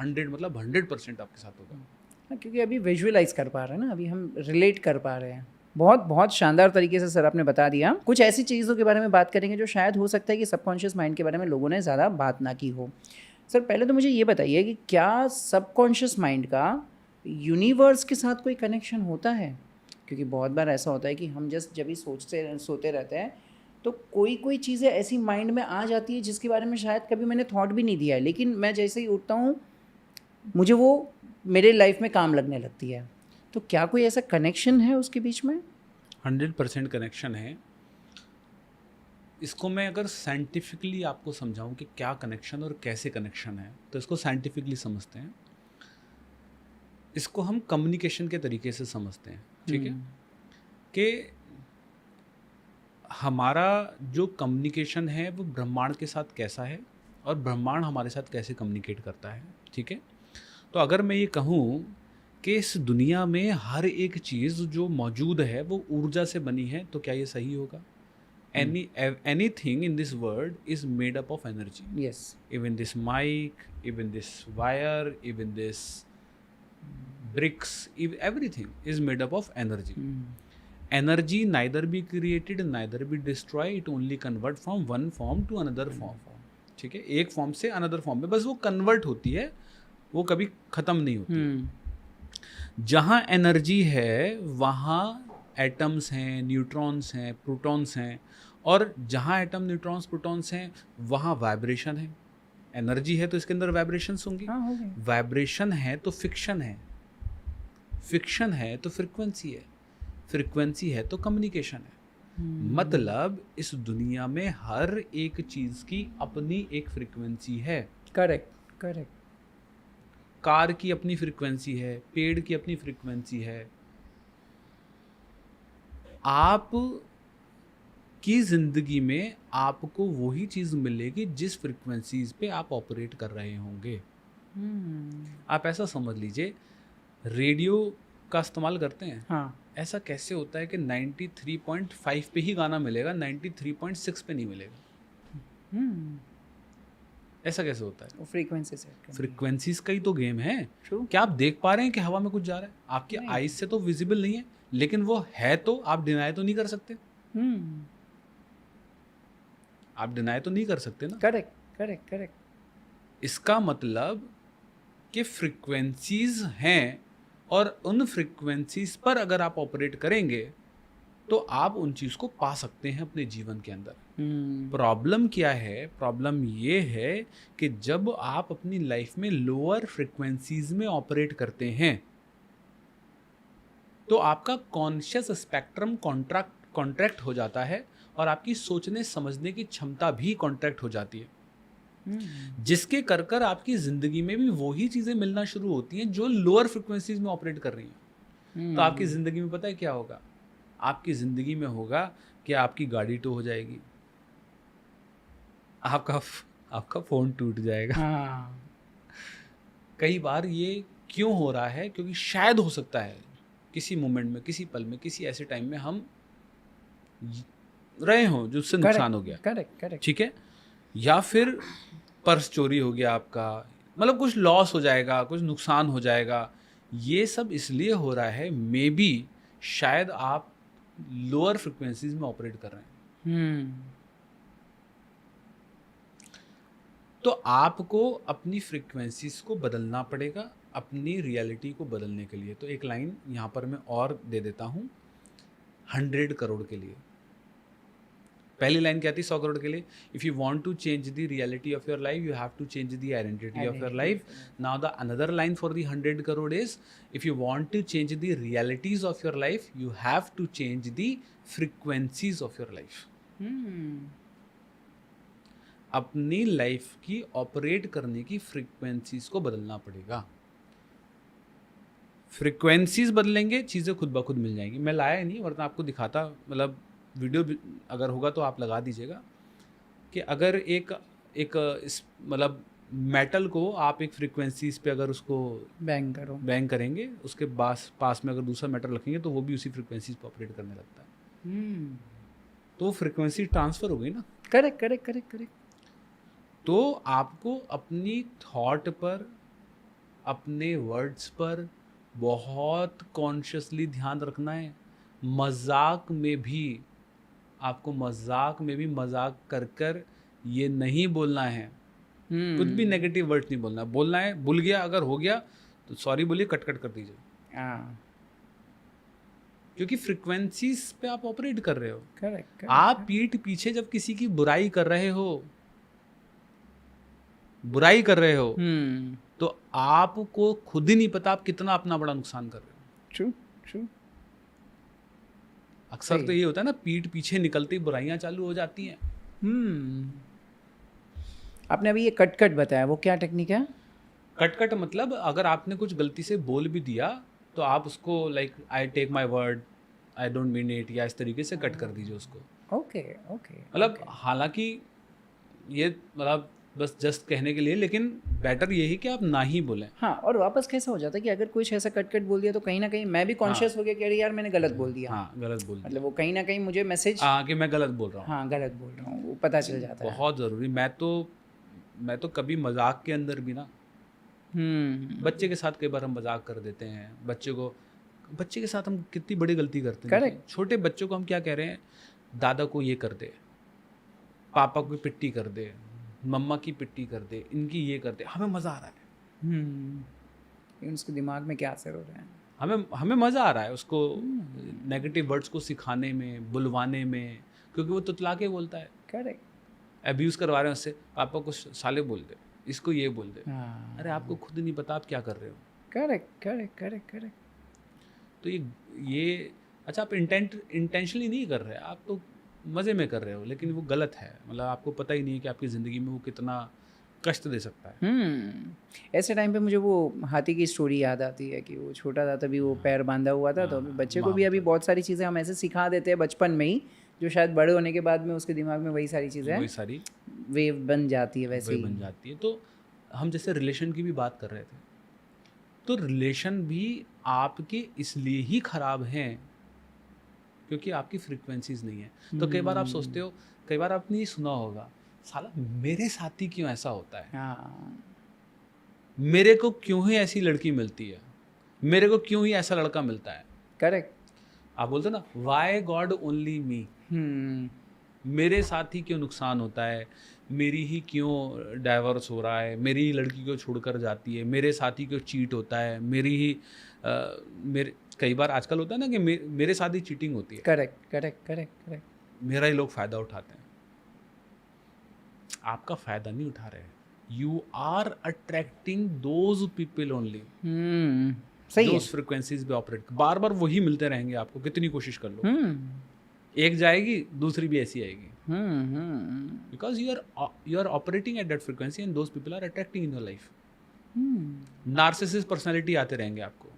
100 मतलब 100% आपके साथ होगा। क्योंकि अभी विजुअलाइज कर पा रहे हैं ना, अभी हम रिलेट कर पा रहे हैं। बहुत बहुत शानदार तरीके से सर आपने बता दिया। कुछ ऐसी चीज़ों के बारे में बात करेंगे जो शायद हो सकता है कि सबकॉन्शियस माइंड के बारे में लोगों ने ज़्यादा बात ना की हो। सर पहले तो मुझे ये बताइए कि क्या सबकॉन्शियस माइंड का यूनिवर्स के साथ कोई कनेक्शन होता है? क्योंकि बहुत बार ऐसा होता है कि हम जस्ट जब भी सोते रहते हैं तो कोई चीज़ें ऐसी माइंड में आ जाती है जिसके बारे में शायद कभी मैंने थॉट भी नहीं दिया है, लेकिन मैं जैसे ही उठता हूँ मुझे वो मेरे लाइफ में काम लगने लगती है। तो क्या कोई ऐसा कनेक्शन है उसके बीच में? 100% कनेक्शन है। इसको मैं अगर साइंटिफिकली आपको समझाऊं कि क्या कनेक्शन और कैसे कनेक्शन है, तो इसको साइंटिफिकली समझते हैं। इसको हम कम्युनिकेशन के तरीके से समझते हैं, ठीक है? कि हमारा जो कम्युनिकेशन है वो ब्रह्मांड के साथ कैसा है और ब्रह्मांड हमारे साथ कैसे कम्युनिकेट करता है, ठीक है? तो अगर मैं ये कहूँ कि इस दुनिया में हर एक चीज़ जो मौजूद है वो ऊर्जा से बनी है, तो क्या ये सही होगा? Anything in this world is made up of energy. Yes. Even this mic, even this wire, even this bricks, everything is made up of energy. Energy neither be created, neither be destroyed. It only convert from one form to another form. ठीक है? एक form से another form में बस वो convert होती है, वो कभी ख़त्म नहीं होती। हम्म। जहाँ एनर्जी है वहाँ एटम्स हैं, न्यूट्रॉन्स हैं, प्रोटॉन्स हैं, और जहाँ एटम, न्यूट्रॉन्स, प्रोटॉन्स हैं वहाँ वाइब्रेशन है। एनर्जी है तो इसके अंदर वाइब्रेशंस होंगी, हाँ हो गई। वाइब्रेशन है तो फिक्शन है, फिक्शन है तो फ्रिक्वेंसी है, फ्रिक्वेंसी है तो कम्युनिकेशन है। मतलब इस दुनिया में हर एक चीज़ की अपनी एक फ्रिक्वेंसी है। Correct correct. कार की अपनी फ्रिक्वेंसी है, पेड़ की अपनी फ्रिक्वेंसी है। आप की ज़िंदगी में आपको वही चीज़ मिलेगी जिस फ्रिक्वेंसीज पे आप ऑपरेट कर रहे होंगे। आप ऐसा समझ लीजिए, रेडियो का इस्तेमाल करते हैं, हाँ। ऐसा कैसे होता है कि 93.5 पे ही गाना मिलेगा, 93.6 पे नहीं मिलेगा? ऐसा कैसे होता है? वो फ्रीक्वेंसी सेट करनी है। फ्रिक्वेंसीज का ही तो गेम है। True. क्या आप देख पा रहे हैं कि हवा में कुछ जा रहा है? आपकी नहीं। आईज से तो विजिबल नहीं है, लेकिन वो है तो आप डिनाई तो नहीं कर सकते। आप डिनाई तो नहीं कर सकते ना। Correct correct correct. इसका मतलब कि फ्रिक्वेंसीज हैं, और उन फ्रिक्वेंसीज पर अगर आप ऑपरेट करेंगे तो आप उन चीज़ को पा सकते हैं अपने जीवन के अंदर। प्रॉब्लम क्या है? प्रॉब्लम ये है कि जब आप अपनी लाइफ में लोअर फ्रिक्वेंसीज में ऑपरेट करते हैं तो आपका कॉन्शियस स्पेक्ट्रम कॉन्ट्रैक्ट हो जाता है, और आपकी सोचने समझने की क्षमता भी कॉन्ट्रैक्ट हो जाती है, जिसके कर कर आपकी ज़िंदगी में भी वही चीज़ें मिलना शुरू होती हैं जो लोअर फ्रिक्वेंसीज में ऑपरेट कर रही हैं। तो आपकी ज़िंदगी में पता है क्या होगा? आपकी ज़िंदगी में होगा कि आपकी गाड़ी टो हो जाएगी, आपका फ़ोन टूट जाएगा। हाँ। कई बार ये क्यों हो रहा है? क्योंकि शायद हो सकता है किसी मोमेंट में, किसी पल में, किसी ऐसे टाइम में हम रहे हों जिससे नुकसान हो गया। Correct correct. ठीक है? या फिर पर्स चोरी हो गया आपका, मतलब कुछ लॉस हो जाएगा, कुछ नुकसान हो जाएगा। ये सब इसलिए हो रहा है, मे बी शायद आप लोअर फ्रिक्वेंसीज में ऑपरेट कर रहे हैं। तो आपको अपनी फ्रिक्वेंसीज को बदलना पड़ेगा अपनी रियलिटी को बदलने के लिए। तो एक लाइन यहाँ पर मैं और दे देता हूँ 100 करोड़ के लिए। पहली लाइन क्या थी 100 करोड़ के लिए? If you want to change the reality of your life you have to change the identity of your life. Now the another line for the 100 crore is if you want to change the realities of your life you have to change the frequencies of your life. अपनी life की operate करने की frequencies को बदलना पड़ेगा। Frequencies बदलेंगे, चीज़ें खुद ब खुद मिल जाएंगी। मैं लाया ही नहीं, वरना आपको दिखाता, मतलब वीडियो अगर होगा तो आप लगा दीजिएगा कि अगर एक इस मतलब मेटल को आप एक फ्रिक्वेंसीज पे अगर उसको बैंग करेंगे, उसके पास में अगर दूसरा मेटल रखेंगे तो वो भी उसी फ्रिक्वेंसीज पे ऑपरेट करने लगता है। तो फ्रिक्वेंसी ट्रांसफ़र हो गई ना। Correct correct correct correct. तो आपको अपनी थॉट पर, अपने वर्ड्स पर बहुत कॉन्शियसली ध्यान रखना है। मजाक में भी आपको मजाक कर कर ये नहीं बोलना है, कुछ भी नेगेटिव वर्ड नहीं बोलना। बोलना है, भूल गया अगर हो गया तो सॉरी बोलिए, कट कर दीजिए। क्योंकि फ्रिक्वेंसीज पे आप ऑपरेट कर रहे हो। करेक्ट। आप पीठ पीछे जब किसी की बुराई कर रहे हो तो आपको खुद ही नहीं पता आप कितना अपना बड़ा नुकसान कर रहे हो। True true. अक्सर तो ये होता है ना, पीठ पीछे निकलती बुराइयां चालू हो जाती हैं। आपने अभी ये कट बताया, वो क्या टेक्निक है? कट मतलब अगर आपने कुछ गलती से बोल भी दिया तो आप उसको like I take my word, I don't mean it, या इस तरीके से कट कर दीजिए उसको। Okay okay. मतलब हालांकि ये मतलब बस जस्ट कहने के लिए, लेकिन बेटर यही कि आप ना ही बोलें। हाँ, और वापस कैसा हो जाता है कि अगर कुछ ऐसा कट बोल दिया तो कहीं ना कहीं मैं भी कॉन्शियस हो गया कि अरे यार मैंने गलत बोल दिया। हाँ, गलत बोल दिया, मतलब वो कहीं ना कहीं मुझे मैसेज कि मैं गलत बोल रहा हूँ। हाँ, गलत बोल रहा हूँ, वो पता चल जाता है। बहुत ज़रूरी। मैं तो कभी मजाक के अंदर भी ना, बच्चे के साथ कई बार हम मजाक कर देते हैं। बच्चे के साथ हम कितनी बड़ी गलती करते हैं। करेक्ट। छोटे बच्चों को हम क्या कह रहे हैं, दादा को ये कर दे, पापा को पिट्टी कर दे, मम्मा की पिट्टी कर दे, इनकी ये कर दे, हमें मज़ा आ रहा है। लेकिन उसके दिमाग में क्या असर हो रहा है? हमें हमें मज़ा आ रहा है उसको नेगेटिव वर्ड्स को सिखाने में, बुलवाने में, क्योंकि वो तुतला के बोलता है। करेक्ट। अब्यूज़ करवा रहे हैं उससे, पापा को साले बोल दे, इसको ये बोल दे। अरे आपको हाँ, खुद नहीं पता आप क्या कर रहे हो। Correct, correct, correct, correct. तो ये अच्छा, आप इंटेंशनली नहीं कर रहे, आप तो मज़े में कर रहे हो, लेकिन वो गलत है। मतलब आपको पता ही नहीं है कि आपकी ज़िंदगी में वो कितना कष्ट दे सकता है। ऐसे टाइम पे मुझे वो हाथी की स्टोरी याद आती है कि वो छोटा था तभी वो पैर बांधा हुआ था, तो अभी बच्चे को भी अभी बहुत सारी चीज़ें हम ऐसे सिखा देते हैं बचपन में ही, जो शायद बड़े होने के बाद में उसके दिमाग में वही सारी चीज़ें वही सारी वेव बन जाती है वैसे वही ही। बन जाती है। तो हम जैसे रिलेशन की भी बात कर रहे थे, तो रिलेशन भी आपके इसलिए ही ख़राब हैं क्योंकि आपकी फ्रीक्वेंसीज़ नहीं है। तो कई बार आप सोचते हो, कई बार आपने ये सुना होगा, साला मेरे साथ ही क्यों ऐसा होता है? हाँ, मेरे को क्यों ही ऐसी लड़की मिलती है? मेरे को क्यों ही ऐसा लड़का मिलता है? करेक्ट। आप बोलते हो ना, व्हाई गॉड ओनली मी? मेरे साथ ही क्यों नुकसान होता है? मेरी ही क्यों डाइवोर्स हो रहा है? मेरी ही लड़की क्यों छोड़कर जाती है? मेरे साथ ही क्यों चीट होता है? मेरी ही मेरे कई बार आजकल होता है ना कि मेरे साथ ही चीटिंग होती है, करेक्ट, करेक्ट, करेक्ट, करेक्ट। मेरा ही लोग फ़ायदा उठाते हैं। आपका फ़ायदा नहीं उठा रहे हैं। You are attracting those people only सही जो है। उस फ्रिक्वेंसीज पे ऑपरेट, बार बार वही मिलते रहेंगे आपको, कितनी कोशिश कर लो। हम्म, एक जाएगी, दूसरी भी ऐसी आएगी, hmm, because you are operating at that frequency and those people are attracting in your life. Narcissist personality आते रहेंगे आपको,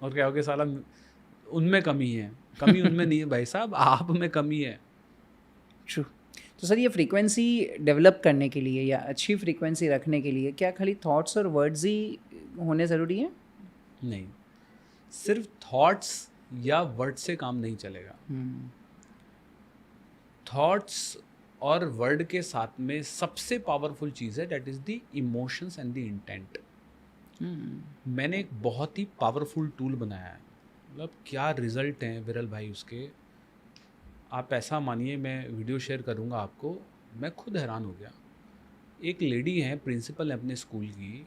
और क्या होगा, साला उनमें कमी है, कमी उनमें नहीं है भाई साहब, आप में कमी है। ट्रू। तो सर ये फ्रीक्वेंसी डेवलप करने के लिए या अच्छी फ्रीक्वेंसी रखने के लिए क्या खाली थॉट्स और वर्ड्स ही होने ज़रूरी है? नहीं, सिर्फ थॉट्स या वर्ड से काम नहीं चलेगा। थॉट्स और वर्ड के साथ में सबसे पावरफुल चीज़ है, that is the emotions and the intent. मैंने एक बहुत ही पावरफुल टूल बनाया है, मतलब क्या रिजल्ट हैं विरल भाई उसके, आप ऐसा मानिए, मैं वीडियो शेयर करूँगा आपको, मैं खुद हैरान हो गया। एक लेडी हैं, प्रिंसिपल है अपने स्कूल की,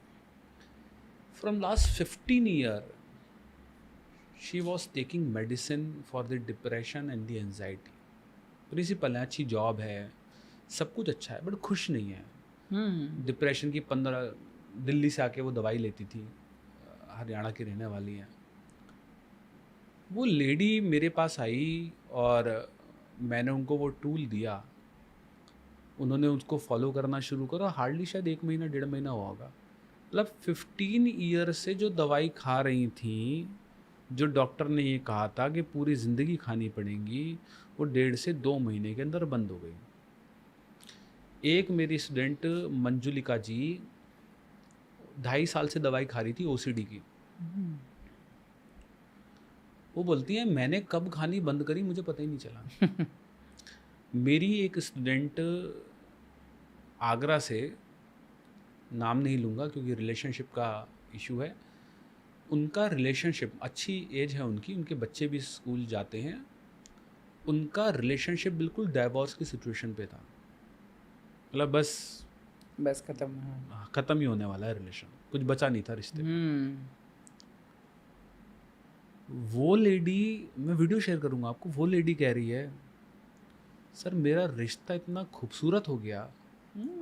from last 15 year she was taking medicine for the depression and the anxiety. Principal है, अच्छी जॉब है, सब कुछ अच्छा है, बट खुश नहीं है। डिप्रेशन की 15, दिल्ली से आके वो दवाई लेती थी, हरियाणा की रहने वाली है। वो लेडी मेरे पास आई और मैंने उनको वो टूल दिया, उन्होंने उसको फॉलो करना शुरू करा, हार्डली शायद 1 महीना 1.5 महीना हुआ होगा। मतलब 15 ईयर से जो दवाई खा रही थी, जो डॉक्टर ने ये कहा था कि पूरी ज़िंदगी खानी पड़ेंगी, वो 1.5 से 2 महीने के अंदर बंद हो गई। एक मेरी स्टूडेंट मंजुलिका जी 2.5 साल से दवाई खा रही थी ओसीडी की। वो बोलती हैं मैंने कब खानी बंद करी मुझे पता ही नहीं चला। मेरी एक स्टूडेंट आगरा से, नाम नहीं लूँगा क्योंकि रिलेशनशिप का इशू है, उनका रिलेशनशिप, अच्छी एज है उनकी, उनके बच्चे भी स्कूल जाते हैं, उनका रिलेशनशिप बिल्कुल डाइवोर्स की सिचुएशन पे था। मतलब बस खत्म। ख़त्म ही होने वाला है रिलेशन, कुछ बचा नहीं था रिश्ते में। वो लेडी, मैं वीडियो शेयर करूँगा आपको, वो लेडी कह रही है सर मेरा रिश्ता इतना खूबसूरत हो गया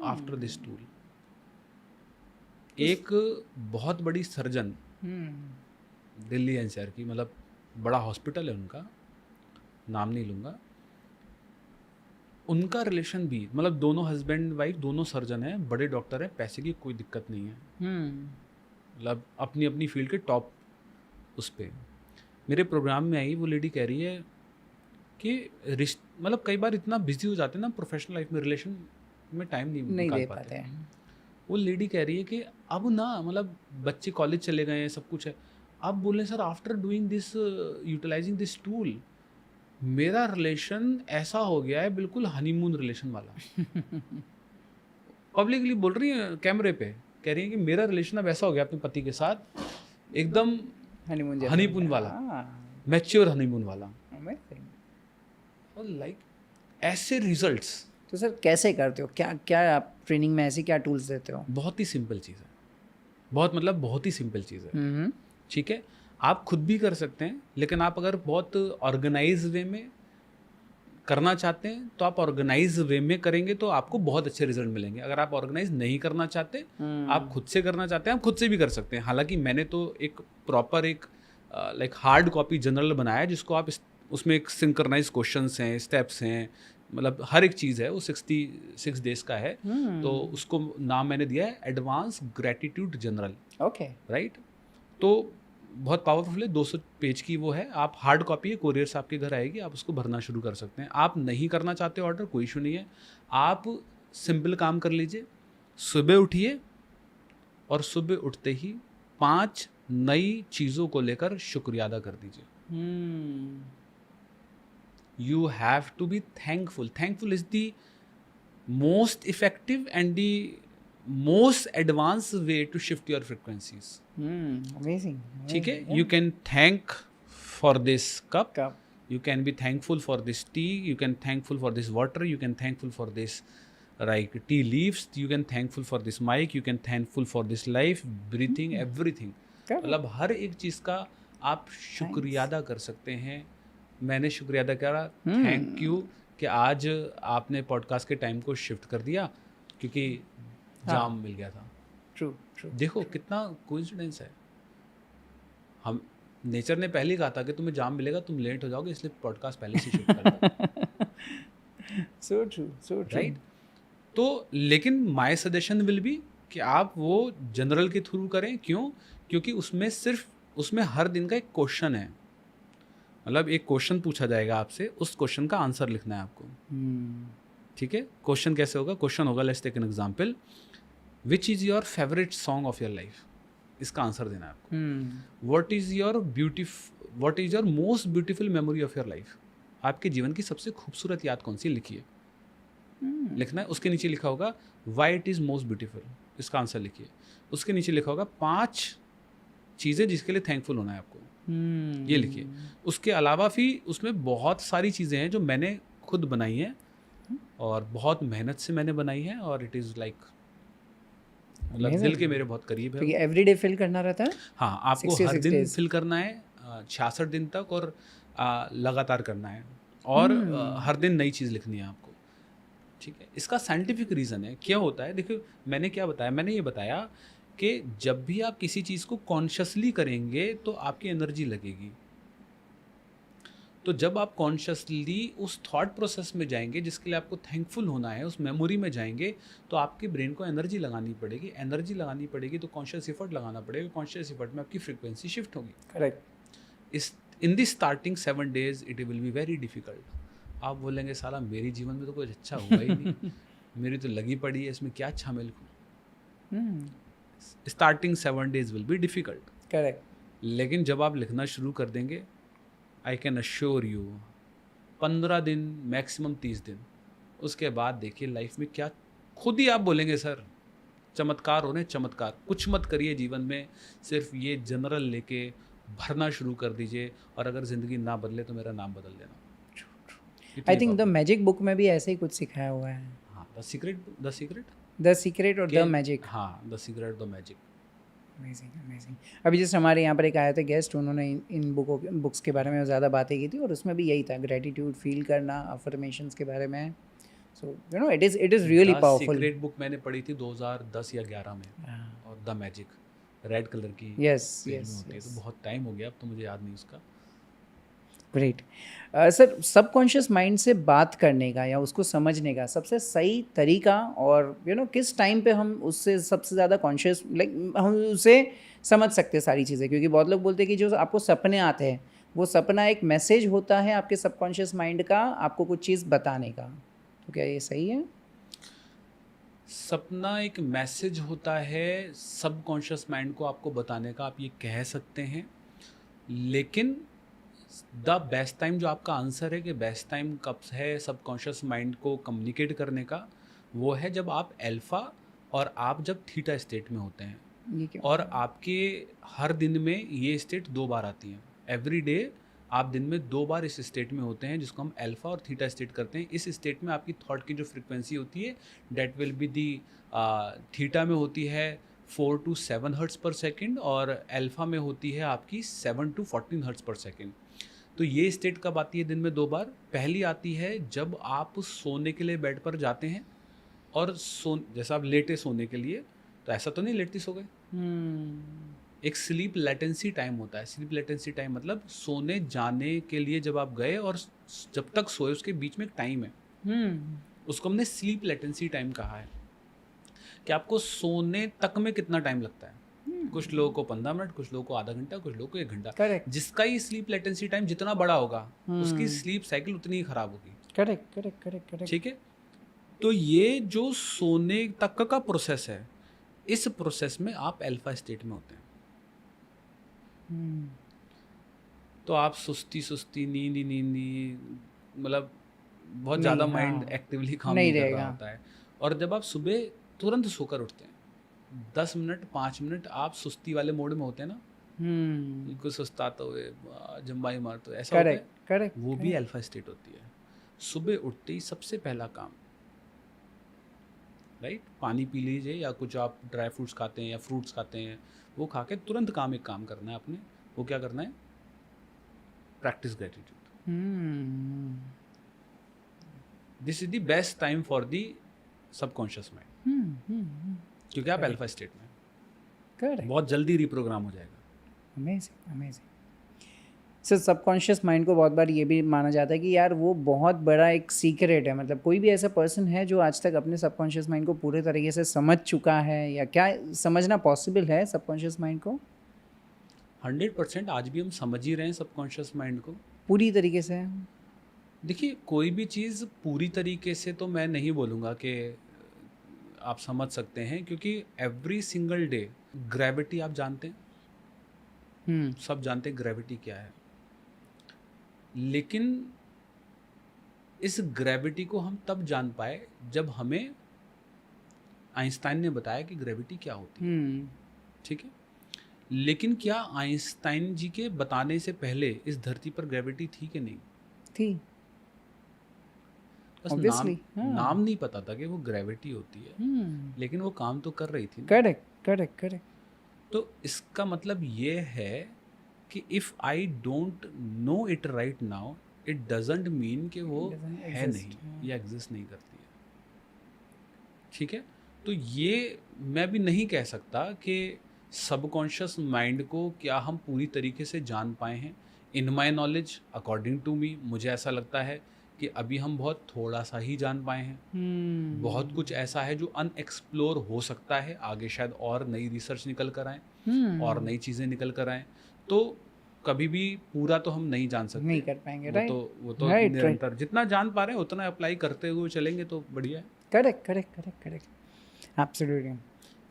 आफ्टर दिस टूल। एक बहुत बड़ी सर्जन, दिल्ली एनसीआर की, मतलब बड़ा हॉस्पिटल है उनका, नाम नहीं लूँगा, उनका रिलेशन भी, मतलब दोनों हस्बैंड वाइफ दोनों सर्जन हैं, बड़े डॉक्टर हैं, पैसे की कोई दिक्कत नहीं है, मतलब अपनी अपनी फील्ड के टॉप उस पर। मेरे प्रोग्राम में आई वो लेडी, कह रही है कि मतलब कई बार इतना बिजी हो जाते हैं ना प्रोफेशनल लाइफ में, रिलेशन में टाइम नहीं निकाल पाते हैं। वो लेडी कह रही है कि अब ना, मतलब बच्चे कॉलेज चले गए हैं, सब कुछ है, अब बोले sir after doing this, utilizing this tool, मेरा रिलेशन ऐसा हो गया है बिल्कुल हनीमून रिलेशन वाला। पब्लिकली बोल रही है कैमरे पे, कह रही है कि मेरा रिलेशन अब ऐसा हो गया अपने पति के साथ, एकदम हनीमून वाला, मैच्योर हनीमून वाला। और लाइक ऐसे रिजल्ट्स। तो सर कैसे करते हो, क्या क्या आप ट्रेनिंग में ऐसी क्या टूल्स देते हो? बहुत ही सिंपल चीज़ है, बहुत मतलब बहुत ही सिंपल चीज़ है, हम्म ठीक है। आप खुद भी कर सकते हैं, लेकिन आप अगर बहुत ऑर्गेनाइज वे में करना चाहते हैं तो आप ऑर्गेनाइज वे में करेंगे तो आपको बहुत अच्छे रिजल्ट मिलेंगे। अगर आप ऑर्गेनाइज नहीं करना चाहते, आप खुद से करना चाहते हैं, आप खुद से भी कर सकते हैं। हालांकि मैंने तो एक प्रॉपर एक लाइक हार्ड कॉपी जनरल बनाया है, जिसको आप उसमें एक सिंक्रनाइज क्वेश्चंस हैं, स्टेप्स हैं, मतलब हर एक चीज़ है। वो 66 डेज का है, तो उसको नाम मैंने दिया है advance gratitude general, okay right. तो बहुत पावरफुल है, 200 पेज की वो है। आप हार्ड कॉपी है, कोरियर से आपके घर आएगी, आप उसको भरना शुरू कर सकते हैं। आप नहीं करना चाहते ऑर्डर, कोई इशू नहीं है। आप सिंपल काम कर लीजिए, सुबह उठिए और सुबह उठते ही 5 नई चीज़ों को लेकर शुक्रिया अदा कर दीजिए। You have to be thankful. Thankful is the most effective and the most advance way to shift your frequencies, amazing ठीक है। You can thank for this cup, cup you can be thankful for this tea, you can thankful for this water, you can thankful for this like tea leaves, you can thankful for this mic, you can thankful for this life breathing, everything। मतलब हर एक चीज़ का आप शुक्रिया अदा कर सकते हैं। मैंने शुक्रिया अदा करा, थैंक यू कि आज आपने पॉडकास्ट के टाइम को शिफ्ट कर दिया क्योंकि जाम मिल गया था। ट्रू ट्रू देखो कितना कोइंसिडेंस है। हम नेचर ने पहले ही कहा था कि तुम्हें जाम मिलेगा, तुम लेट हो जाओगे, इसलिए पॉडकास्ट पहले से शिफ्ट कर दो। So true right. तो लेकिन माय सजेशन विल बी कि आप वो जनरल के थ्रू करें। क्यों? क्योंकि उसमें हर दिन का एक क्वेश्चन है। मतलब एक क्वेश्चन पूछा जाएगा आपसे, उस क्वेश्चन का आंसर लिखना है आपको, ठीक है। क्वेश्चन कैसे होगा? क्वेश्चन होगा, let's take an example, which is your favourite song of your life. इसका आंसर देना है आपको। What is your most beautiful memory of your life. आपके जीवन की सबसे खूबसूरत याद कौन सी, लिखिए। लिखना है। उसके नीचे लिखा होगा why it is most beautiful, इसका आंसर लिखिए। उसके नीचे लिखा होगा 5 चीज़ें जिसके लिए थैंकफुल होना है आपको, ये लिखिए। उसके अलावा भी उसमें बहुत सारी चीज़ें हैं जो मैंने खुद बनाई हैं और बहुत मेहनत से मैंने बनाई हैं, और इट इज़ लाइक मतलब दिल के मेरे बहुत करीब है। तो ये एवरीडे फिल करना रहता है? हाँ, आपको 66 हर दिन days। फिल करना है 66 दिन तक, और लगातार करना है, और हर दिन नई चीज़ लिखनी है आपको, ठीक है। इसका साइंटिफिक रीज़न है। क्या होता है, देखो मैंने क्या बताया, मैंने ये बताया कि जब भी आप किसी चीज़ को कॉन्शियसली करेंगे तो आपकी एनर्जी लगेगी। तो जब आप कॉन्शियसली उस थॉट प्रोसेस में जाएंगे जिसके लिए आपको थैंकफुल होना है, उस मेमोरी में जाएंगे, तो आपके ब्रेन को एनर्जी लगानी पड़ेगी। एनर्जी लगानी पड़ेगी तो कॉन्शियस एफर्ट लगाना पड़ेगा। कॉन्शियस एफर्ट में आपकी फ्रीक्वेंसी शिफ्ट होगी। Correct. In the starting 7 days it will be very difficult. आप बोलेंगे साला मेरे जीवन में तो कुछ अच्छा हुआ ही नहीं, मेरी तो लगी पड़ी है, इसमें क्या अच्छा मैं लिखूँ। Starting 7 days will be difficult. Correct. लेकिन जब आप लिखना शुरू कर देंगे, आई कैन अश्योर यू 15 दिन मैक्सिमम 30 दिन, उसके बाद देखिए लाइफ में क्या, खुद ही आप बोलेंगे सर चमत्कार हो रहे हैं, चमत्कार। कुछ मत करिए जीवन में, सिर्फ ये जनरल लेके भरना शुरू कर दीजिए, और अगर ज़िंदगी ना बदले तो मेरा नाम बदल देना। I think the magic book में भी ऐसे ही कुछ सिखाया हुआ है। हाँ, द सीक्रेट द सीक्रेट और द मैजिक। हाँ, the secret the magic. Amazing amazing. अभी जस्ट हमारे यहाँ पर एक आए थे गेस्ट, उन्होंने इन बुक्स के बारे में ज़्यादा बातें की थी, और उसमें भी यही था, ग्रेटिट्यूड फील करना, अफर्मेशंस के बारे में। So you know it is really powerful. Secret book मैंने पढ़ी थी 2010 या 11 में, और द मैजिक रेड कलर की यस होती है। तो बहुत टाइम हो गया, अब तो मुझे याद नहीं उसका। ग्रेट। सर, सबकॉन्शियस माइंड से बात करने का या उसको समझने का सबसे सही तरीका, और किस टाइम पे हम उससे सबसे ज़्यादा कॉन्शियस हम उससे समझ सकते हैं सारी चीज़ें? क्योंकि बहुत लोग बोलते हैं कि जो आपको सपने आते हैं, वो सपना एक मैसेज होता है आपके सबकॉन्शियस माइंड का, आपको कुछ चीज़ बताने का। तो क्या ये सही है? सपना एक मैसेज होता है सबकॉन्शियस माइंड को आपको बताने का, आप ये कह सकते हैं। लेकिन द बेस्ट टाइम, जो आपका आंसर है कि बेस्ट टाइम कब है सबकॉन्शियस माइंड को कम्युनिकेट करने का, वो है जब आप अल्फा और आप जब थीटा स्टेट में होते हैं। और आपके हर दिन में ये स्टेट 2 बार आती हैं। एवरी डे आप दिन में 2 बार इस स्टेट में होते हैं, जिसको हम अल्फा और थीटा स्टेट करते हैं। इस स्टेट में आपकी थॉट की जो फ्रीक्वेंसी होती है, that will be the theta में होती है 4 to 7 हर्ट्ज पर सेकंड, और अल्फा में होती है आपकी 7 to 14 हर्ट्ज पर सेकंड। तो ये स्टेट कब आती है दिन में 2 बार? पहली आती है जब आप सोने के लिए बेड पर जाते हैं, और जैसा आप लेटे सोने के लिए, तो ऐसा तो नहीं लेटती सो गए। एक स्लीप लेटेंसी टाइम होता है। स्लीप लेटेंसी टाइम मतलब सोने जाने के लिए जब आप गए और जब तक सोए उसके बीच में एक टाइम है, उसको हमने स्लीप लेटेंसी टाइम कहा है, कि आपको सोने तक में कितना टाइम लगता है। कुछ लोगों को 15 मिनट, कुछ लोगों को आधा घंटा, कुछ लोगों को 1 घंटा। करेक्ट जिसका ही स्लीप लेटेंसी टाइम जितना बड़ा होगा, उसकी स्लीप साइकिल उतनी ही खराब होगी। Correct correct correct correct. ठीक है, तो ये जो सोने तक का प्रोसेस है, इस प्रोसेस में आप अल्फा स्टेट में होते हैं। तो आप सुस्ती नींदी, मतलब बहुत ज़्यादा नहीं, माइंड हाँ, एक्टिवली काम नहीं नहीं कर रहा रहेगा। होता है। और जब आप सुबह तुरंत सोकर उठते हैं, 10 मिनट 5 मिनट आप सुस्ती वाले मोड में होते हैं ना, बिल्कुल सुस्ताते हुए जम्बाई मारते हुए, ऐसा होता करेक्ट है, करेक्ट वो भी अल्फा स्टेट होती है। सुबह उठते ही सबसे पहला काम, राइट, पानी पी लीजिए, या कुछ आप ड्राई फ्रूट्स खाते हैं या फ्रूट्स खाते हैं, वो खा के तुरंत एक काम करना है आपने। वो क्या करना है? Practice gratitude. This is the best time for the subconscious mind, क्योंकि आप अल्फा स्टेट में करेक्ट। बहुत जल्दी रिप्रोग्राम हो जाएगा। Amazing amazing. Sir subconscious mind को बहुत बार ये भी माना जाता है कि यार वो बहुत बड़ा एक सीक्रेट है, मतलब कोई भी ऐसा पर्सन है जो आज तक अपने सबकॉन्शियस माइंड को पूरे तरीके से समझ चुका है, या क्या समझना पॉसिबल है सबकॉन्शियस माइंड को 100% आज भी हम समझ ही रहे हैं सबकॉन्शियस माइंड को पूरी तरीके से? देखिए, कोई भी चीज़ पूरी तरीके से तो मैं नहीं बोलूँगा कि आप समझ सकते हैं, क्योंकि एवरी सिंगल डे ग्रेविटी आप जानते हैं, सब जानते हैं ग्रेविटी क्या है, लेकिन इस ग्रेविटी को हम तब जान पाए जब हमें आइंस्टाइन ने बताया कि ग्रेविटी क्या होती है। ठीक है, लेकिन क्या आइंस्टाइन जी के बताने से पहले इस धरती पर ग्रेविटी थी कि नहीं? थी, बस ऑब्वियसली। नाम नहीं पता था कि वो ग्रेविटी होती है, लेकिन वो काम तो कर रही थी ना। Correct correct correct. तो इसका मतलब ये है कि if I don't know it right now, it doesn't mean कि वो है नहीं या एग्जिस्ट नहीं करती है। ठीक है, तो ये मैं भी नहीं कह सकता कि सबकॉन्शियस माइंड को क्या हम पूरी तरीके से जान पाए हैं। In my knowledge, according to me, मुझे ऐसा लगता है कि अभी हम बहुत थोड़ा सा ही जान पाए हैं। बहुत कुछ ऐसा है जो अनएक्सप्लोर हो सकता है, आगे शायद और नई रिसर्च निकल कर आए और नई चीज़ें निकल कर आएँ, तो कभी भी पूरा तो हम नहीं जान सकते, नहीं कर पाएंगे। वो राइट, तो वो राइट, निरंतर जितना जान पा रहे हैं उतना अप्लाई करते हुए चलेंगे तो बढ़िया है। Correct correct correct correct, absolutely.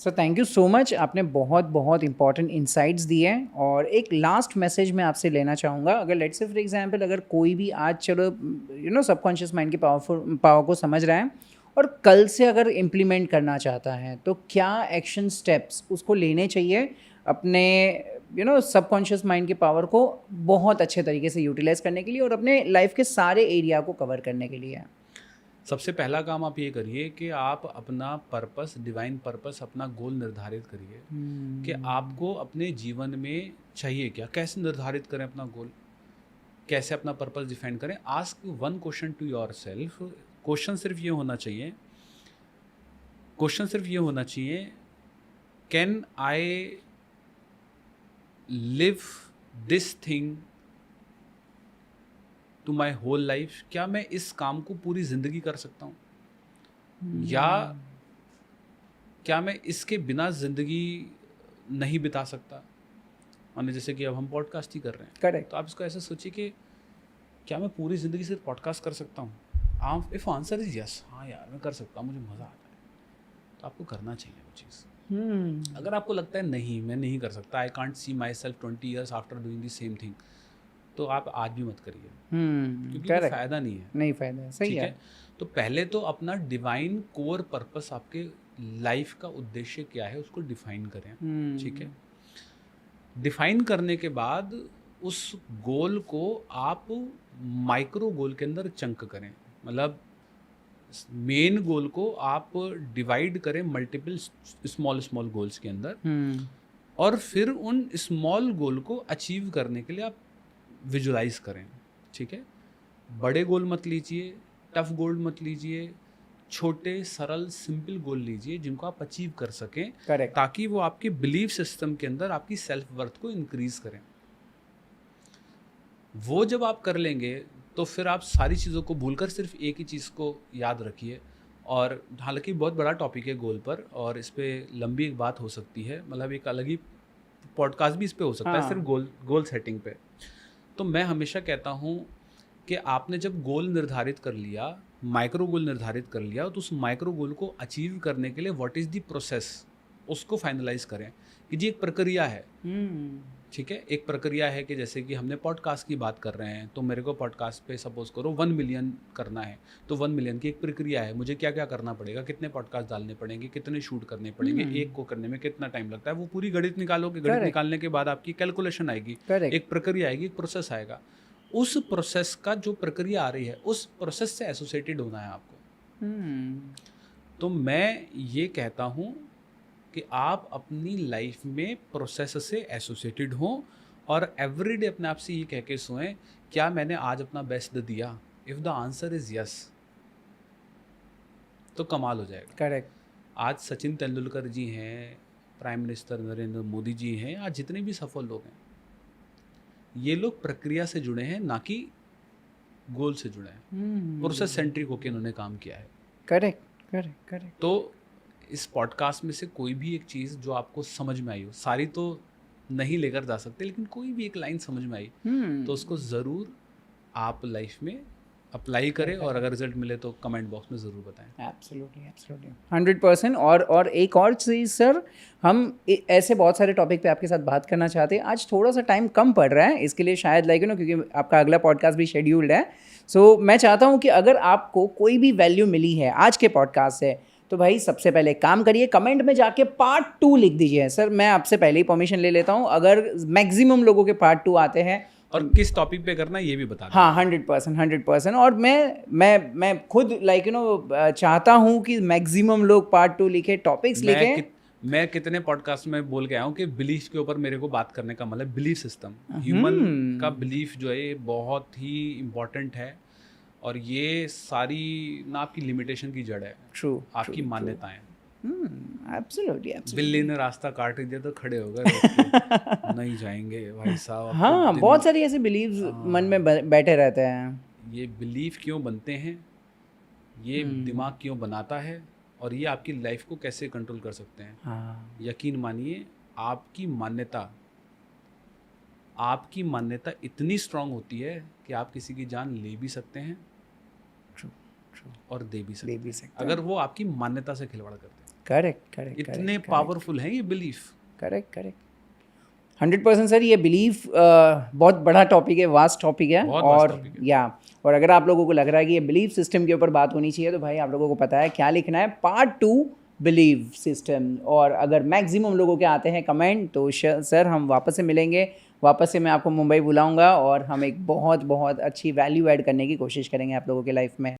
So thank you so much, आपने बहुत बहुत इंपॉर्टेंट इंसाइट्स दिए हैं। और एक लास्ट मैसेज मैं आपसे लेना चाहूँगा, अगर लेट्स से फॉर एग्जांपल अगर कोई भी आज चलो सबकॉन्शियस माइंड की पावर को समझ रहा है और कल से अगर इम्प्लीमेंट करना चाहता है, तो क्या एक्शन स्टेप्स उसको लेने चाहिए अपने सबकॉन्शियस माइंड की पावर को बहुत अच्छे तरीके से यूटिलाइज करने के लिए और अपने लाइफ के सारे एरिया को कवर करने के लिए? सबसे पहला काम आप ये करिए कि आप अपना पर्पस, डिवाइन पर्पस, अपना गोल निर्धारित करिए कि आपको अपने जीवन में चाहिए क्या। कैसे निर्धारित करें अपना गोल, कैसे अपना पर्पस डिफाइन करें? Ask one question to yourself. Question सिर्फ ये होना चाहिए, can I live this thing to my whole life? क्या मैं इस काम को पूरी ज़िंदगी कर सकता हूँ, या क्या मैं इसके बिना ज़िंदगी नहीं बिता सकता? माने जैसे कि अब हम पॉडकास्ट ही कर रहे हैं, करेक्ट। तो आप इसको ऐसे सोचिए कि क्या मैं पूरी ज़िंदगी सिर्फ पॉडकास्ट कर सकता हूँ? इफ़ आंसर इज यस, हाँ यार मैं कर सकता हूँ, मुझे मज़ा आता है, तो आपको करना चाहिए वो चीज़। अगर आपको लगता है नहीं मैं नहीं कर सकता, I can't see my self 20 years after doing the same thing, तो आप आज भी मत करिए, क्योंकि कोई फ़ायदा नहीं है। नहीं फ़ायदा है, सही ठीक है। तो पहले तो अपना डिवाइन कोर पर्पस, आपके लाइफ का उद्देश्य क्या है, उसको डिफाइन करें। ठीक है, डिफाइन करने के बाद उस गोल को आप माइक्रो गोल के अंदर चंक करें। मतलब मेन गोल को आप डिवाइड करें मल्टीपल स्मॉल स्मॉल गोल्स के अंदर, और फिर उन स्मॉल गोल को अचीव करने के लिए आप विजुलाइज करें, ठीक है। बड़े गोल मत लीजिए, टफ गोल मत लीजिए, छोटे सरल सिंपल गोल लीजिए जिनको आप अचीव कर सकें, करेक्ट, ताकि वो आपके बिलीफ सिस्टम के अंदर आपकी सेल्फ वर्थ को इंक्रीज करें। वो जब आप कर लेंगे तो फिर आप सारी चीज़ों को भूलकर सिर्फ एक ही चीज़ को याद रखिए। और हालांकि बहुत बड़ा टॉपिक है गोल पर, और इस पर लंबी एक बात हो सकती है, मतलब एक अलग ही पॉडकास्ट भी इस पे हो सकता है सिर्फ गोल सेटिंग पे। तो मैं हमेशा कहता हूँ कि आपने जब गोल निर्धारित कर लिया, माइक्रो गोल निर्धारित कर लिया, तो उस माइक्रो गोल को अचीव करने के लिए व्हाट इज़ द प्रोसेस, उसको फाइनलाइज करें कि जी एक प्रक्रिया है, ठीक है। एक प्रक्रिया है कि जैसे कि हमने पॉडकास्ट की बात कर रहे हैं, तो मेरे को पॉडकास्ट पे सपोज करो 1 मिलियन करना है, तो 1 मिलियन की एक प्रक्रिया है, मुझे क्या क्या करना पड़ेगा, कितने पॉडकास्ट डालने पड़ेंगे, कितने शूट करने पड़ेंगे, एक को करने में कितना टाइम लगता है, वो पूरी गणित निकालोगे। गणित निकालने के बाद आपकी कैलकुलेशन आएगी, एक प्रक्रिया आएगी, एक प्रोसेस आएगा। उस प्रोसेस का जो प्रक्रिया आ रही है, उस प्रोसेस से एसोसिएटेड होना है आपको। तो मैं ये कहता हूँ कि आप अपनी लाइफ में प्रोसेस से एसोसिएटेड हों, और एवरीडे अपने आप से ये कह के सोएं, क्या मैंने आज अपना बेस्ट दिया? If the answer is yes, तो कमाल हो जाएगा। करेक्ट। आज सचिन तेंदुलकर जी हैं, प्राइम मिनिस्टर नरेंद्र मोदी जी हैं, आज जितने भी सफल लोग हैं, ये लोग प्रक्रिया से जुड़े हैं, ना कि गोल से जुड़े हैं। प्रोसेस सेंट्रिक होकर इन्होंने काम किया है। Correct, correct, correct. तो इस पॉडकास्ट में से कोई भी एक चीज़ जो आपको समझ में आई हो, सारी तो नहीं लेकर जा सकते, लेकिन कोई भी एक लाइन समझ में आई तो उसको ज़रूर आप लाइफ में अप्लाई करें, और अगर रिजल्ट मिले तो कमेंट बॉक्स में ज़रूर बताएं। Absolutely, absolutely, 100%। और एक और चीज़ सर, हम ऐसे बहुत सारे टॉपिक पे आपके साथ बात करना चाहते हैं। आज थोड़ा सा टाइम कम पड़ रहा है, इसके लिए शायद लाइक क्योंकि आपका अगला पॉडकास्ट भी शेड्यूल्ड है। सो मैं चाहता हूँ कि अगर आपको कोई भी वैल्यू मिली है आज के पॉडकास्ट से, तो भाई सबसे पहले काम करिए, कमेंट में जाके पार्ट 2 लिख दीजिए। सर मैं आपसे पहले ही परमिशन ले लेता हूँ, अगर मैक्सिमम लोगों के पार्ट 2 आते हैं, और किस टॉपिक पे करना है ये भी बता दें। हाँ, 100%। और मैं खुद चाहता हूँ कि मैक्सिमम लोग पार्ट 2 लिखे, टॉपिक्स लिखें। मैं कितने पॉडकास्ट में बोल के आया हूँ कि बिलीफ के ऊपर मेरे को बात करने का मतलब बिलीफ सिस्टम, ह्यूमन का बिलीफ जो है ये बहुत ही इम्पोर्टेंट है, और ये सारी ना आपकी लिमिटेशन की जड़ है, ट्रू, आपकी मान्यताएं। एब्सोल्युटली, बिल्ली ने रास्ता काट दिया तो खड़े हो गए, नहीं जाएंगे भाई साहब। हाँ, बहुत सारी ऐसे बिलीव्स मन में बैठे रहते हैं। ये बिलीफ क्यों बनते हैं, ये दिमाग क्यों बनाता है, और ये आपकी लाइफ को कैसे कंट्रोल कर सकते हैं। हाँ। यकीन मानिए, आपकी मान्यता इतनी स्ट्रांग होती है कि आप किसी की जान ले भी सकते हैं, और दे भी सकते हैं, अगर वो आपकी मान्यता से खिलवाड़ करते हैं। करेक्ट। इतने पावरफुल हैं ये बिलीफ। करेक्ट। 100% सर, ये बिलीफ बहुत बड़ा टॉपिक है, वास्ट टॉपिक है। और अगर आप लोगों को लग रहा है कि ये बिलीफ सिस्टम के ऊपर बात होनी चाहिए, तो भाई आप लोगों को पता है क्या लिखना है, पार्ट 2 बिलीफ सिस्टम। और अगर मैक्सिमम लोगों के आते हैं कमेंट, तो सर हम वापस से मिलेंगे, वापस से मैं आपको मुंबई बुलाऊंगा, और हम एक बहुत बहुत अच्छी वैल्यू ऐड करने की कोशिश करेंगे आप लोगों के लाइफ में।